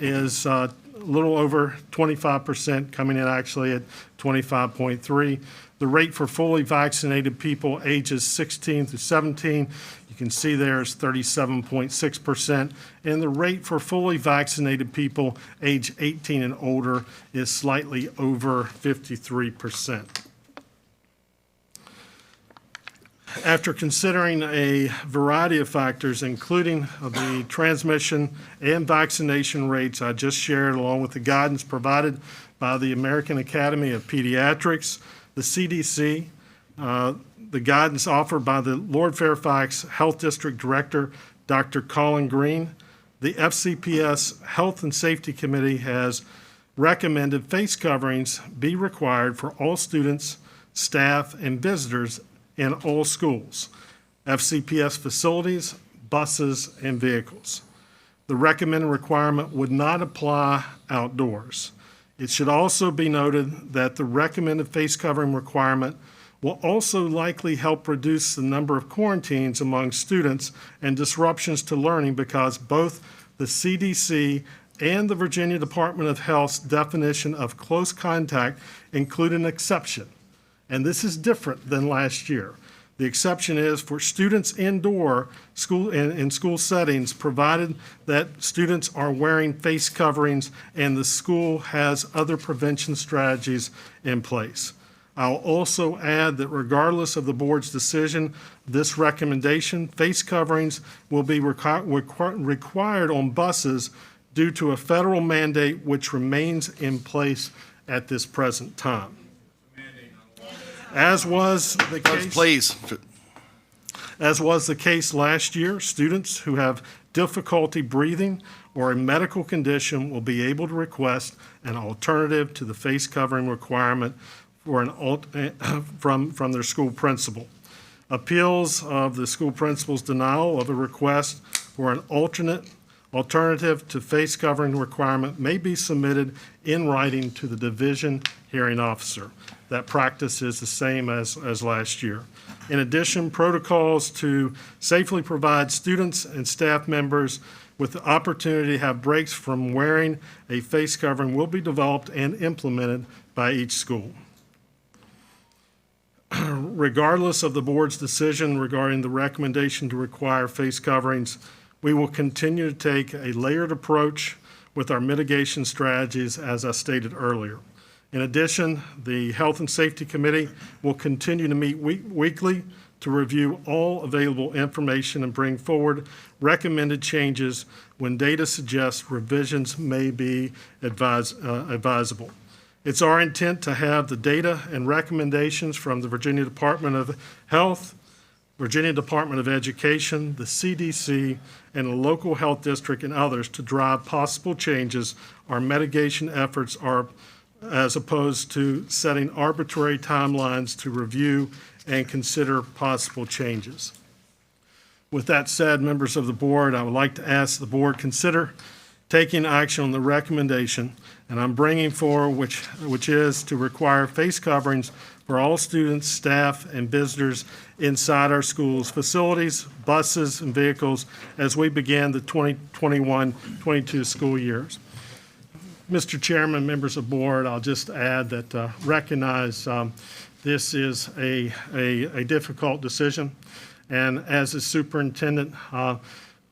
Speaker 6: is a little over 25%, coming in actually at 25.3. The rate for fully vaccinated people ages 16 to 17, you can see there is 37.6%. And the rate for fully vaccinated people age 18 and older is slightly over 53%. After considering a variety of factors, including the transmission and vaccination rates I just shared, along with the guidance provided by the American Academy of Pediatrics, the CDC, the guidance offered by the Lord Fairfax Health District Director, Dr. Colin Green, the FCPS Health and Safety Committee has recommended face coverings be required for all students, staff, and visitors in all schools, FCPS facilities, buses, and vehicles. The recommended requirement would not apply outdoors. It should also be noted that the recommended face covering requirement will also likely help reduce the number of quarantines among students and disruptions to learning, because both the CDC and the Virginia Department of Health's definition of close contact include an exception. And this is different than last year. The exception is for students indoor school in school settings, provided that students are wearing face coverings and the school has other prevention strategies in place. I'll also add that regardless of the board's decision, this recommendation, face coverings will be required on buses due to a federal mandate which remains in place at this present time. As was the case. As was the case last year, students who have difficulty breathing or a medical condition will be able to request an alternative to the face covering requirement for from their school principal. Appeals of the school principal's denial of a request for an alternative to face covering requirement may be submitted in writing to the division hearing officer. That practice is the same as last year. In addition, protocols to safely provide students and staff members with the opportunity to have breaks from wearing a face covering will be developed and implemented by each school. Regardless of the board's decision regarding the recommendation to require face coverings, we will continue to take a layered approach with our mitigation strategies, as I stated earlier. In addition, the Health and Safety Committee will continue to meet weekly to review all available information and bring forward recommended changes when data suggests revisions may be advisable. It's our intent to have the data and recommendations from the Virginia Department of Health, Virginia Department of Education, the CDC, and the local health district and others to drive possible changes. Our mitigation efforts are as opposed to setting arbitrary timelines to review and consider possible changes. With that said, members of the board, I would like to ask the board consider taking action on the recommendation, and I'm bringing forward, which is to require face coverings for all students, staff, and visitors inside our schools, facilities, buses, and vehicles as we begin the 2021-22 school years. Mr. Chairman, members of the board, I'll just add that recognize this is a difficult decision. And as a superintendent,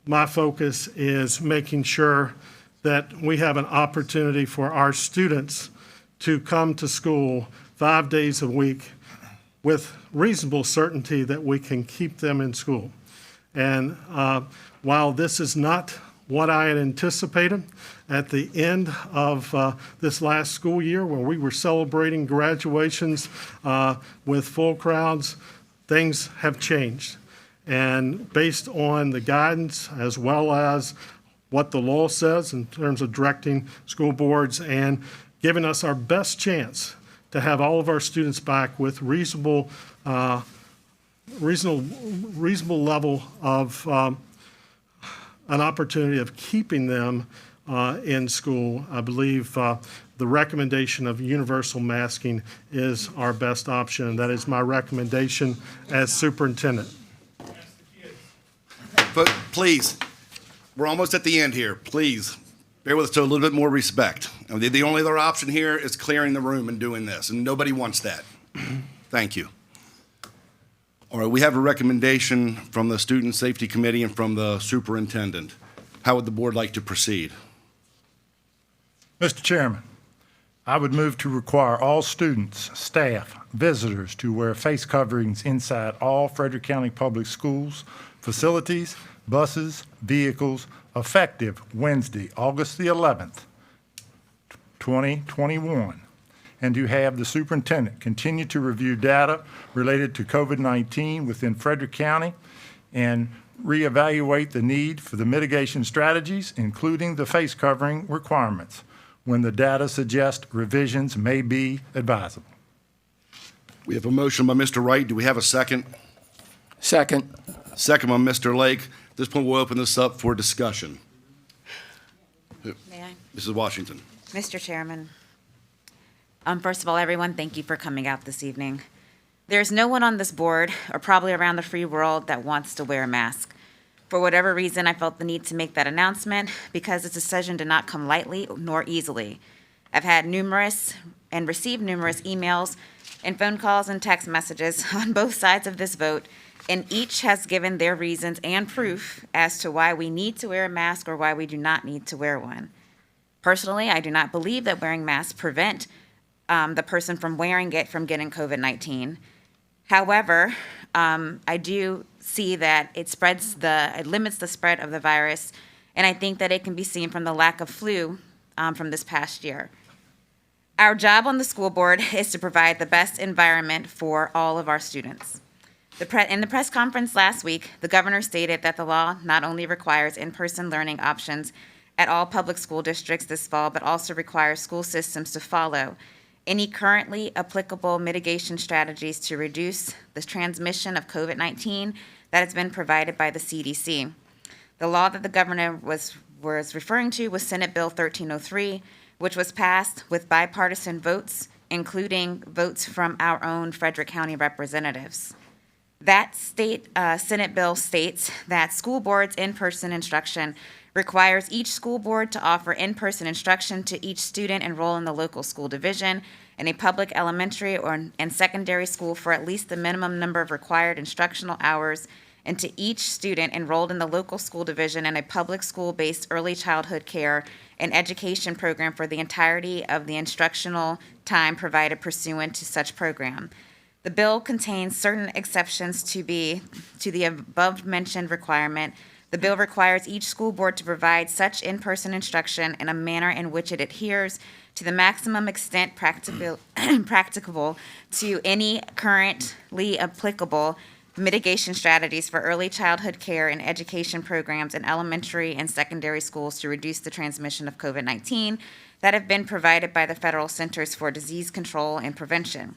Speaker 6: my focus is making sure that we have an opportunity for our students to come to school 5 days a week with reasonable certainty that we can keep them in school. And while this is not what I had anticipated at the end of this last school year, where we were celebrating graduations with full crowds, things have changed. And based on the guidance as well as what the law says in terms of directing school boards and giving us our best chance to have all of our students back with reasonable level of an opportunity of keeping them in school, I believe the recommendation of universal masking is our best option. That is my recommendation as superintendent.
Speaker 1: But please, we're almost at the end here. Please, bear with us to a little bit more respect. The only other option here is clearing the room and doing this, and nobody wants that. Thank you. All right, we have a recommendation from the Student Safety Committee and from the superintendent. How would the board like to proceed?
Speaker 10: Mr. Chairman, I would move to require all students, staff, visitors to wear face coverings inside all Frederick County Public Schools, facilities, buses, vehicles, effective Wednesday, August the 11th, 2021. And to have the superintendent continue to review data related to COVID-19 within Frederick County and reevaluate the need for the mitigation strategies, including the face covering requirements, when the data suggests revisions may be advisable.
Speaker 1: We have a motion by Mr. Wright. Do we have a second?
Speaker 3: Second.
Speaker 1: Second by Mr. Lake. At this point, we'll open this up for discussion.
Speaker 12: May I?
Speaker 1: Mrs. Washington.
Speaker 12: Mr. Chairman, first of all, everyone, thank you for coming out this evening. There's no one on this board, or probably around the free world, that wants to wear a mask. For whatever reason, I felt the need to make that announcement because this decision did not come lightly nor easily. I've had numerous and received numerous emails and phone calls and text messages on both sides of this vote, and each has given their reasons and proof as to why we need to wear a mask or why we do not need to wear one. Personally, I do not believe that wearing masks prevent the person from wearing it from getting COVID-19. However, I do see that it limits the spread of the virus, and I think that it can be seen from the lack of flu from this past year. Our job on the school board is to provide the best environment for all of our students. In the press conference last week, the governor stated that the law not only requires in-person learning options at all public school districts this fall, but also requires school systems to follow any currently applicable mitigation strategies to reduce the transmission of COVID-19 that has been provided by the CDC. The law that the governor was referring to was Senate Bill 1303, which was passed with bipartisan votes, including votes from our own Frederick County representatives. That Senate bill states that school boards' in-person instruction requires each school board to offer in-person instruction to each student enrolled in the local school division in a public elementary and secondary school for at least the minimum number of required instructional hours, and to each student enrolled in the local school division in a public school-based early childhood care and education program for the entirety of the instructional time provided pursuant to such program. The bill contains certain exceptions to the above-mentioned requirement. The bill requires each school board to provide such in-person instruction in a manner in which it adheres to the maximum extent practicable to any currently applicable mitigation strategies for early childhood care and education programs in elementary and secondary schools to reduce the transmission of COVID-19 that have been provided by the Federal Centers for Disease Control and Prevention.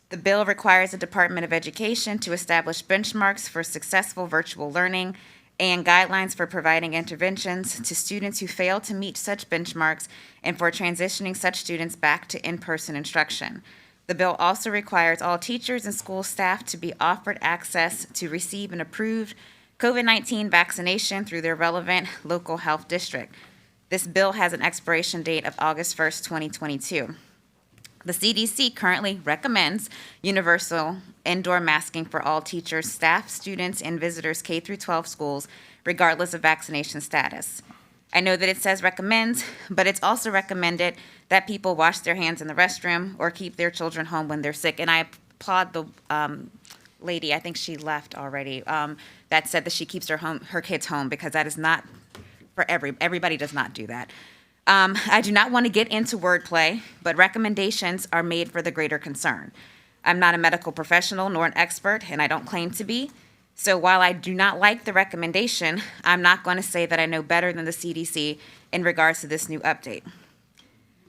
Speaker 12: The bill requires the Department of Education to establish benchmarks for successful virtual learning and guidelines for providing interventions to students who fail to meet such benchmarks and for transitioning such students back to in-person instruction. The bill also requires all teachers and school staff to be offered access to receive an approved COVID-19 vaccination through their relevant local health district. This bill has an expiration date of August 1st, 2022. The CDC currently recommends universal indoor masking for all teachers, staff, students, and visitors K through 12 schools, regardless of vaccination status. I know that it says recommends, but it's also recommended that people wash their hands in the restroom or keep their children home when they're sick. And I applaud the lady, I think she left already, that said that she keeps her kids home, because that is not for everybody does not do that. I do not want to get into wordplay, but recommendations are made for the greater concern. I'm not a medical professional nor an expert, and I don't claim to be. So while I do not like the recommendation, I'm not going to say that I know better than the CDC in regards to this new update.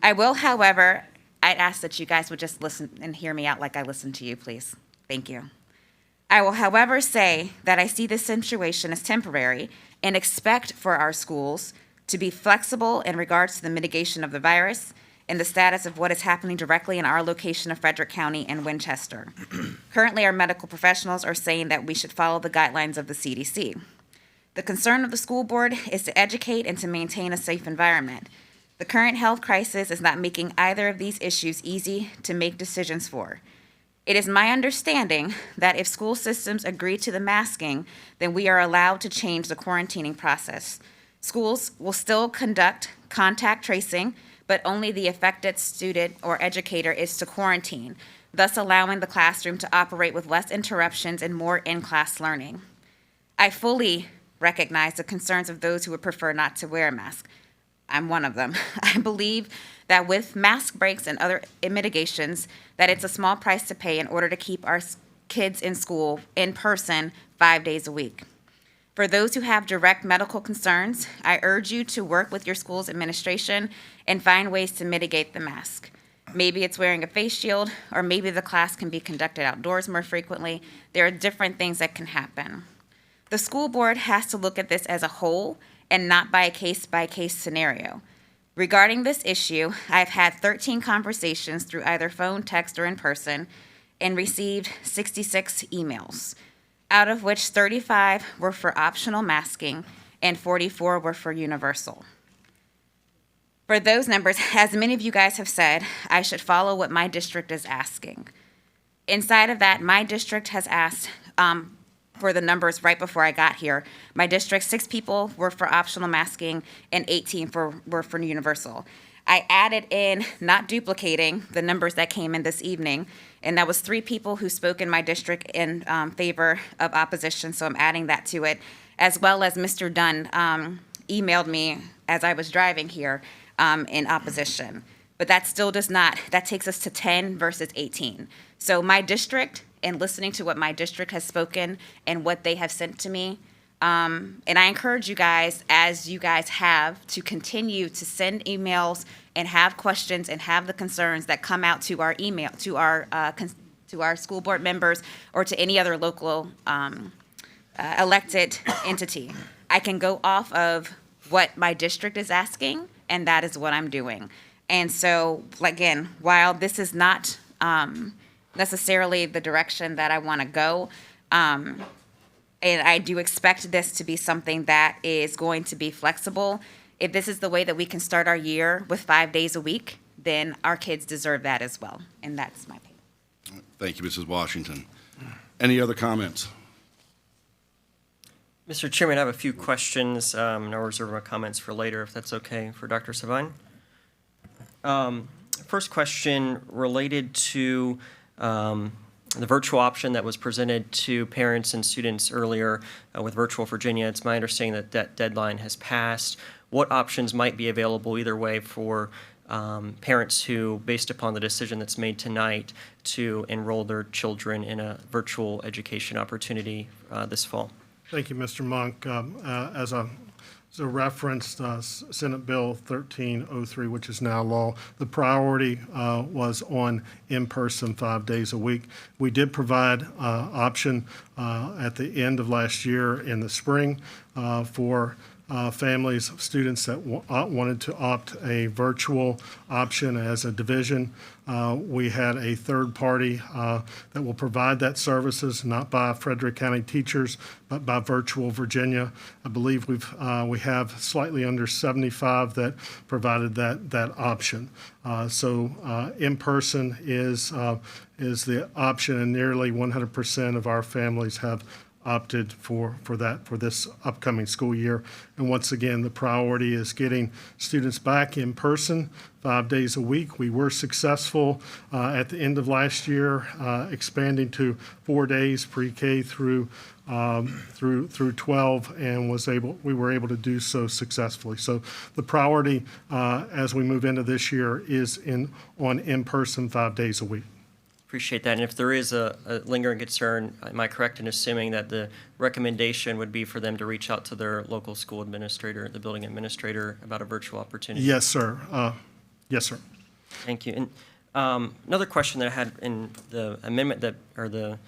Speaker 12: I will, however, I'd ask that you guys would just listen and hear me out like I listened to you, please. Thank you. I will, however, say that I see this situation as temporary and expect for our schools to be flexible in regards to the mitigation of the virus and the status of what is happening directly in our location of Frederick County and Winchester. Currently, our medical professionals are saying that we should follow the guidelines of the CDC. The concern of the school board is to educate and to maintain a safe environment. The current health crisis is not making either of these issues easy to make decisions for. It is my understanding that if school systems agree to the masking, then we are allowed to change the quarantining process. Schools will still conduct contact tracing, but only the affected student or educator is to quarantine, thus allowing the classroom to operate with less interruptions and more in-class learning. I fully recognize the concerns of those who would prefer not to wear a mask. I'm one of them. I believe that with mask breaks and other mitigations, that it's a small price to pay in order to keep our kids in school in person 5 days a week. For those who have direct medical concerns, I urge you to work with your school's administration and find ways to mitigate the mask. Maybe it's wearing a face shield, or maybe the class can be conducted outdoors more frequently. There are different things that can happen. The school board has to look at this as a whole and not by a case-by-case scenario. Regarding this issue, I've had 13 conversations through either phone, text, or in person, and received 66 emails. out of which 35 were for optional masking and 44 were for universal. For those numbers, as many of you guys have said, I should follow what my district is asking. Inside of that, my district has asked for the numbers right before I got here. My district, 6 people were for optional masking and 18 were for universal. I added in, not duplicating, the numbers that came in this evening, and that was 3 people who spoke in my district in favor of opposition, so I'm adding that to it, as well as Mr. Dunn emailed me as I was driving here in opposition. But that still does not, that takes us to 10 versus 18. So my district, and listening to what my district has spoken and what they have sent to me, and I encourage you guys, as you guys have, to continue to send emails and have questions and have the concerns that come out to our email, to our school board members or to any other local elected entity. I can go off of what my district is asking, and that is what I'm doing. And so, again, while this is not necessarily the direction that I want to go, and I do expect this to be something that is going to be flexible. If this is the way that we can start our year with 5 days a week, then our kids deserve that as well. And that's my opinion.
Speaker 1: Thank you, Mrs. Washington. Any other comments?
Speaker 13: Mr. Chairman, I have a few questions, and I'll reserve my comments for later, if that's okay, for Dr. Savine. First question related to the virtual option that was presented to parents and students earlier with Virtual Virginia. It's my understanding that that deadline has passed. What options might be available either way for parents who, based upon the decision that's made tonight, to enroll their children in a virtual education opportunity this fall?
Speaker 6: Thank you, Mr. Monk. As a reference, Senate Bill 1303, which is now law, the priority was on in-person 5 days a week. We did provide option at the end of last year in the spring for families, students that wanted to opt a virtual option as a division. We had a third party that will provide that services, not by Frederick County teachers, but by Virtual Virginia. I believe we have slightly under 75 that provided that option. So in-person is the option, and nearly 100% of our families have opted for this upcoming school year. And once again, the priority is getting students back in person 5 days a week. We were successful at the end of last year, expanding to 4 days pre-K through 12, and we were able to do so successfully. So the priority as we move into this year is on in-person 5 days a week.
Speaker 13: Appreciate that. And if there is a lingering concern, am I correct in assuming that the recommendation would be for them to reach out to their local school administrator, the building administrator, about a virtual opportunity?
Speaker 6: Yes, sir. Yes, sir.
Speaker 13: Thank you. And another question that I had in the amendment or the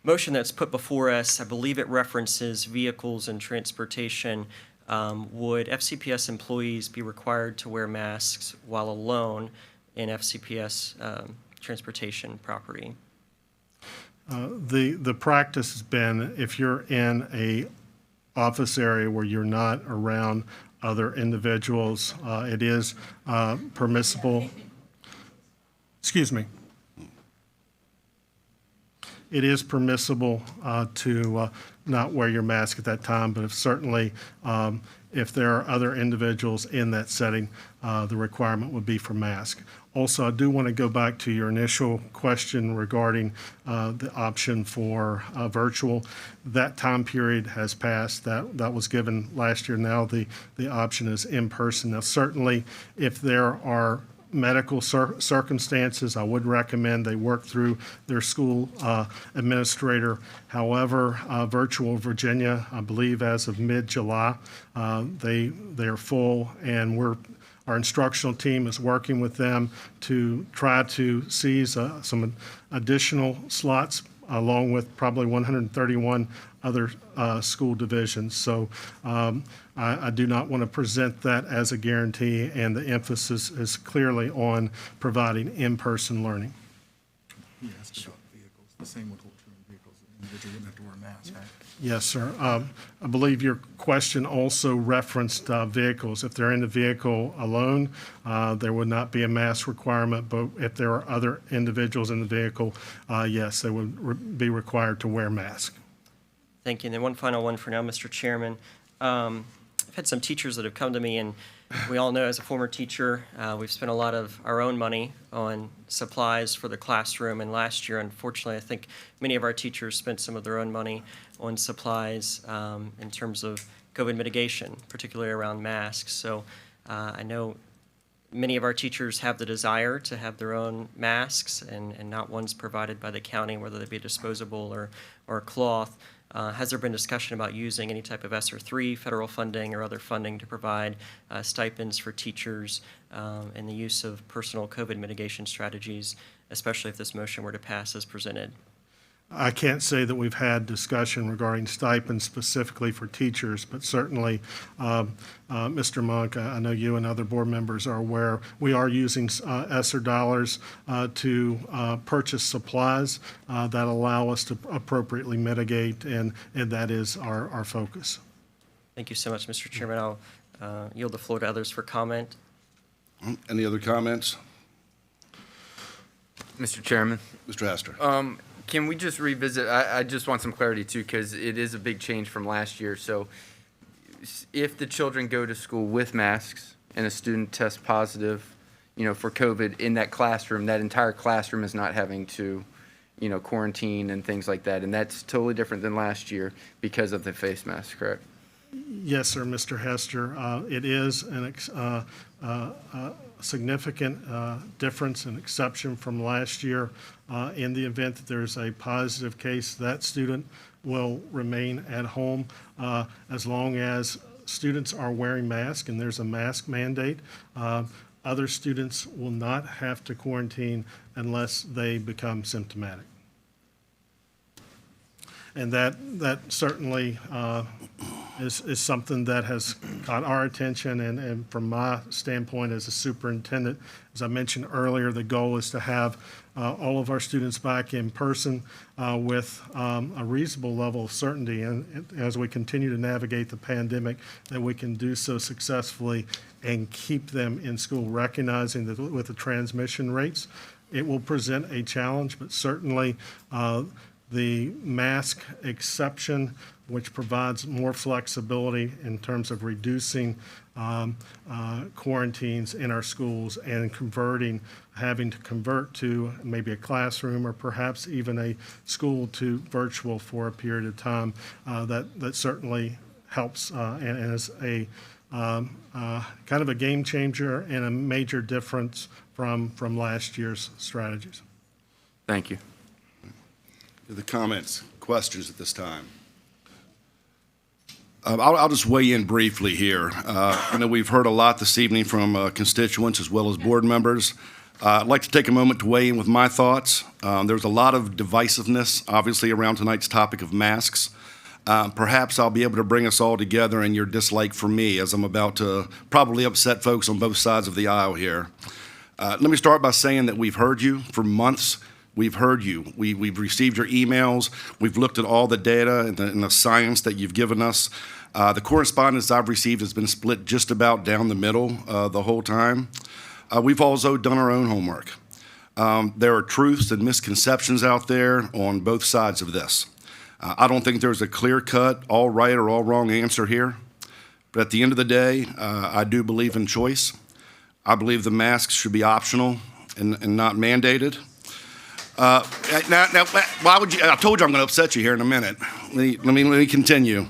Speaker 13: motion that's put before us, I believe it references vehicles and transportation. Would FCPS employees be required to wear masks while alone in FCPS transportation property?
Speaker 6: The practice has been, if you're in a office area where you're not around other individuals, it is permissible. Excuse me. It is permissible to not wear your mask at that time, but certainly if there are other individuals in that setting, the requirement would be for mask. Also, I do want to go back to your initial question regarding the option for virtual. That time period has passed. That was given last year. Now the option is in person. Now, certainly, if there are medical circumstances, I would recommend they work through their school administrator. However, Virtual Virginia, I believe as of mid-July, they are full, and our instructional team is working with them to try to seize some additional slots, along with probably 131 other school divisions. So I do not want to present that as a guarantee, and the emphasis is clearly on providing in-person learning.
Speaker 8: He has truck vehicles, the same with hotel vehicles.
Speaker 10: individual wouldn't have to wear a mask, right?
Speaker 6: Yes, sir. I believe your question also referenced vehicles. If they're in the vehicle alone, there would not be a mask requirement, but if there are other individuals in the vehicle, yes, they would be required to wear masks.
Speaker 13: Thank you. And then one final one for now, Mr. Chairman. I've had some teachers that have come to me, and we all know as a former teacher, we've spent a lot of our own money on supplies for the classroom. And last year, unfortunately, I think many of our teachers spent some of their own money on supplies in terms of COVID mitigation, particularly around masks. So I know many of our teachers have the desire to have their own masks and not ones provided by the county, whether they be disposable or cloth. Has there been discussion about using any type of ESSER 3 federal funding or other funding to provide stipends for teachers and the use of personal COVID mitigation strategies, especially if this motion were to pass as presented?
Speaker 6: I can't say that we've had discussion regarding stipends specifically for teachers, but certainly, Mr. Monk, I know you and other board members are aware, we are using ESSER dollars to purchase supplies that allow us to appropriately mitigate, and that is our focus.
Speaker 13: Thank you so much, Mr. Chairman. I'll yield the floor to others for comment.
Speaker 1: Any other comments?
Speaker 14: Mr. Chairman.
Speaker 1: Mr. Hester.
Speaker 14: Can we just revisit, I just want some clarity too, because it is a big change from last year. So if the children go to school with masks and a student tests positive, for COVID in that classroom, that entire classroom is not having to, quarantine and things like that. And that's totally different than last year because of the face mask, correct?
Speaker 6: Yes, sir, Mr. Hester. It is a significant difference and exception from last year. In the event that there's a positive case, that student will remain at home as long as students are wearing masks and there's a mask mandate. Other students will not have to quarantine unless they become symptomatic. And that certainly is something that has caught our attention, and from my standpoint as a superintendent, as I mentioned earlier, the goal is to have all of our students back in person with a reasonable level of certainty, and as we continue to navigate the pandemic, that we can do so successfully and keep them in school, recognizing that with the transmission rates, it will present a challenge, but certainly the mask exception, which provides more flexibility in terms of reducing quarantines in our schools and having to convert to maybe a classroom or perhaps even a school to virtual for a period of time, that certainly helps and is a kind of a game changer and a major difference from last year's strategies.
Speaker 14: Thank you.
Speaker 1: The comments, questions at this time? I'll just weigh in briefly here. I know we've heard a lot this evening from constituents as well as board members. I'd like to take a moment to weigh in with my thoughts. There's a lot of divisiveness, obviously, around tonight's topic of masks. Perhaps I'll be able to bring us all together in your dislike for me, as I'm about to probably upset folks on both sides of the aisle here. Let me start by saying that we've heard you for months. We've heard you. We've received your emails. We've looked at all the data and the science that you've given us. The correspondence I've received has been split just about down the middle the whole time. We've also done our own homework. There are truths and misconceptions out there on both sides of this. I don't think there's a clear-cut, all right or all wrong answer here. But at the end of the day, I do believe in choice. I believe the masks should be optional and not mandated. Now, why would you? I told you I'm going to upset you here in a minute. Let me continue.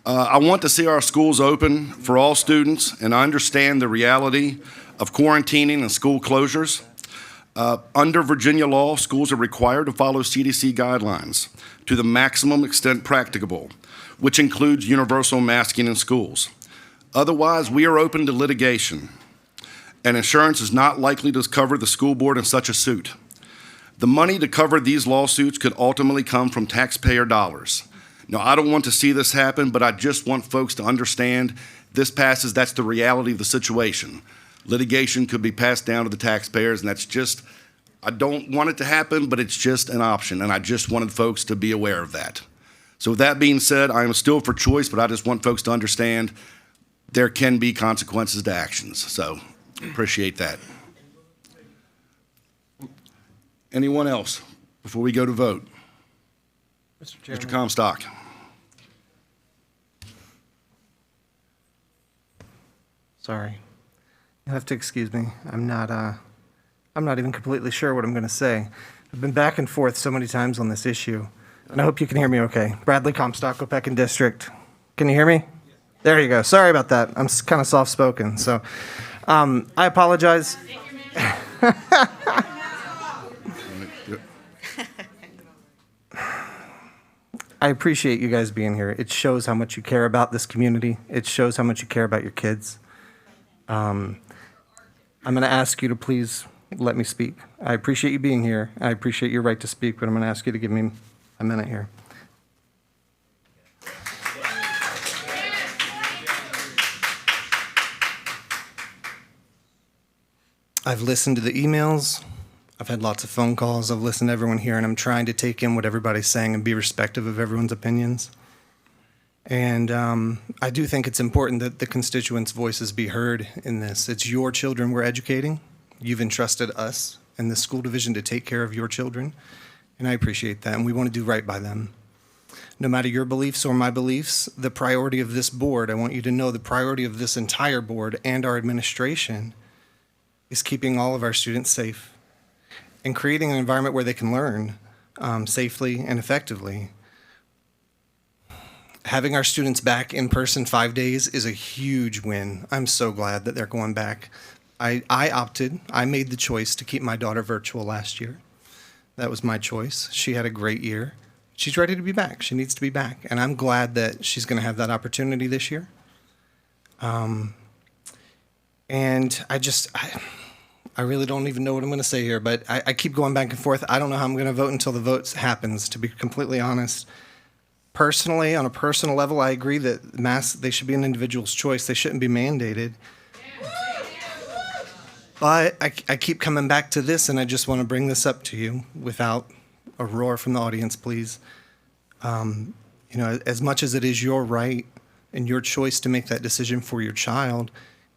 Speaker 1: I want to see our schools open for all students, and I understand the reality of quarantining and school closures. Under Virginia law, schools are required to follow CDC guidelines to the maximum extent practicable, which includes universal masking in schools. Otherwise, we are open to litigation, and insurance is not likely to cover the school board in such a suit. The money to cover these lawsuits could ultimately come from taxpayer dollars. Now, I don't want to see this happen, but I just want folks to understand this passes, that's the reality of the situation. Litigation could be passed down to the taxpayers, and that's just I don't want it to happen, but it's just an option, and I just wanted folks to be aware of that. So with that being said, I am still for choice, but I just want folks to understand there can be consequences to actions. So appreciate that. Anyone else before we go to vote? Mr. Comstock.
Speaker 5: Sorry. You'll have to excuse me. I'm not even completely sure what I'm going to say. I've been back and forth so many times on this issue, and I hope you can hear me okay. Bradley Comstock, Opeckin District. Can you hear me? There you go. Sorry about that. I'm kind of soft-spoken, so I apologize. I appreciate you guys being here. It shows how much you care about this community. It shows how much you care about your kids. I'm going to ask you to please let me speak. I appreciate you being here. I appreciate your right to speak, but I'm going to ask you to give me a minute here. I've listened to the emails. I've had lots of phone calls. I've listened to everyone here, and I'm trying to take in what everybody's saying and be respectful of everyone's opinions. And I do think it's important that the constituents' voices be heard in this. It's your children we're educating. You've entrusted us and the school division to take care of your children, and I appreciate that, and we want to do right by them. No matter your beliefs or my beliefs, the priority of this board, I want you to know the priority of this entire board and our administration is keeping all of our students safe and creating an environment where they can learn safely and effectively. Having our students back in person 5 days is a huge win. I'm so glad that they're going back. I made the choice to keep my daughter virtual last year. That was my choice. She had a great year. She's ready to be back. She needs to be back. And I'm glad that she's going to have that opportunity this year. And I really don't even know what I'm going to say here, but I keep going back and forth. I don't know how I'm going to vote until the vote happens, to be completely honest. Personally, on a personal level, I agree that masks, they should be an individual's choice. They shouldn't be mandated. But I keep coming back to this, and I just want to bring this up to you without a roar from the audience, please. As much as it is your right and your choice to make that decision for your child,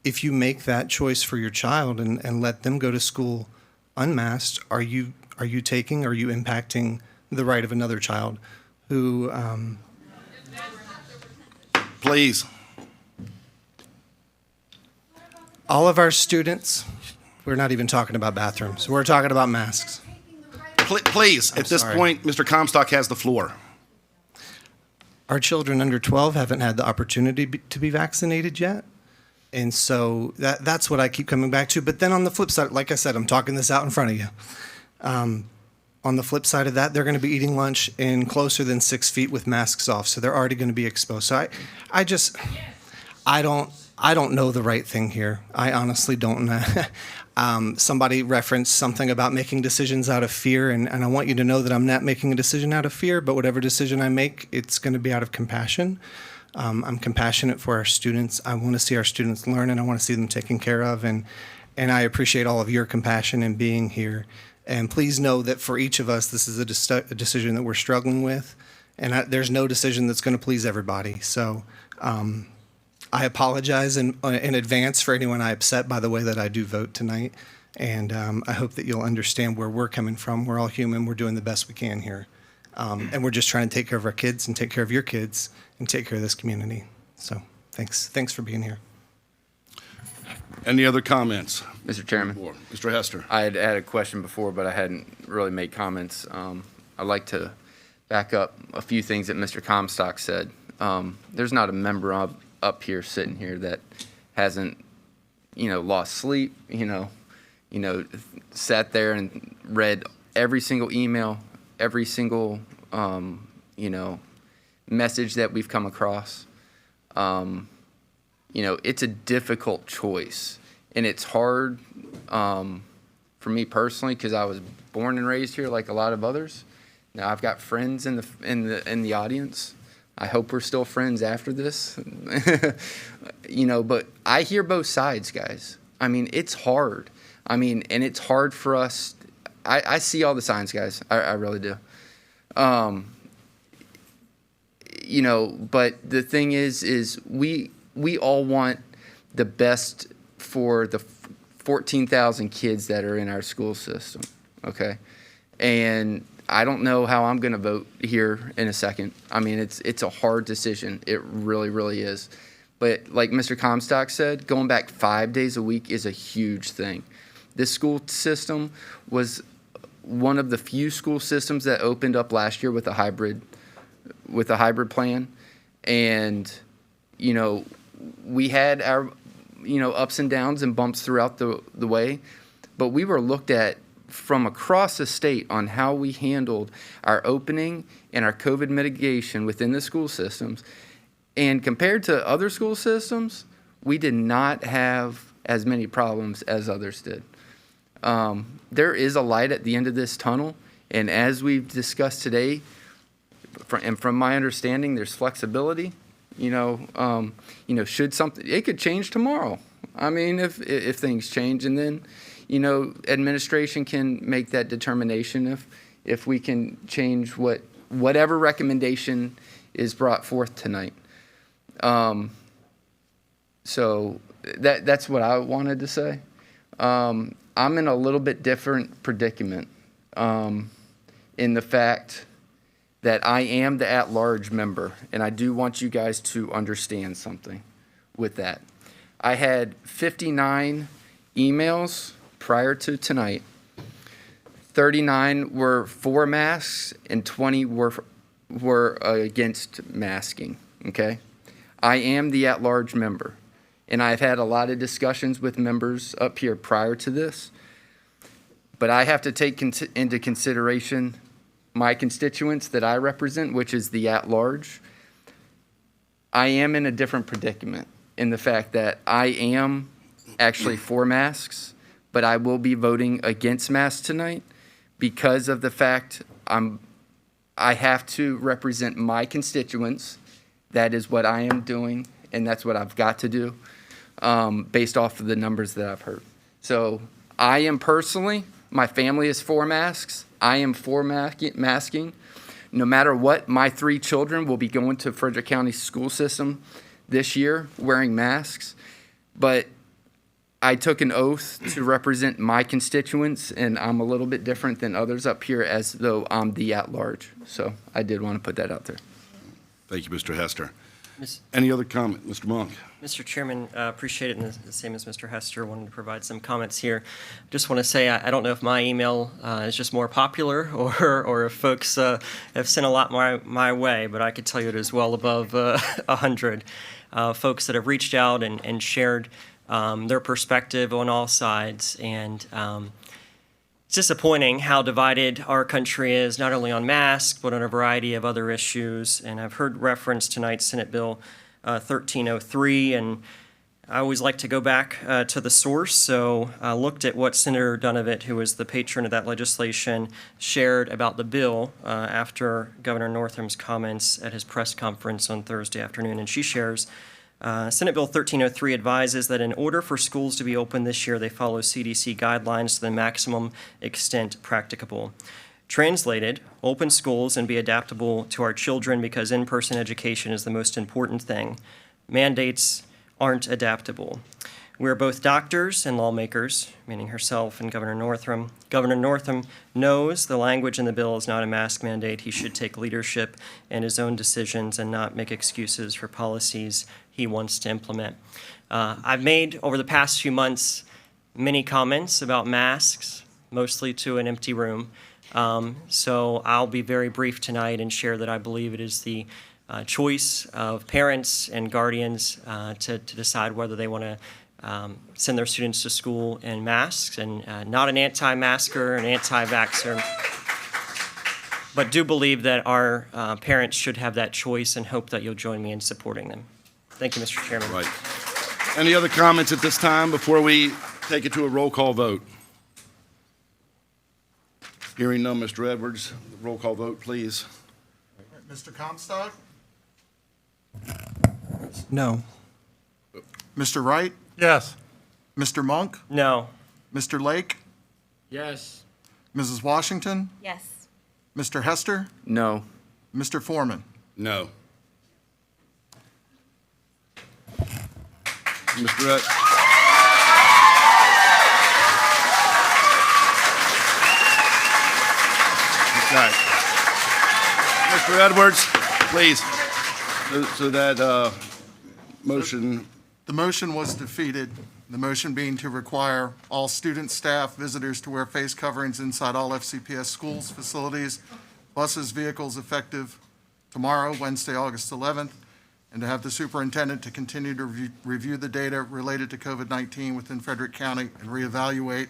Speaker 5: if you make that choice for your child and let them go to school unmasked, are you impacting the right of another child who...
Speaker 1: Please.
Speaker 5: All of our students, we're not even talking about bathrooms. We're talking about masks.
Speaker 1: Please, at this point, Mr. Comstock has the floor.
Speaker 5: Our children under 12 haven't had the opportunity to be vaccinated yet. And so that's what I keep coming back to. But then on the flip side, like I said, I'm talking this out in front of you. On the flip side of that, they're going to be eating lunch in closer than 6 feet with masks off. So they're already going to be exposed. So I don't know the right thing here. I honestly don't know. Somebody referenced something about making decisions out of fear, and I want you to know that I'm not making a decision out of fear, but whatever decision I make, it's going to be out of compassion. I'm compassionate for our students. I want to see our students learn, and I want to see them taken care of, and I appreciate all of your compassion in being here. And please know that for each of us, this is a decision that we're struggling with, and there's no decision that's going to please everybody. So I apologize in advance for anyone I upset by the way that I do vote tonight, and I hope that you'll understand where we're coming from. We're all human. We're doing the best we can here, and we're just trying to take care of our kids and take care of your kids and take care of this community. So thanks for being here.
Speaker 1: Any other comments?
Speaker 14: Mr. Chairman.
Speaker 1: Mr. Hester.
Speaker 14: I had a question before, but I hadn't really made comments. I'd like to back up a few things that Mr. Comstock said. There's not a member up here sitting here that hasn't, lost sleep, sat there and read every single email, every single, message that we've come across. It's a difficult choice, and it's hard for me personally because I was born and raised here like a lot of others. Now I've got friends in the audience. I hope we're still friends after this. But I hear both sides, guys. I mean, it's hard. And it's hard for us I see all the signs, guys. I really do. You know, but the thing is we all want the best for the 14,000 kids that are in our school system, okay? And I don't know how I'm going to vote here in a second. I mean, it's a hard decision. It really, really is. But like Mr. Comstock said, going back 5 days a week is a huge thing. This school system was one of the few school systems that opened up last year with a hybrid plan. And, you know, we had our, you know, ups and downs and bumps throughout the way, but we were looked at from across the state on how we handled our opening and our COVID mitigation within the school systems. And compared to other school systems, we did not have as many problems as others did. There is a light at the end of this tunnel, and as we've discussed today, and from my understanding, there's flexibility. You know, should something, it could change tomorrow. I mean, if things change, and then, you know, administration can make that determination if we can change whatever recommendation is brought forth tonight. So that's what I wanted to say. I'm in a little bit different predicament in the fact that I am the at-large member, and I do want you guys to understand something with that. I had 59 emails prior to tonight. 39 were for masks, and 20 were against masking, okay? I am the at-large member, and I've had a lot of discussions with members up here prior to this, but I have to take into consideration my constituents that I represent, which is the at-large. I am in a different predicament in the fact that I am actually for masks, but I will be voting against masks tonight because of the fact I have to represent my constituents. That is what I am doing, and that's what I've got to do based off of the numbers that I've heard. So I am personally, my family is for masks. I am for masking. No matter what, my 3 children will be going to Frederick County school system this year wearing masks. But I took an oath to represent my constituents, and I'm a little bit different than others up here as though I'm the at-large. So I did want to put that out there.
Speaker 1: Thank you, Mr. Hester. Any other comment? Mr. Monk?
Speaker 13: Mr. Chairman, appreciate it, and the same as Mr. Hester, wanted to provide some comments here. Just want to say, I don't know if my email is just more popular or if folks have sent a lot my way, but I could tell you it is well above 100 folks that have reached out and shared their perspective on all sides. And it's disappointing how divided our country is, not only on masks, but on a variety of other issues. And I've heard reference tonight Senate Bill 1303, and I always like to go back to the source. So I looked at what Senator Dunovit, who was the patron of that legislation, shared about the bill after Governor Northam's comments at his press conference on Thursday afternoon. And she shares, Senate Bill 1303 advises that in order for schools to be open this year, they follow CDC guidelines to the maximum extent practicable. Translated, open schools and be adaptable to our children because in-person education is the most important thing. Mandates aren't adaptable. We're both doctors and lawmakers, meaning herself and Governor Northam. Governor Northam knows the language in the bill is not a mask mandate. He should take leadership in his own decisions and not make excuses for policies he wants to implement. I've made, over the past few months, many comments about masks, mostly to an empty room. So I'll be very brief tonight and share that I believe it is the choice of parents and guardians to decide whether they want to send their students to school in masks, and not an anti-masker, an anti-vaxxer, but do believe that our parents should have that choice and hope that you'll join me in supporting them. Thank you, Mr. Chairman.
Speaker 1: Right. Any other comments at this time before we take it to a roll call vote? Hearing none, Mr. Edwards, roll call vote, please.
Speaker 8: Mr. Comstock?
Speaker 5: No.
Speaker 8: Mr. Wright?
Speaker 10: Yes.
Speaker 8: Mr. Monk?
Speaker 13: No.
Speaker 8: Mr. Lake?
Speaker 3: Yes.
Speaker 8: Mrs. Washington,
Speaker 12: Yes.
Speaker 8: Mr. Hester,
Speaker 14: No.
Speaker 8: Mr. Foreman.
Speaker 1: No. Mr. Ed- Okay. Mr. Edwards, please. So that motion,
Speaker 8: The motion was defeated. The motion being to require all students, staff, visitors to wear face coverings inside all FCPS schools, facilities, buses, vehicles effective tomorrow, Wednesday, August 11th, and to have the superintendent to continue to review the data related to COVID-19 within Frederick County and reevaluate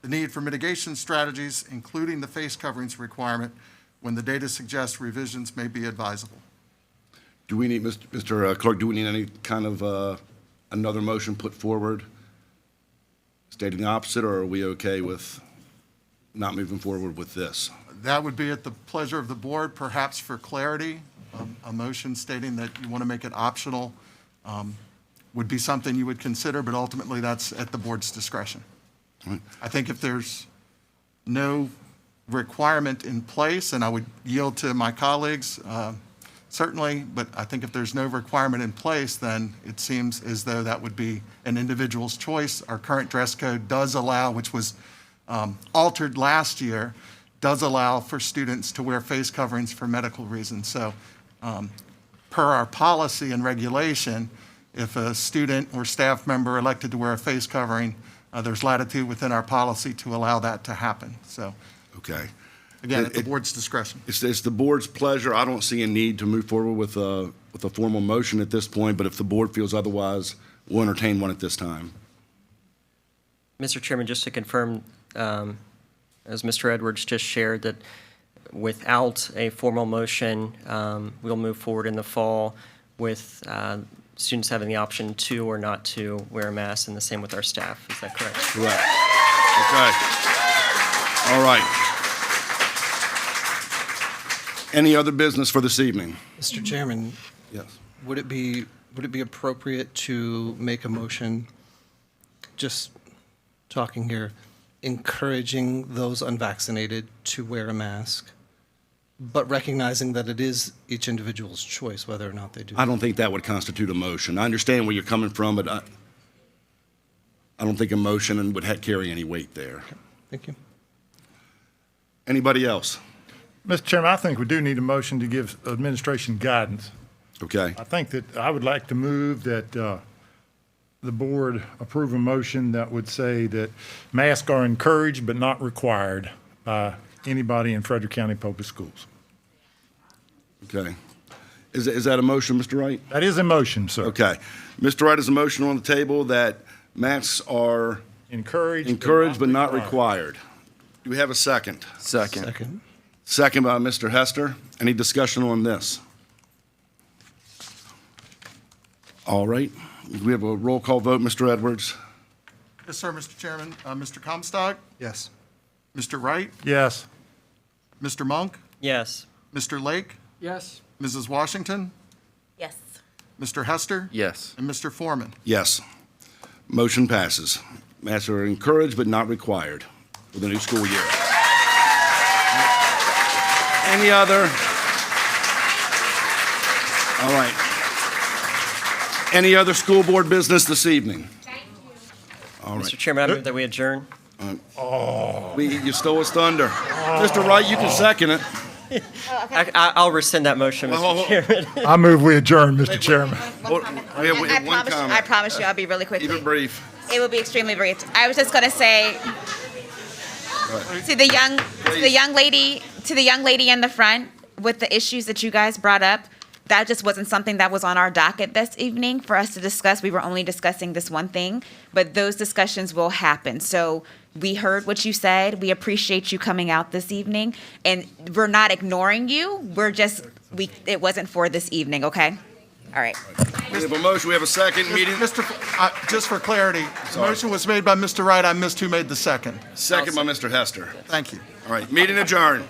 Speaker 8: the need for mitigation strategies, including the face coverings requirement, when the data suggests revisions may be advisable.
Speaker 1: do we need, Mr. Clerk, do we need any kind of another motion put forward stating the opposite, or are we okay with not moving forward with this?
Speaker 8: That would be at the pleasure of the board, perhaps for clarity. A motion stating that you want to make it optional would be something you would consider, but ultimately that's at the board's discretion.
Speaker 1: Right.
Speaker 8: I think if there's no requirement in place, and I would yield to my colleagues, certainly, but I think if there's no requirement in place, then it seems as though that would be an individual's choice. Our current dress code does allow, which was altered last year, does allow for students to wear face coverings for medical reasons. So per our policy and regulation, if a student or staff member elected to wear a face covering, there's latitude within our policy to allow that to happen. So
Speaker 1: Okay.
Speaker 8: again, at the board's discretion.
Speaker 1: It's the board's pleasure. I don't see a need to move forward with a formal motion at this point, but if the board feels otherwise, we'll entertain one at this time.
Speaker 13: Mr. Chairman, just to confirm, as Mr. Edwards just shared, that without a formal motion, we'll move forward in the fall with students having the option to or not to wear a mask, and the same with our staff. Is that correct?
Speaker 1: Correct. Okay. All right. Any other business for this evening?
Speaker 5: Mr. Chairman,
Speaker 1: Yes.
Speaker 5: would it be appropriate to make a motion, just talking here, encouraging those unvaccinated to wear a mask, but recognizing that it is each individual's choice whether or not they do?
Speaker 1: I don't think that would constitute a motion. I understand where you're coming from, but I don't think a motion would carry any weight there.
Speaker 5: Thank you.
Speaker 1: Anybody else?
Speaker 10: Mr. Chairman, I think we do need a motion to give administration guidance.
Speaker 1: Okay.
Speaker 10: I think that I would like to move that the board approve a motion that would say that masks are encouraged but not required by anybody in Frederick County Public Schools.
Speaker 1: Okay. Is that a motion, Mr. Wright?
Speaker 10: That is a motion, sir.
Speaker 1: Okay. Mr. Wright has a motion on the table that masks are
Speaker 10: Encouraged
Speaker 1: but not required. Do we have a second?
Speaker 8: Second.
Speaker 1: Second by Mr. Hester. Any discussion on this? All right. We have a roll call vote. Mr. Edwards?
Speaker 8: Yes, sir, Mr. Chairman. Mr. Comstock?
Speaker 5: Yes.
Speaker 8: Mr. Wright?
Speaker 10: Yes.
Speaker 8: Mr. Monk?
Speaker 13: Yes.
Speaker 8: Mr. Lake?
Speaker 7: Yes.
Speaker 8: Mrs. Washington?
Speaker 12: Yes.
Speaker 8: Mr. Hester?
Speaker 14: Yes.
Speaker 8: And Mr. Foreman?
Speaker 1: Yes. Motion passes. Masks are encouraged but not required for the new school year. Any other? All right. Any other school board business this evening? All right.
Speaker 13: Mr. Chairman, I move that we adjourn.
Speaker 1: You stole his thunder. Mr. Wright, you can second it.
Speaker 13: I'll rescind that motion, Mr. Chairman.
Speaker 10: I move we adjourn, Mr. Chairman.
Speaker 1: We have one comment.
Speaker 12: I promise you I'll be really quick.
Speaker 1: Keep it brief.
Speaker 12: It will be extremely brief. I was just going to say to the young lady in the front with the issues that you guys brought up, that just wasn't something that was on our docket this evening for us to discuss. We were only discussing this one thing, but those discussions will happen. So we heard what you said. We appreciate you coming out this evening, and we're not ignoring you. It wasn't for this evening, okay? All right.
Speaker 1: We have a motion. We have a second meeting.
Speaker 8: Just for clarity, the motion was made by Mr. Wright. I missed who made the second.
Speaker 1: Second by Mr. Hester.
Speaker 8: Thank you.
Speaker 1: All right. Meeting adjourned.